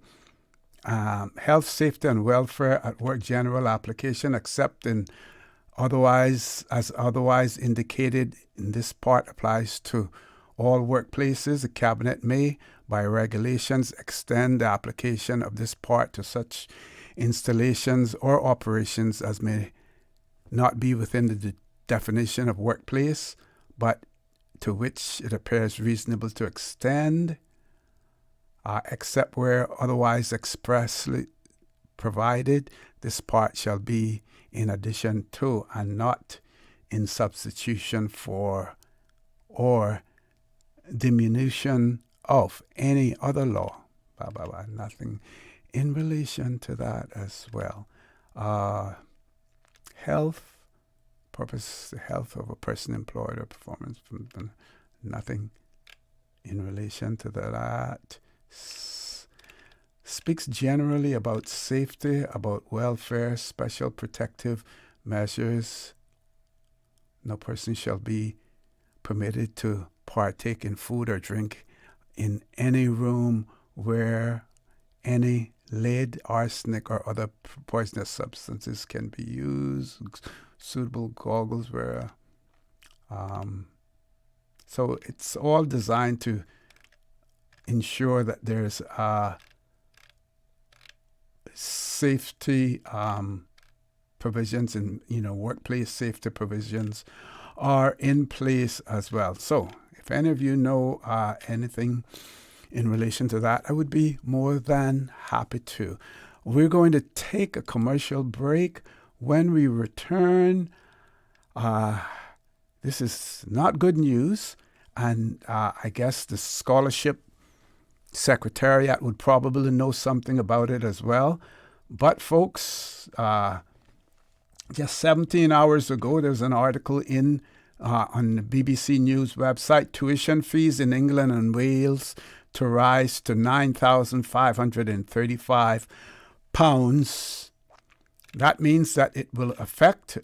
Speaker 8: and welfare at work general application, except in otherwise indicated in this part, applies to all workplaces. The Cabinet may, by regulations, extend the application of this part to such installations or operations as may not be within the definition of workplace, but to which it appears reasonable to extend, except where otherwise expressly provided. This part shall be in addition to and not in substitution for or diminution of any other law. Nothing in relation to that as well. Health, purpose, the health of a person employed or performance, nothing in relation to that. Speaks generally about safety, about welfare, special protective measures. No person shall be permitted to partake in food or drink in any room where any lead, arsenic, or other poisonous substances can be used. Suitable goggles where. So it's all designed to ensure that there's safety provisions and workplace safety provisions are in place as well. So if any of you know anything in relation to that, I would be more than happy to. We're going to take a commercial break. When we return, this is not good news, and I guess the scholarship secretariat would probably know something about it as well. But folks, just 17 hours ago, there's an article on the BBC News website, tuition fees in England and Wales to rise to £9,535. That means that it will affect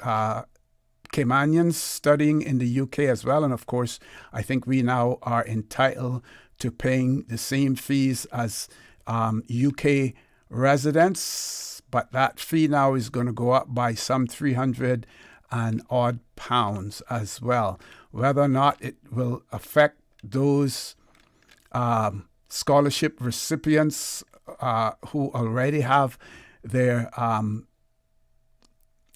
Speaker 8: Caymanians studying in the UK as well. And of course, I think we now are entitled to paying the same fees as UK residents. But that fee now is going to go up by some 300 and odd pounds as well. Whether or not it will affect those scholarship recipients who already have their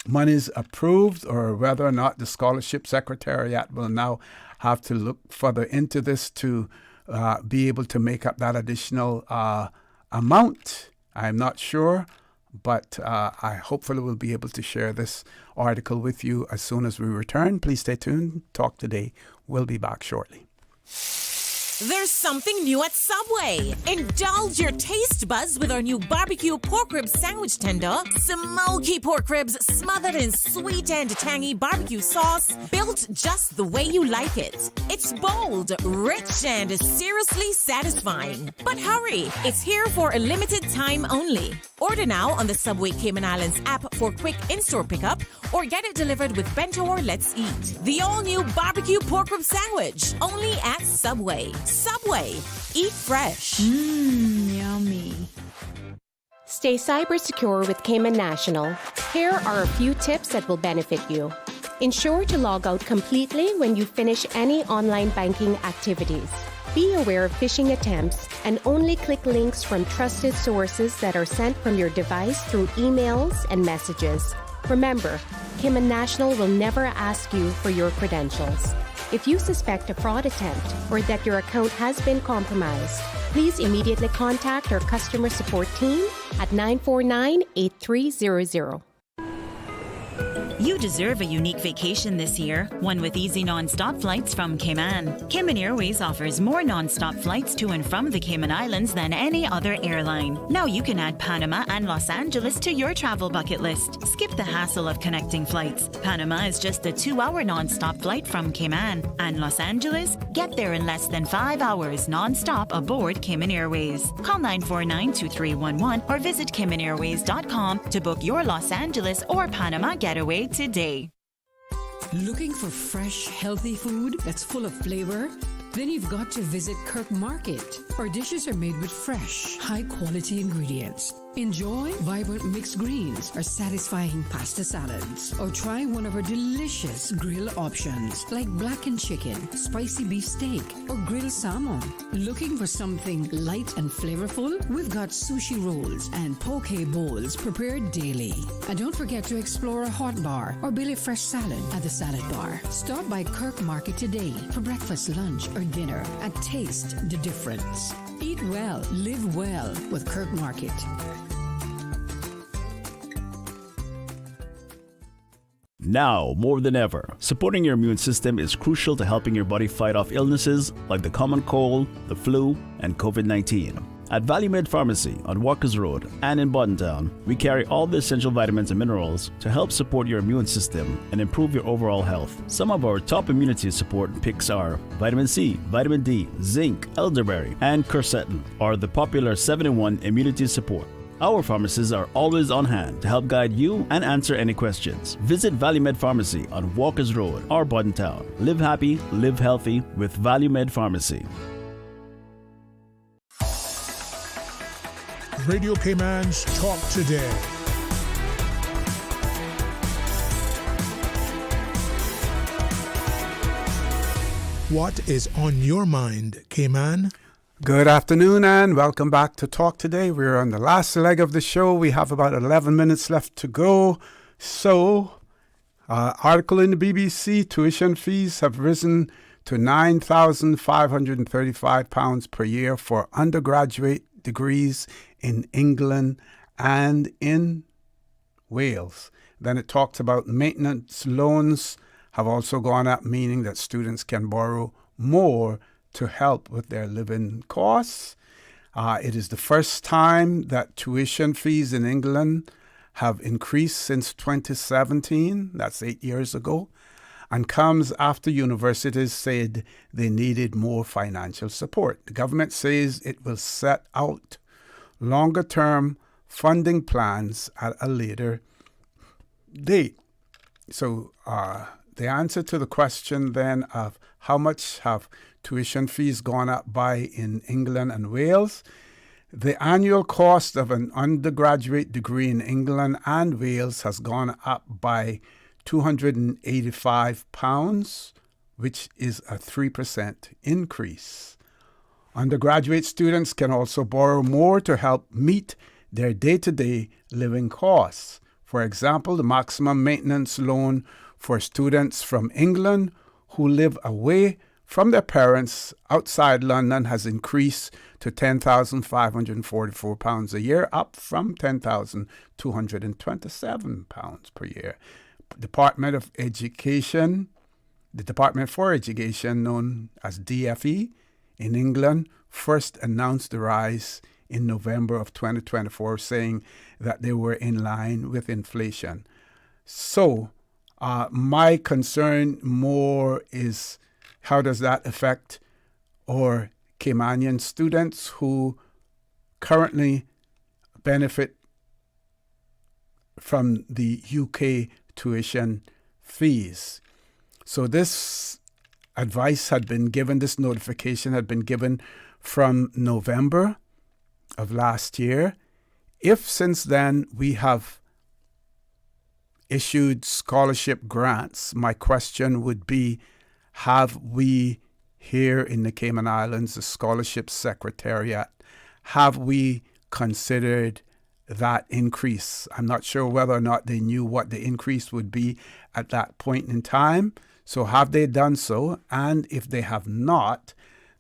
Speaker 8: monies approved, or whether or not the scholarship secretariat will now have to look further into this to be able to make up that additional amount, I'm not sure. But I hopefully will be able to share this article with you as soon as we return. Please stay tuned. Talk Today. We'll be back shortly.
Speaker 9: There's something new at Subway. Indulge your taste buds with our new barbecue pork rib sandwich tender. Smoky pork ribs smothered in sweet and tangy barbecue sauce, built just the way you like it. It's bold, rich, and seriously satisfying. But hurry, it's here for a limited time only. Order now on the Subway Cayman Islands app for quick in-store pickup, or get it delivered with Bento or Let's Eat. The all-new barbecue pork rib sandwich, only at Subway. Subway. Eat fresh.
Speaker 17: Yummy. Stay cyber secure with Cayman National. Here are a few tips that will benefit you. Ensure to log out completely when you finish any online banking activities. Be aware of phishing attempts and only click links from trusted sources that are sent from your device through emails and messages. Remember, Cayman National will never ask you for your credentials. If you suspect a fraud attempt or that your account has been compromised, please immediately contact our customer support team at 949-8300.
Speaker 10: You deserve a unique vacation this year, one with easy non-stop flights from Cayman. Cayman Airways offers more non-stop flights to and from the Cayman Islands than any other airline. Now you can add Panama and Los Angeles to your travel bucket list. Skip the hassle of connecting flights. Panama is just a 2-hour non-stop flight from Cayman. And Los Angeles? Get there in less than 5 hours non-stop aboard Cayman Airways. Call 949-2311 or visit CaymanAirways.com to book your Los Angeles or Panama getaway today.
Speaker 19: Looking for fresh, healthy food that's full of flavor? Then you've got to visit Kirk Market. Our dishes are made with fresh, high-quality ingredients. Enjoy vibrant mixed greens or satisfying pasta salads. Or try one of our delicious grill options like blackened chicken, spicy beef steak, or grilled salmon. Looking for something light and flavorful? We've got sushi rolls and poke bowls prepared daily. And don't forget to explore a hot bar or Billy Fresh salad at the salad bar. Stop by Kirk Market today for breakfast, lunch, or dinner and taste the difference. Eat well, live well with Kirk Market.
Speaker 11: Now, more than ever, supporting your immune system is crucial to helping your body fight off illnesses like the common cold, the flu, and COVID-19. At ValueMed Pharmacy on Walkers Road and in Buttontown, we carry all the essential vitamins and minerals to help support your immune system and improve your overall health. Some of our top immunity support picks are vitamin C, vitamin D, zinc, elderberry, and quercetin are the popular 7-in-1 immunity support. Our pharmacists are always on hand to help guide you and answer any questions. Visit ValueMed Pharmacy on Walkers Road or Buttontown. Live happy, live healthy with ValueMed Pharmacy.
Speaker 4: Radio Cayman's Talk Today. What is on your mind, Cayman?
Speaker 8: Good afternoon and welcome back to Talk Today. We're on the last leg of the show. We have about 11 minutes left to go. So, article in the BBC, tuition fees have risen to £9,535 per year for undergraduate degrees in England and in Wales. Then it talks about maintenance loans have also gone up, meaning that students can borrow more to help with their living costs. It is the first time that tuition fees in England have increased since 2017. That's 8 years ago. And comes after universities said they needed more financial support. The government says it will set out longer-term funding plans at a later date. So the answer to the question then of how much have tuition fees gone up by in England and Wales, the annual cost of an undergraduate degree in England and Wales has gone up by £285, which is a 3% increase. Undergraduate students can also borrow more to help meet their day-to-day living costs. For example, the maximum maintenance loan for students from England who live away from their parents outside London has increased to £10,544 a year, up from £10,227 per year. The Department for Education, known as DFE in England, first announced the rise in November of 2024, saying that they were in line with inflation. So my concern more is how does that affect our Caymanian students who currently benefit from the UK tuition fees. So this advice had been given, this notification had been given from November of last year. If since then we have issued scholarship grants, my question would be, have we here in the Cayman Islands, the Scholarship Secretariat, have we considered that increase? I'm not sure whether or not they knew what the increase would be at that point in time. So have they done so? And if they have not,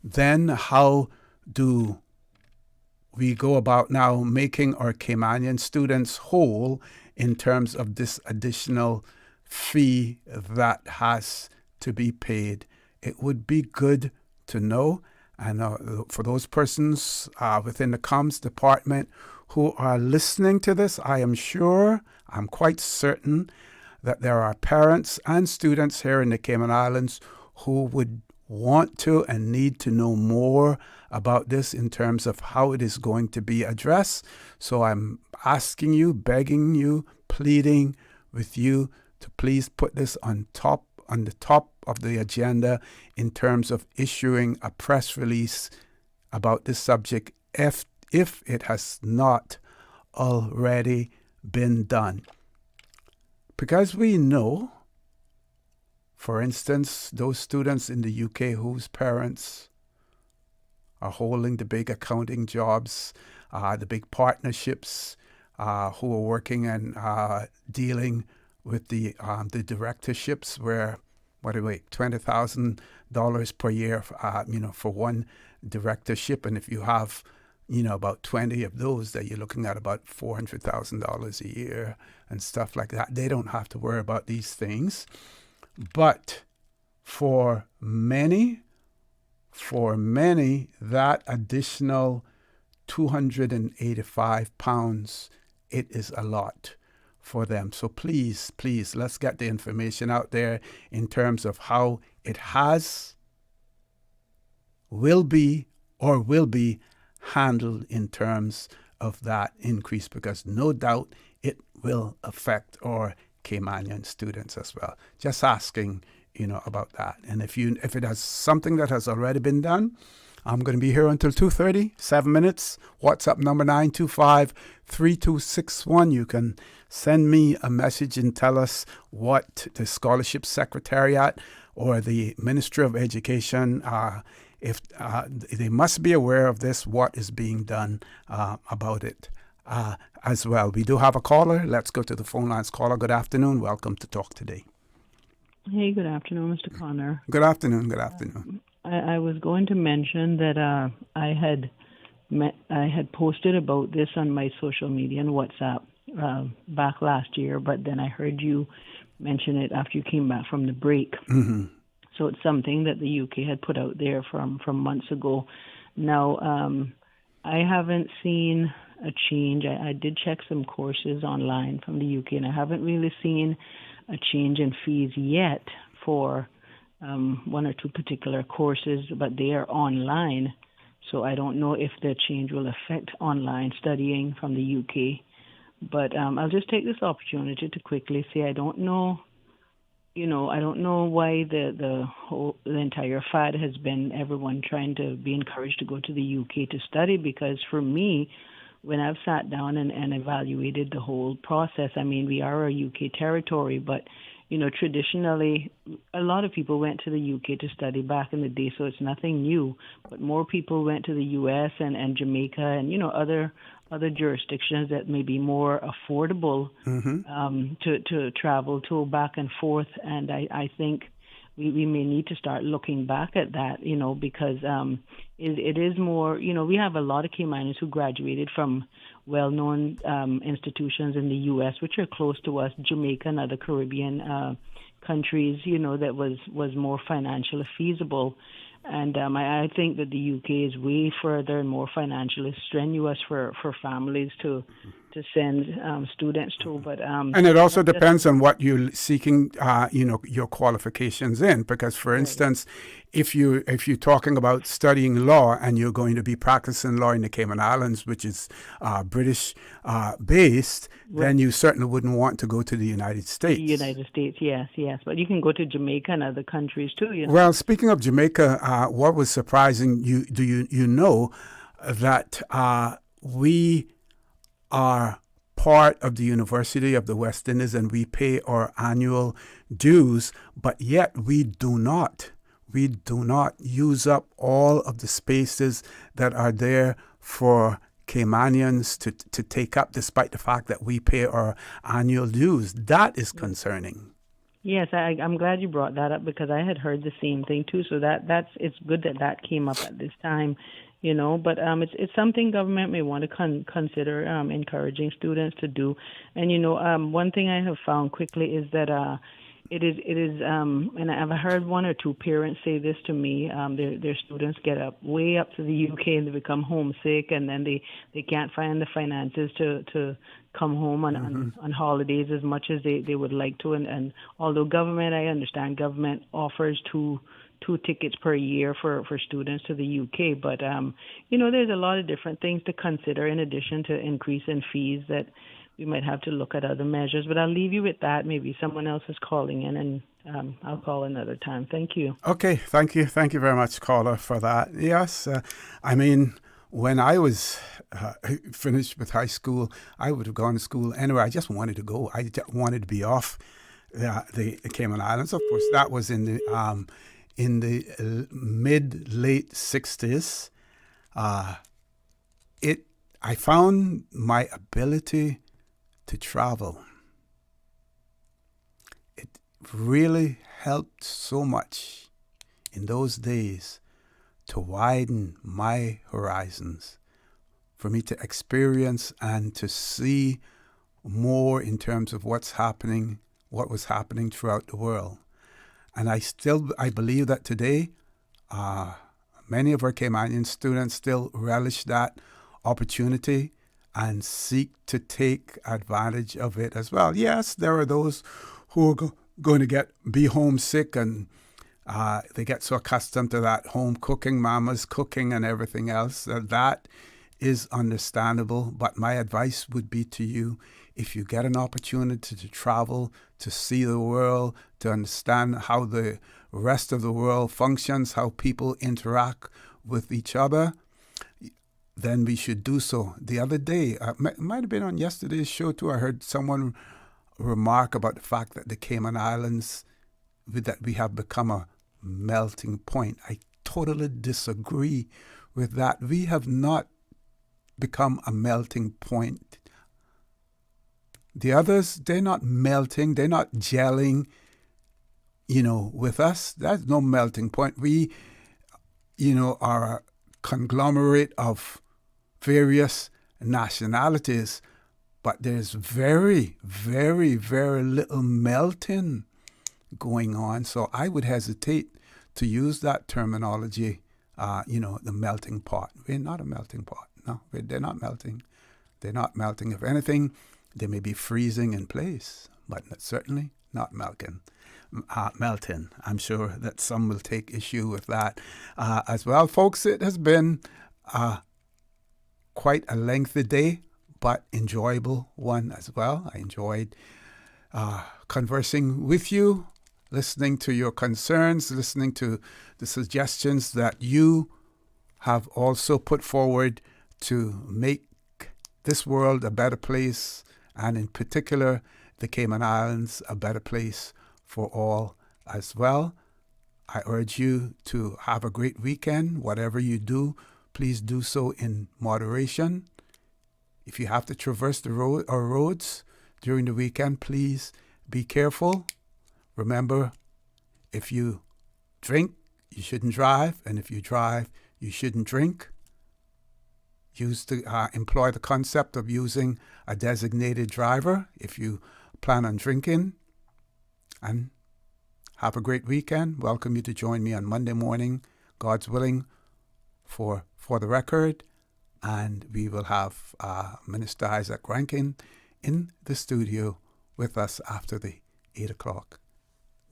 Speaker 8: then how do we go about now making our Caymanian students whole in terms of this additional fee that has to be paid. It would be good to know. And for those persons within the comms department who are listening to this, I'm quite certain that there are parents and students here in the Cayman Islands who would want to and need to know more about this in terms of how it is going to be addressed. So I'm asking you, begging you, pleading with you to please put this on the top of the agenda in terms of issuing a press release about this subject if it has not already been done. Because we know, for instance, those students in the UK whose parents are holding the big accounting jobs, the big partnerships, who are working and dealing with the directorships where, $20,000 per year, for one directorship. And if you have, about 20 of those, that you're looking at about $400,000 a year and stuff like that. They don't have to worry about these things. But for many, that additional £285, it is a lot for them. So please, let's get the information out there in terms of how it will be handled in terms of that increase, because no doubt it will affect our Caymanian students as well. Just asking, about that. And if it has something that has already been done, I'm going to be here until 2:30, 7 minutes. WhatsApp number 925-3261. You can send me a message and tell us what the Scholarship Secretariat or the Ministry of Education, if they must be aware of this, what is being done about it as well. We do have a caller. Let's go to the phone lines. Caller, good afternoon. Welcome to Talk Today.
Speaker 12: Hey, good afternoon, Mr. Connor.
Speaker 8: Good afternoon.
Speaker 12: I was going to mention that I had posted about this on my social media and WhatsApp back last year, but then I heard you mention it after you came back from the break.
Speaker 8: Mm-hmm.
Speaker 12: So it's something that the UK had put out there from months ago. Now, I haven't seen a change. I did check some courses online from the UK, and I haven't really seen a change in fees yet for one or two particular courses, but they are online. So I don't know if the change will affect online studying from the UK. But I'll just take this opportunity to quickly say I don't know why the entire fad has been everyone trying to be encouraged to go to the UK to study, because for me, when I've sat down and evaluated the whole process, I mean, we are a UK territory, but, traditionally, a lot of people went to the UK to study back in the day, so it's nothing new. But more people went to the US and Jamaica and, other jurisdictions that may be more affordable to travel to back and forth. And I think we may need to start looking back at that, because it is more, we have a lot of Caymanians who graduated from well-known institutions in the U.S., which are close to us, Jamaica and other Caribbean countries, that was more financially feasible. And I think that the UK is way further and more financially strenuous for families to send students to. But
Speaker 8: and it also depends on what you're seeking, your qualifications in. Because, for instance, if you're talking about studying law and you're going to be practicing law in the Cayman Islands, which is British based, then you certainly wouldn't want to go to the United States.
Speaker 12: The United States, yes. But you can go to Jamaica and other countries too.
Speaker 8: Well, speaking of Jamaica, what was surprising, you know that we are part of the University of the West Indies and we pay our annual dues, but yet we do not use up all of the spaces that are there for Caymanians to take up, despite the fact that we pay our annual dues. That is concerning.
Speaker 12: Yes, I'm glad you brought that up, because I had heard the same thing too. So it's good that came up at this time. But it's something government may want to consider encouraging students to do. And one thing I have found quickly is that it is and I've heard one or two parents say this to me. Their students get way up to the UK and they become homesick, and then they can't find the finances to come home on holidays as much as they would like to. And although I understand government offers two tickets per year for students to the UK, but there's a lot of different things to consider in addition to increase in fees that we might have to look at other measures. But I'll leave you with that. Maybe someone else is calling in, and I'll call another time. Thank you.
Speaker 8: Okay, thank you very much, caller, for that. Yes, when I was finished with high school, I would have gone to school anywhere. I just wanted to go. I just wanted to be off the Cayman Islands. Of course, that was in the mid-late 60s. I found my ability to travel. It really helped so much in those days to widen my horizons, for me to experience and to see more in terms of what was happening throughout the world. And I believe that today, many of our Caymanian students still relish that opportunity and seek to take advantage of it as well. Yes, there are those who are going to be homesick, and they get so accustomed to that home cooking, mama's cooking and everything else. That is understandable. But my advice would be to you, if you get an opportunity to travel, to see the world, to understand how the rest of the world functions, how people interact with each other, then we should do so. The other day, it might have been on yesterday's show too, I heard someone remark about the fact that the Cayman Islands, that we have become a melting point. I totally disagree with that. We have not become a melting point. The others, they're not melting, they're not gelling, with us. There's no melting point. We, are a conglomerate of various nationalities, but there's very, very, very little melting going on. So I would hesitate to use that terminology, the melting pot. We're not a melting pot. No, they're not melting. They're not melting. If anything, they may be freezing in place, but certainly not melting. I'm sure that some will take issue with that as well. Folks, it has been quite a lengthy day, but enjoyable one as well. I enjoyed conversing with you, listening to your concerns, listening to the suggestions that you have also put forward to make this world a better place, and in particular, the Cayman Islands a better place for all as well. I urge you to have a great weekend. Whatever you do, please do so in moderation. If you have to traverse the roads during the weekend, please be careful. Remember, if you drink, you shouldn't drive, and if you drive, you shouldn't drink. Employ the concept of using a designated driver if you plan on drinking. And have a great weekend. Welcome you to join me on Monday morning, God's willing, for the record. And we will have Minister Isaac Rankin in the studio with us after the 8 o'clock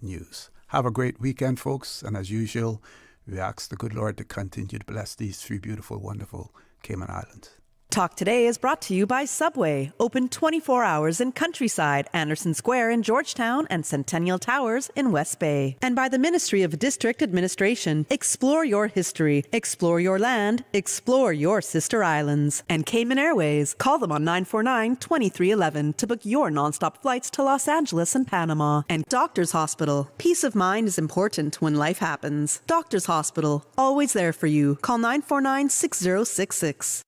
Speaker 8: news. Have a great weekend, folks. And as usual, we ask the good Lord to continue to bless these three beautiful, wonderful Cayman Islands.
Speaker 6: Talk Today is brought to you by Subway, open 24 hours in Countryside, Anderson Square in Georgetown, and Centennial Towers in West Bay. And by the Ministry of District Administration. Explore your history, explore your land, explore your sister islands. And Cayman Airways. Call them on 949-2311 to book your nonstop flights to Los Angeles and Panama. And Doctors Hospital. Peace of mind is important when life happens. Doctors Hospital, always there for you. Call 949-6066.